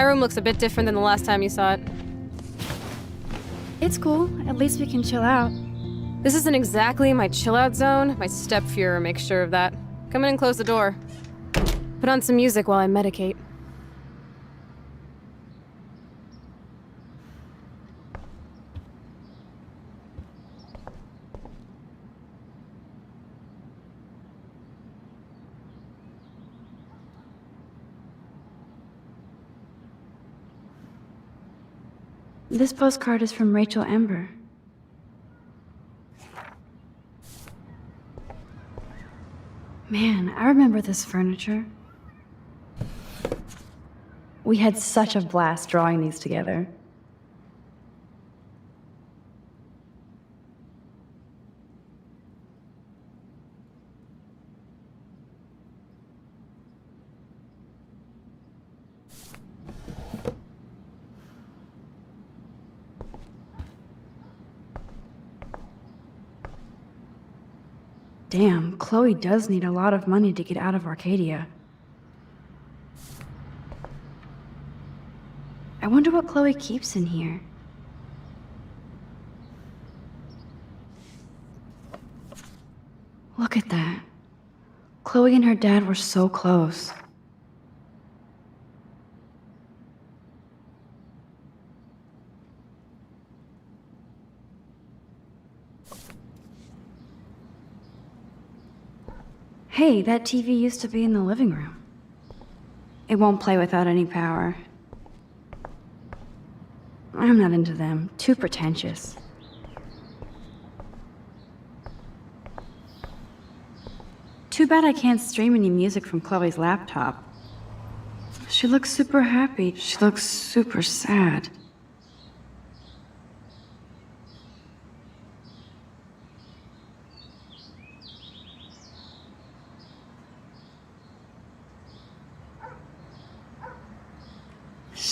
room looks a bit different than the last time you saw it. It's cool. At least we can chill out. This isn't exactly my chill-out zone. My stepfuhrer makes sure of that. Come in and close the door. Put on some music while I medicate. This postcard is from Rachel Ember. Man, I remember this furniture. We had such a blast drawing these together. Damn, Chloe does need a lot of money to get out of Arcadia. I wonder what Chloe keeps in here. Look at that. Chloe and her dad were so close. Hey, that TV used to be in the living room. It won't play without any power. I'm not into them. Too pretentious. Too bad I can't stream any music from Chloe's laptop. She looks super happy. She looks super sad.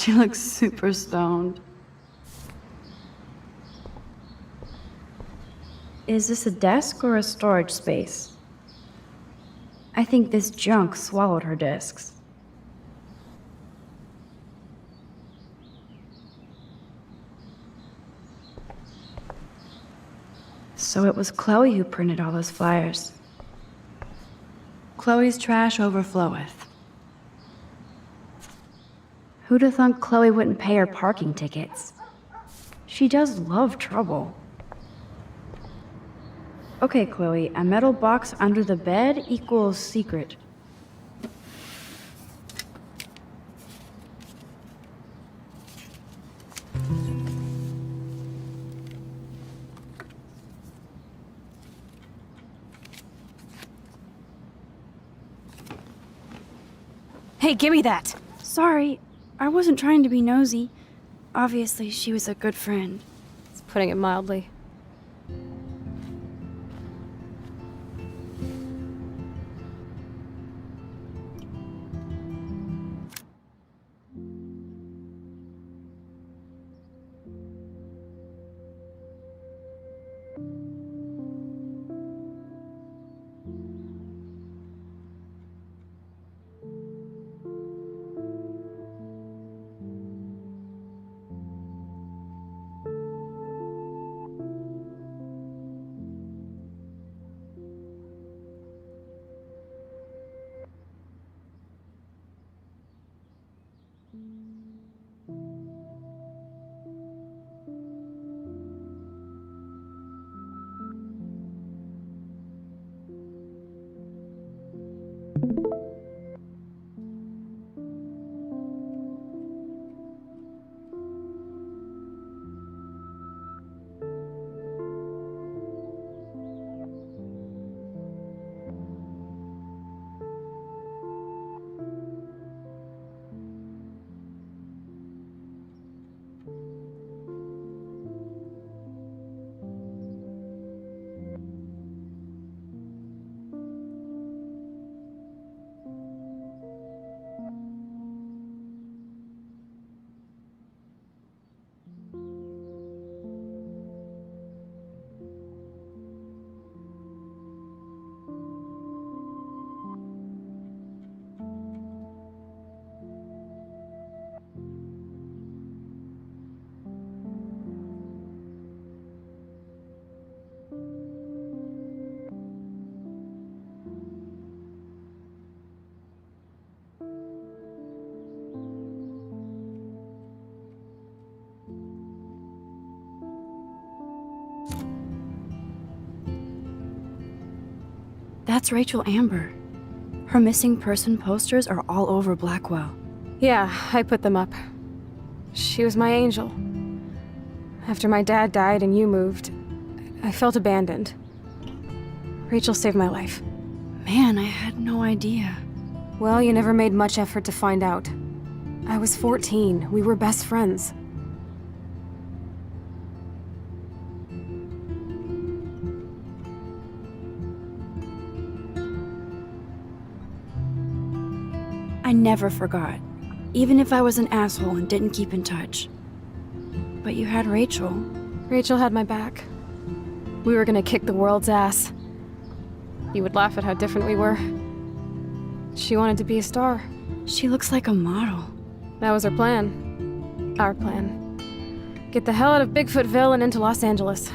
She looks super stoned. Is this a desk or a storage space? I think this junk swallowed her discs. So it was Chloe who printed all those flyers. Chloe's trash overfloweth. Who'd have thunk Chloe wouldn't pay her parking tickets? She does love trouble. Okay, Chloe, a metal box under the bed equals secret. Hey, give me that! Sorry, I wasn't trying to be nosy. Obviously, she was a good friend. It's putting it mildly. That's Rachel Amber. Her missing person posters are all over Blackwell. Yeah, I put them up. She was my angel. After my dad died and you moved, I felt abandoned. Rachel saved my life. Man, I had no idea. Well, you never made much effort to find out. I was 14. We were best friends. I never forgot, even if I was an asshole and didn't keep in touch. But you had Rachel. Rachel had my back. We were gonna kick the world's ass. You would laugh at how different we were. She wanted to be a star. She looks like a model. That was her plan. Our plan. Get the hell out of Bigfootville and into Los Angeles.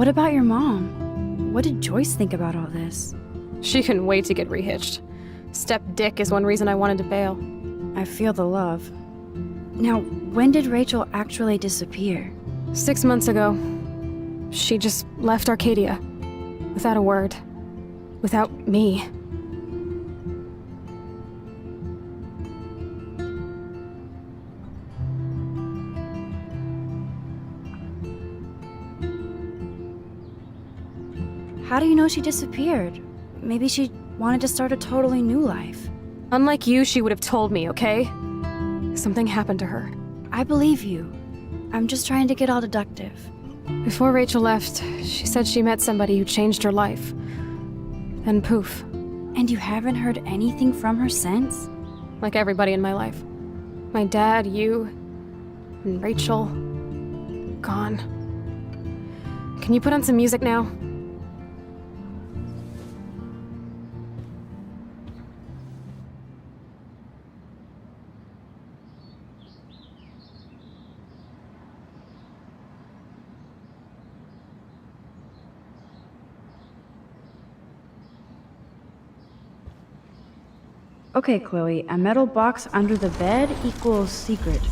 What about your mom? What did Joyce think about all this? She couldn't wait to get rehitched. Step Dick is one reason I wanted to bail. I feel the love. Now, when did Rachel actually disappear? 6 months ago. She just left Arcadia. Without a word. Without me. How do you know she disappeared? Maybe she wanted to start a totally new life. Unlike you, she would have told me, okay? Something happened to her. I believe you. I'm just trying to get all deductive. Before Rachel left, she said she met somebody who changed her life. Then poof. And you haven't heard anything from her since? Like everybody in my life. My dad, you, and Rachel. Gone. Can you put on some music now? Okay, Chloe, a metal box under the bed equals secret.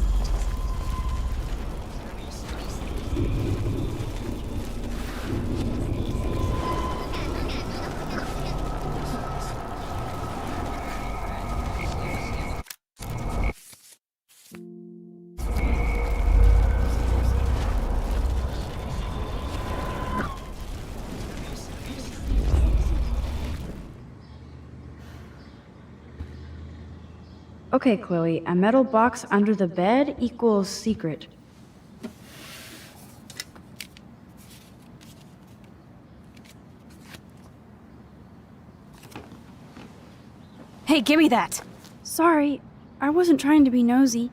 Okay, Chloe, a metal box under the bed equals secret. Hey, give me that! Sorry, I wasn't trying to be nosy.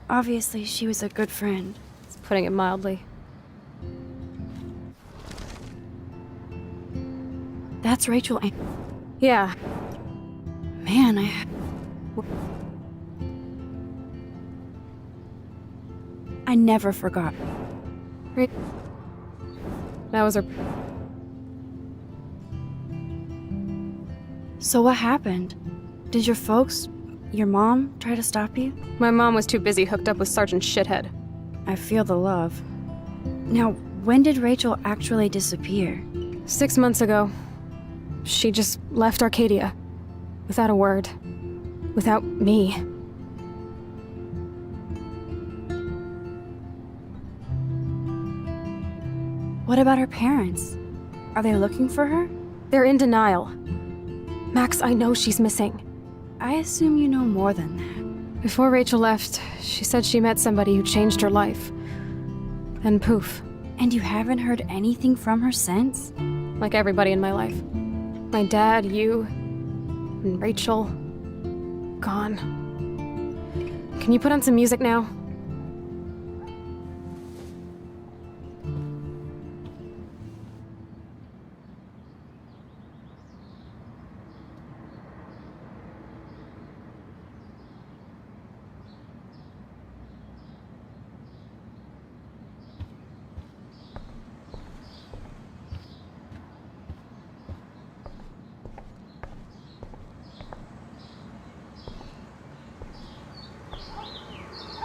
Obviously, she was a good friend. It's putting it mildly. That's Rachel. Yeah. Man, I never forgot. That was her. So what happened? Did your folks, your mom, try to stop you? My mom was too busy hooked up with Sergeant Shithead. I feel the love. Now, when did Rachel actually disappear? 6 months ago. She just left Arcadia. Without a word. Without me. What about her parents? Are they looking for her? They're in denial. Max, I know she's missing. I assume you know more than that. Before Rachel left, she said she met somebody who changed her life. Then poof. And you haven't heard anything from her since? Like everybody in my life. My dad, you, and Rachel. Gone. Can you put on some music now?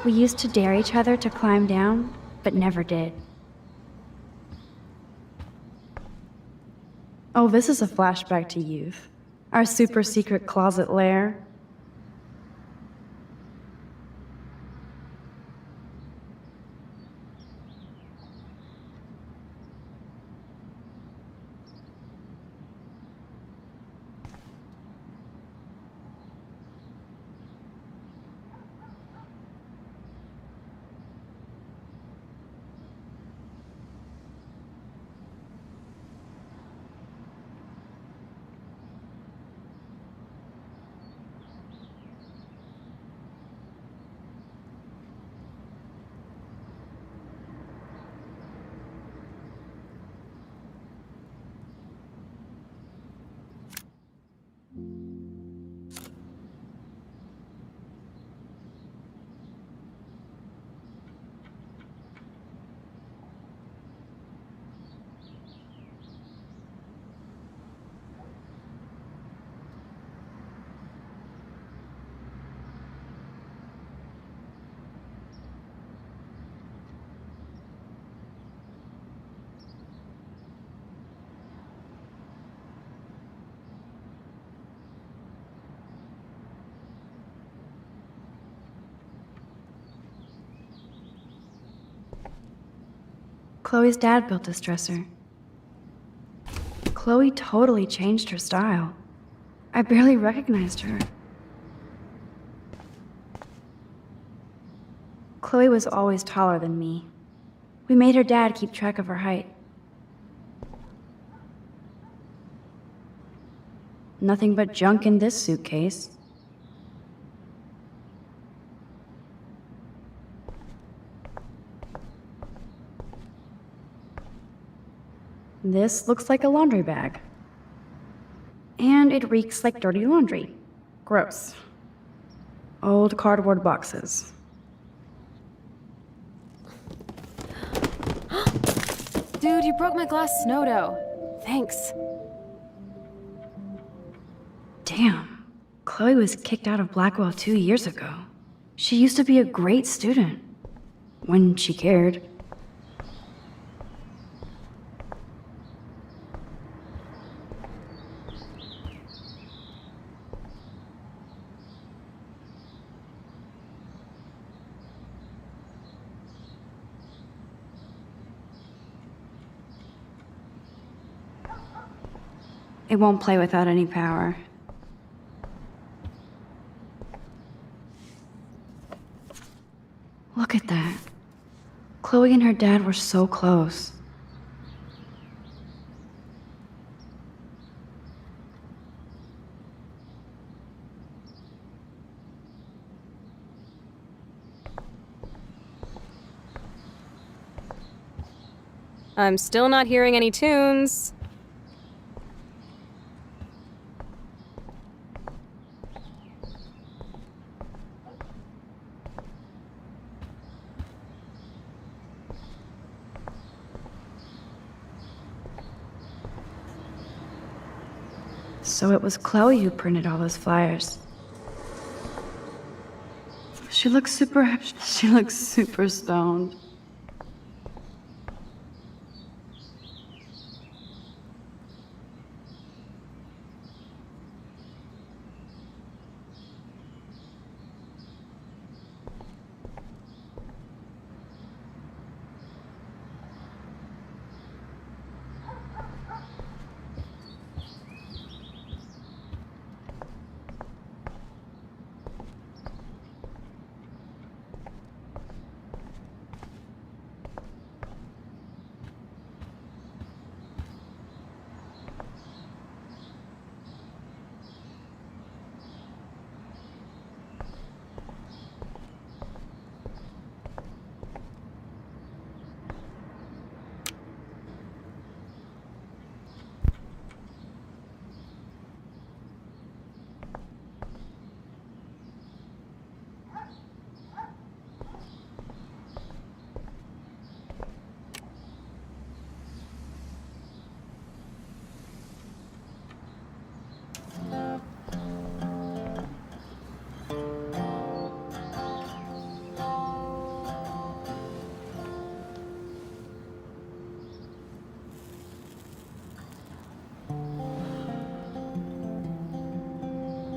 We used to dare each other to climb down, but never did. Oh, this is a flashback to youth. Our super secret closet lair. Chloe's dad built this dresser. Chloe totally changed her style. I barely recognized her. Chloe was always taller than me. We made her dad keep track of her height. Nothing but junk in this suitcase. This looks like a laundry bag. And it reeks like dirty laundry. Gross. Old cardboard boxes. Dude, you broke my glass snow dough. Thanks. Damn. Chloe was kicked out of Blackwell 2 years ago. She used to be a great student. When she cared. It won't play without any power. Look at that. Chloe and her dad were so close. I'm still not hearing any tunes. So it was Chloe who printed all those flyers. She looks super stoned.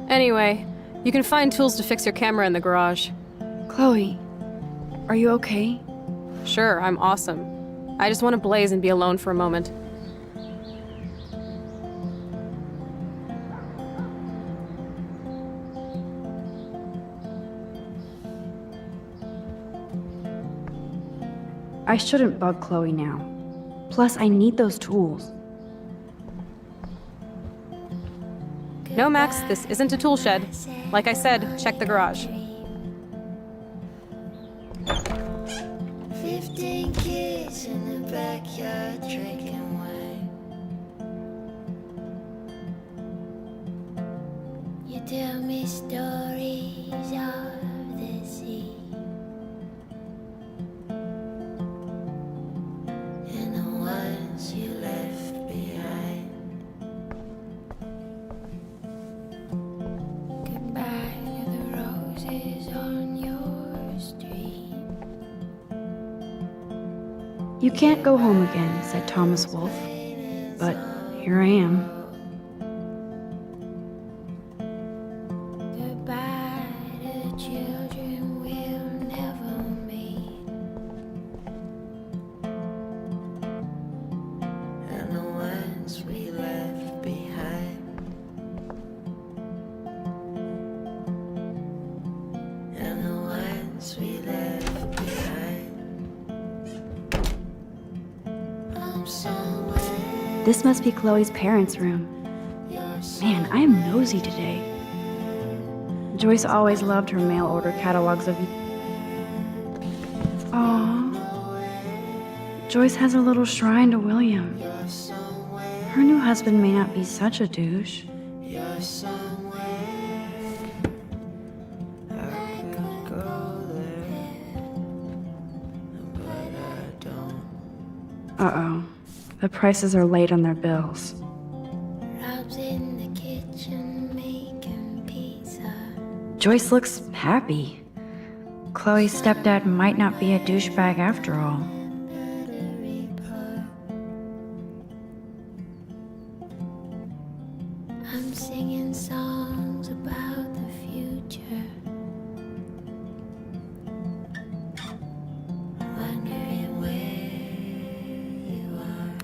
Anyway, you can find tools to fix your camera in the garage. Chloe, are you okay? Sure, I'm awesome. I just want to blaze and be alone for a moment. I shouldn't bug Chloe now. Plus, I need those tools. No, Max, this isn't a tool shed. Like I said, check the garage. 15 kids in the backyard drinking wine. You tell me stories of the sea and the ones you left behind. Goodbye to the roses on your street. You can't go home again, said Thomas Wolfe. But here I am. Goodbye to children we'll never meet. This must be Chloe's parents' room. Man, I am nosy today. Joyce always loved her mail order catalogs of... Aww. Joyce has a little shrine to William. Her new husband may not be such a douche. Uh-oh. The prices are late on their bills. Rob's in the kitchen making pizza. Joyce looks happy. Chloe's stepdad might not be a douchebag after all. I'm singing songs about the future. Wondering where you are.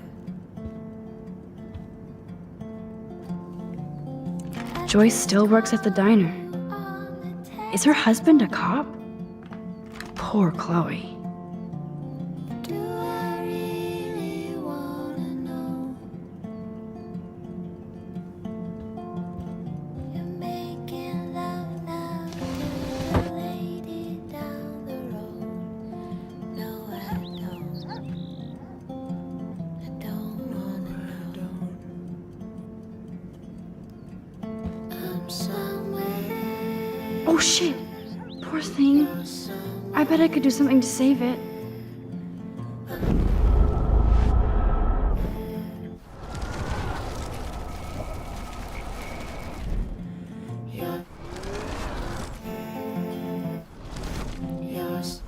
Joyce still works at the diner. Is her husband a cop? Poor Chloe. Do I really wanna know? You're making love now to the lady down the road. No, I don't. I don't wanna know. I'm somewhere. Oh shit! Poor thing. I bet I could do something to save it. Yours.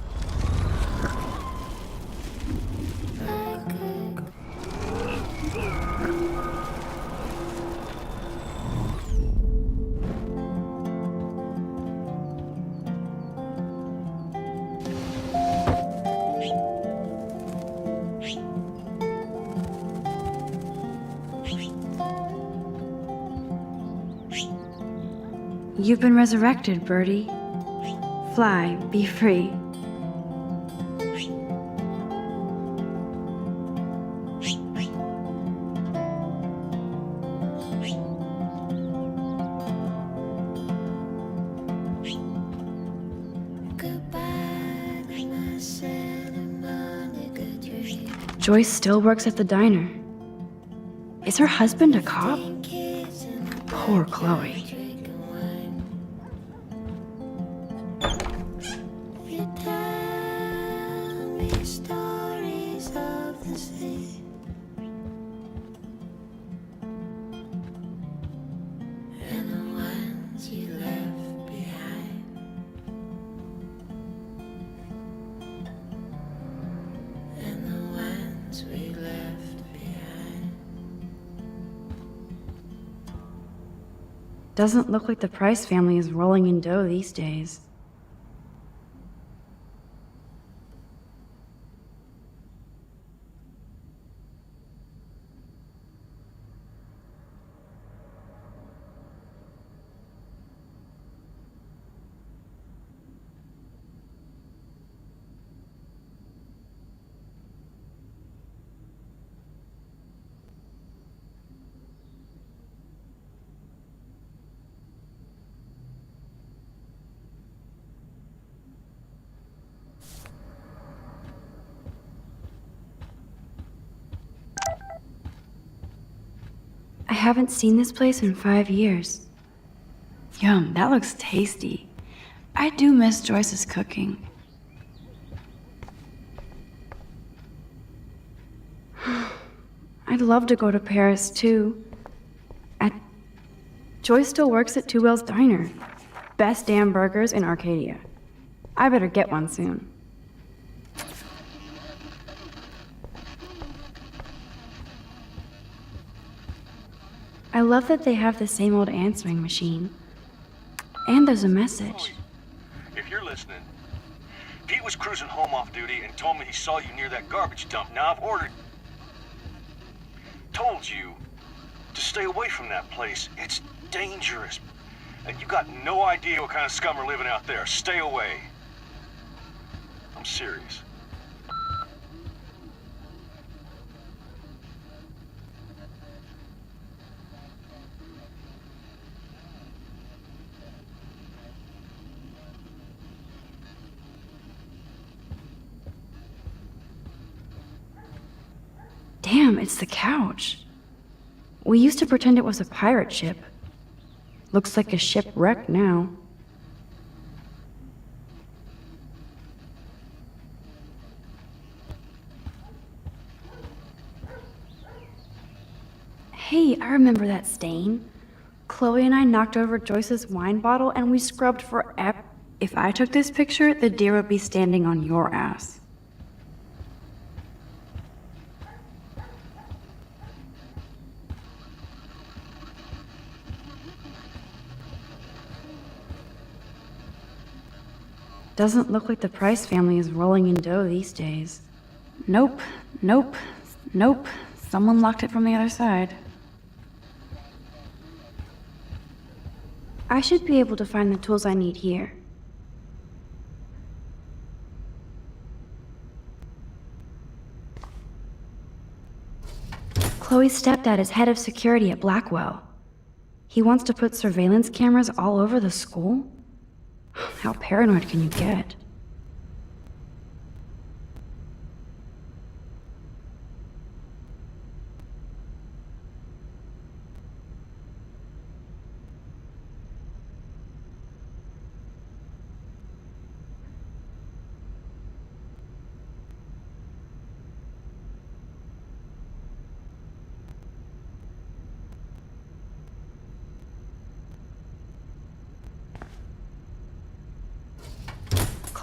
You've been resurrected, Birdie. Fly, be free. Joyce still works at the diner. Is her husband a cop? Poor Chloe. Stories of the sea. And the ones you left behind. And the ones we left behind. Doesn't look like the Price family is rolling in dough these days. I haven't seen this place in 5 years. Yum, that looks tasty. I do miss Joyce's cooking. I'd love to go to Paris too. Joyce still works at Two Whales Diner. Best damn burgers in Arcadia. I better get one soon. I love that they have the same old answering machine. And there's a message. If you're listening, Pete was cruising home off duty and told me he saw you near that garbage dump. Now I've told you to stay away from that place. It's dangerous. And you got no idea what kind of scum are living out there. Stay away. I'm serious. Damn, it's the couch. We used to pretend it was a pirate ship. Looks like a shipwreck now. Hey, I remember that stain. Chloe and I knocked over Joyce's wine bottle and we scrubbed forever. If I took this picture, the deer would be standing on your ass. Doesn't look like the Price family is rolling in dough these days. Nope, nope, nope. Someone locked it from the other side. I should be able to find the tools I need here. Chloe's stepdad is head of security at Blackwell. He wants to put surveillance cameras all over the school? How paranoid can you get?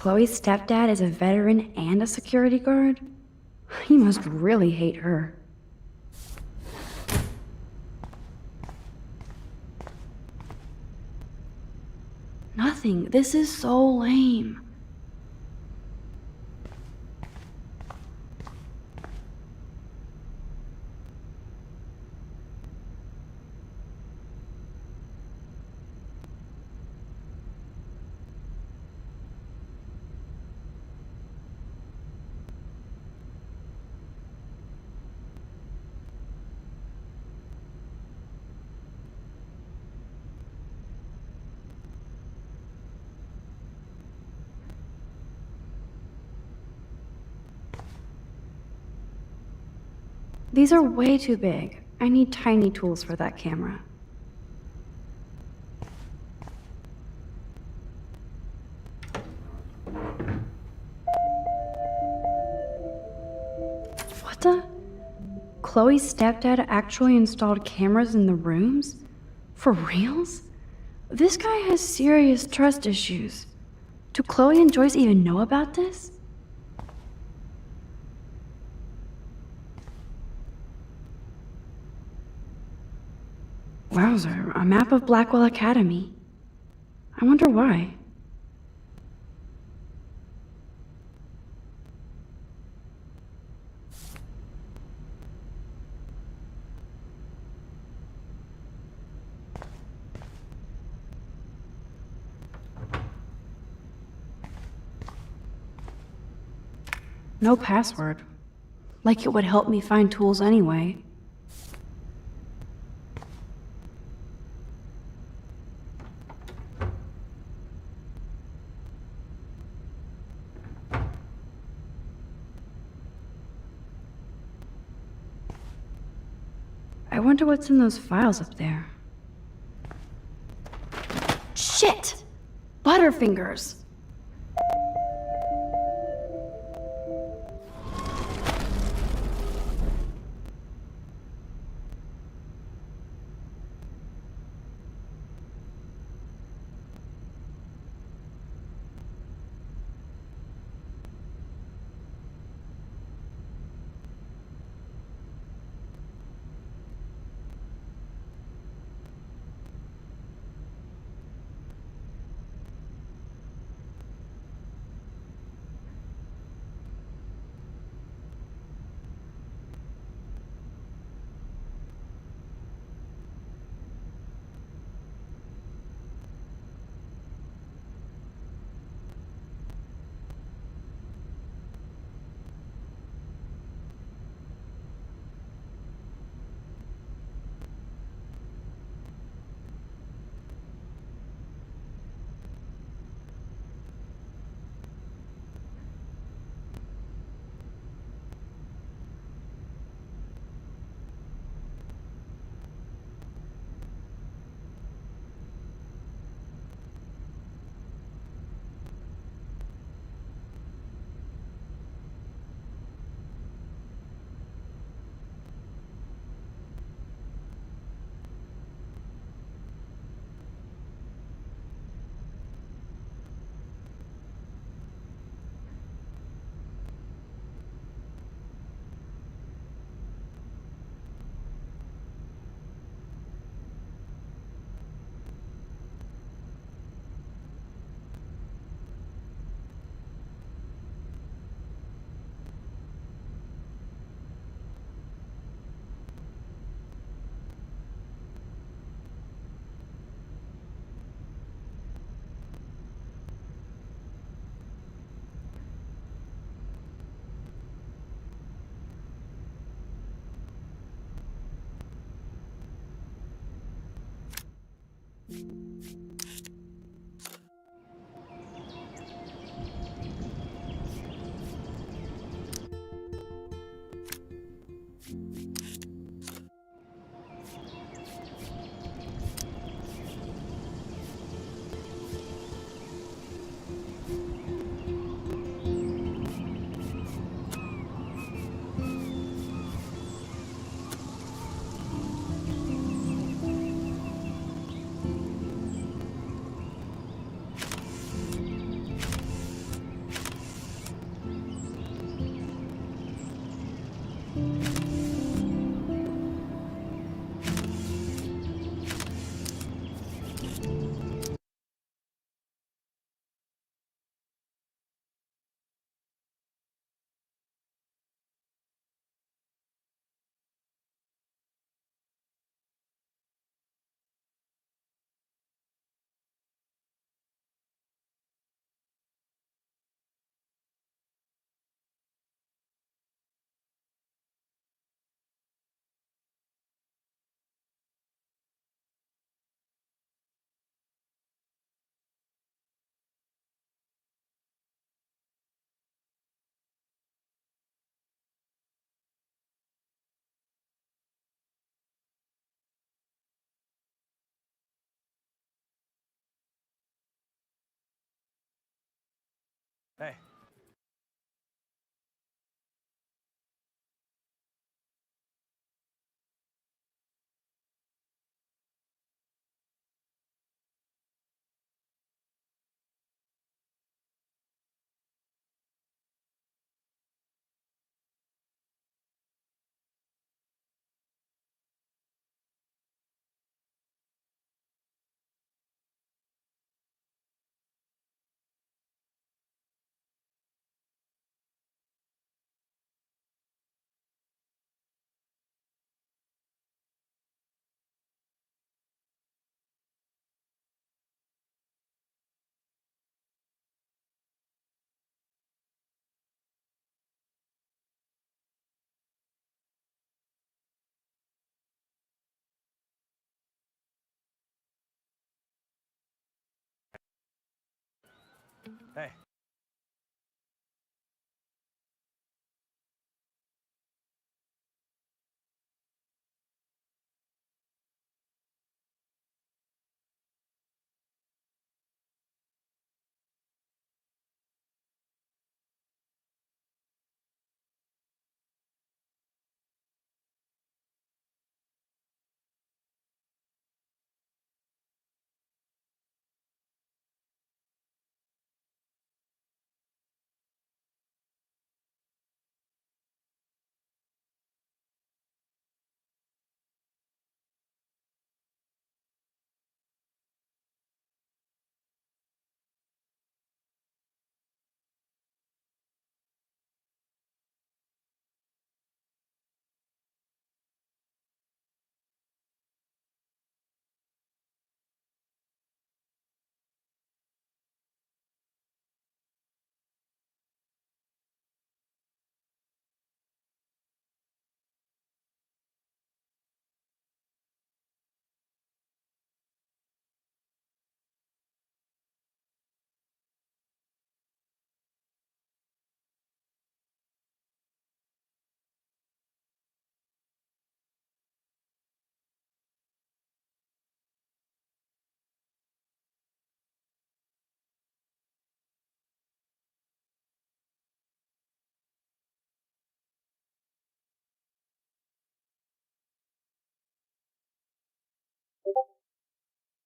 Chloe's stepdad is a veteran and a security guard? He must really hate her. Nothing. This is so lame. These are way too big. I need tiny tools for that camera. What the? Chloe's stepdad actually installed cameras in the rooms? For reals? This guy has serious trust issues. Do Chloe and Joyce even know about this? Wowzer, a map of Blackwell Academy. I wonder why. No password. Like it would help me find tools anyway. I wonder what's in those files up there. Shit! Butterfingers! Hey. Hey.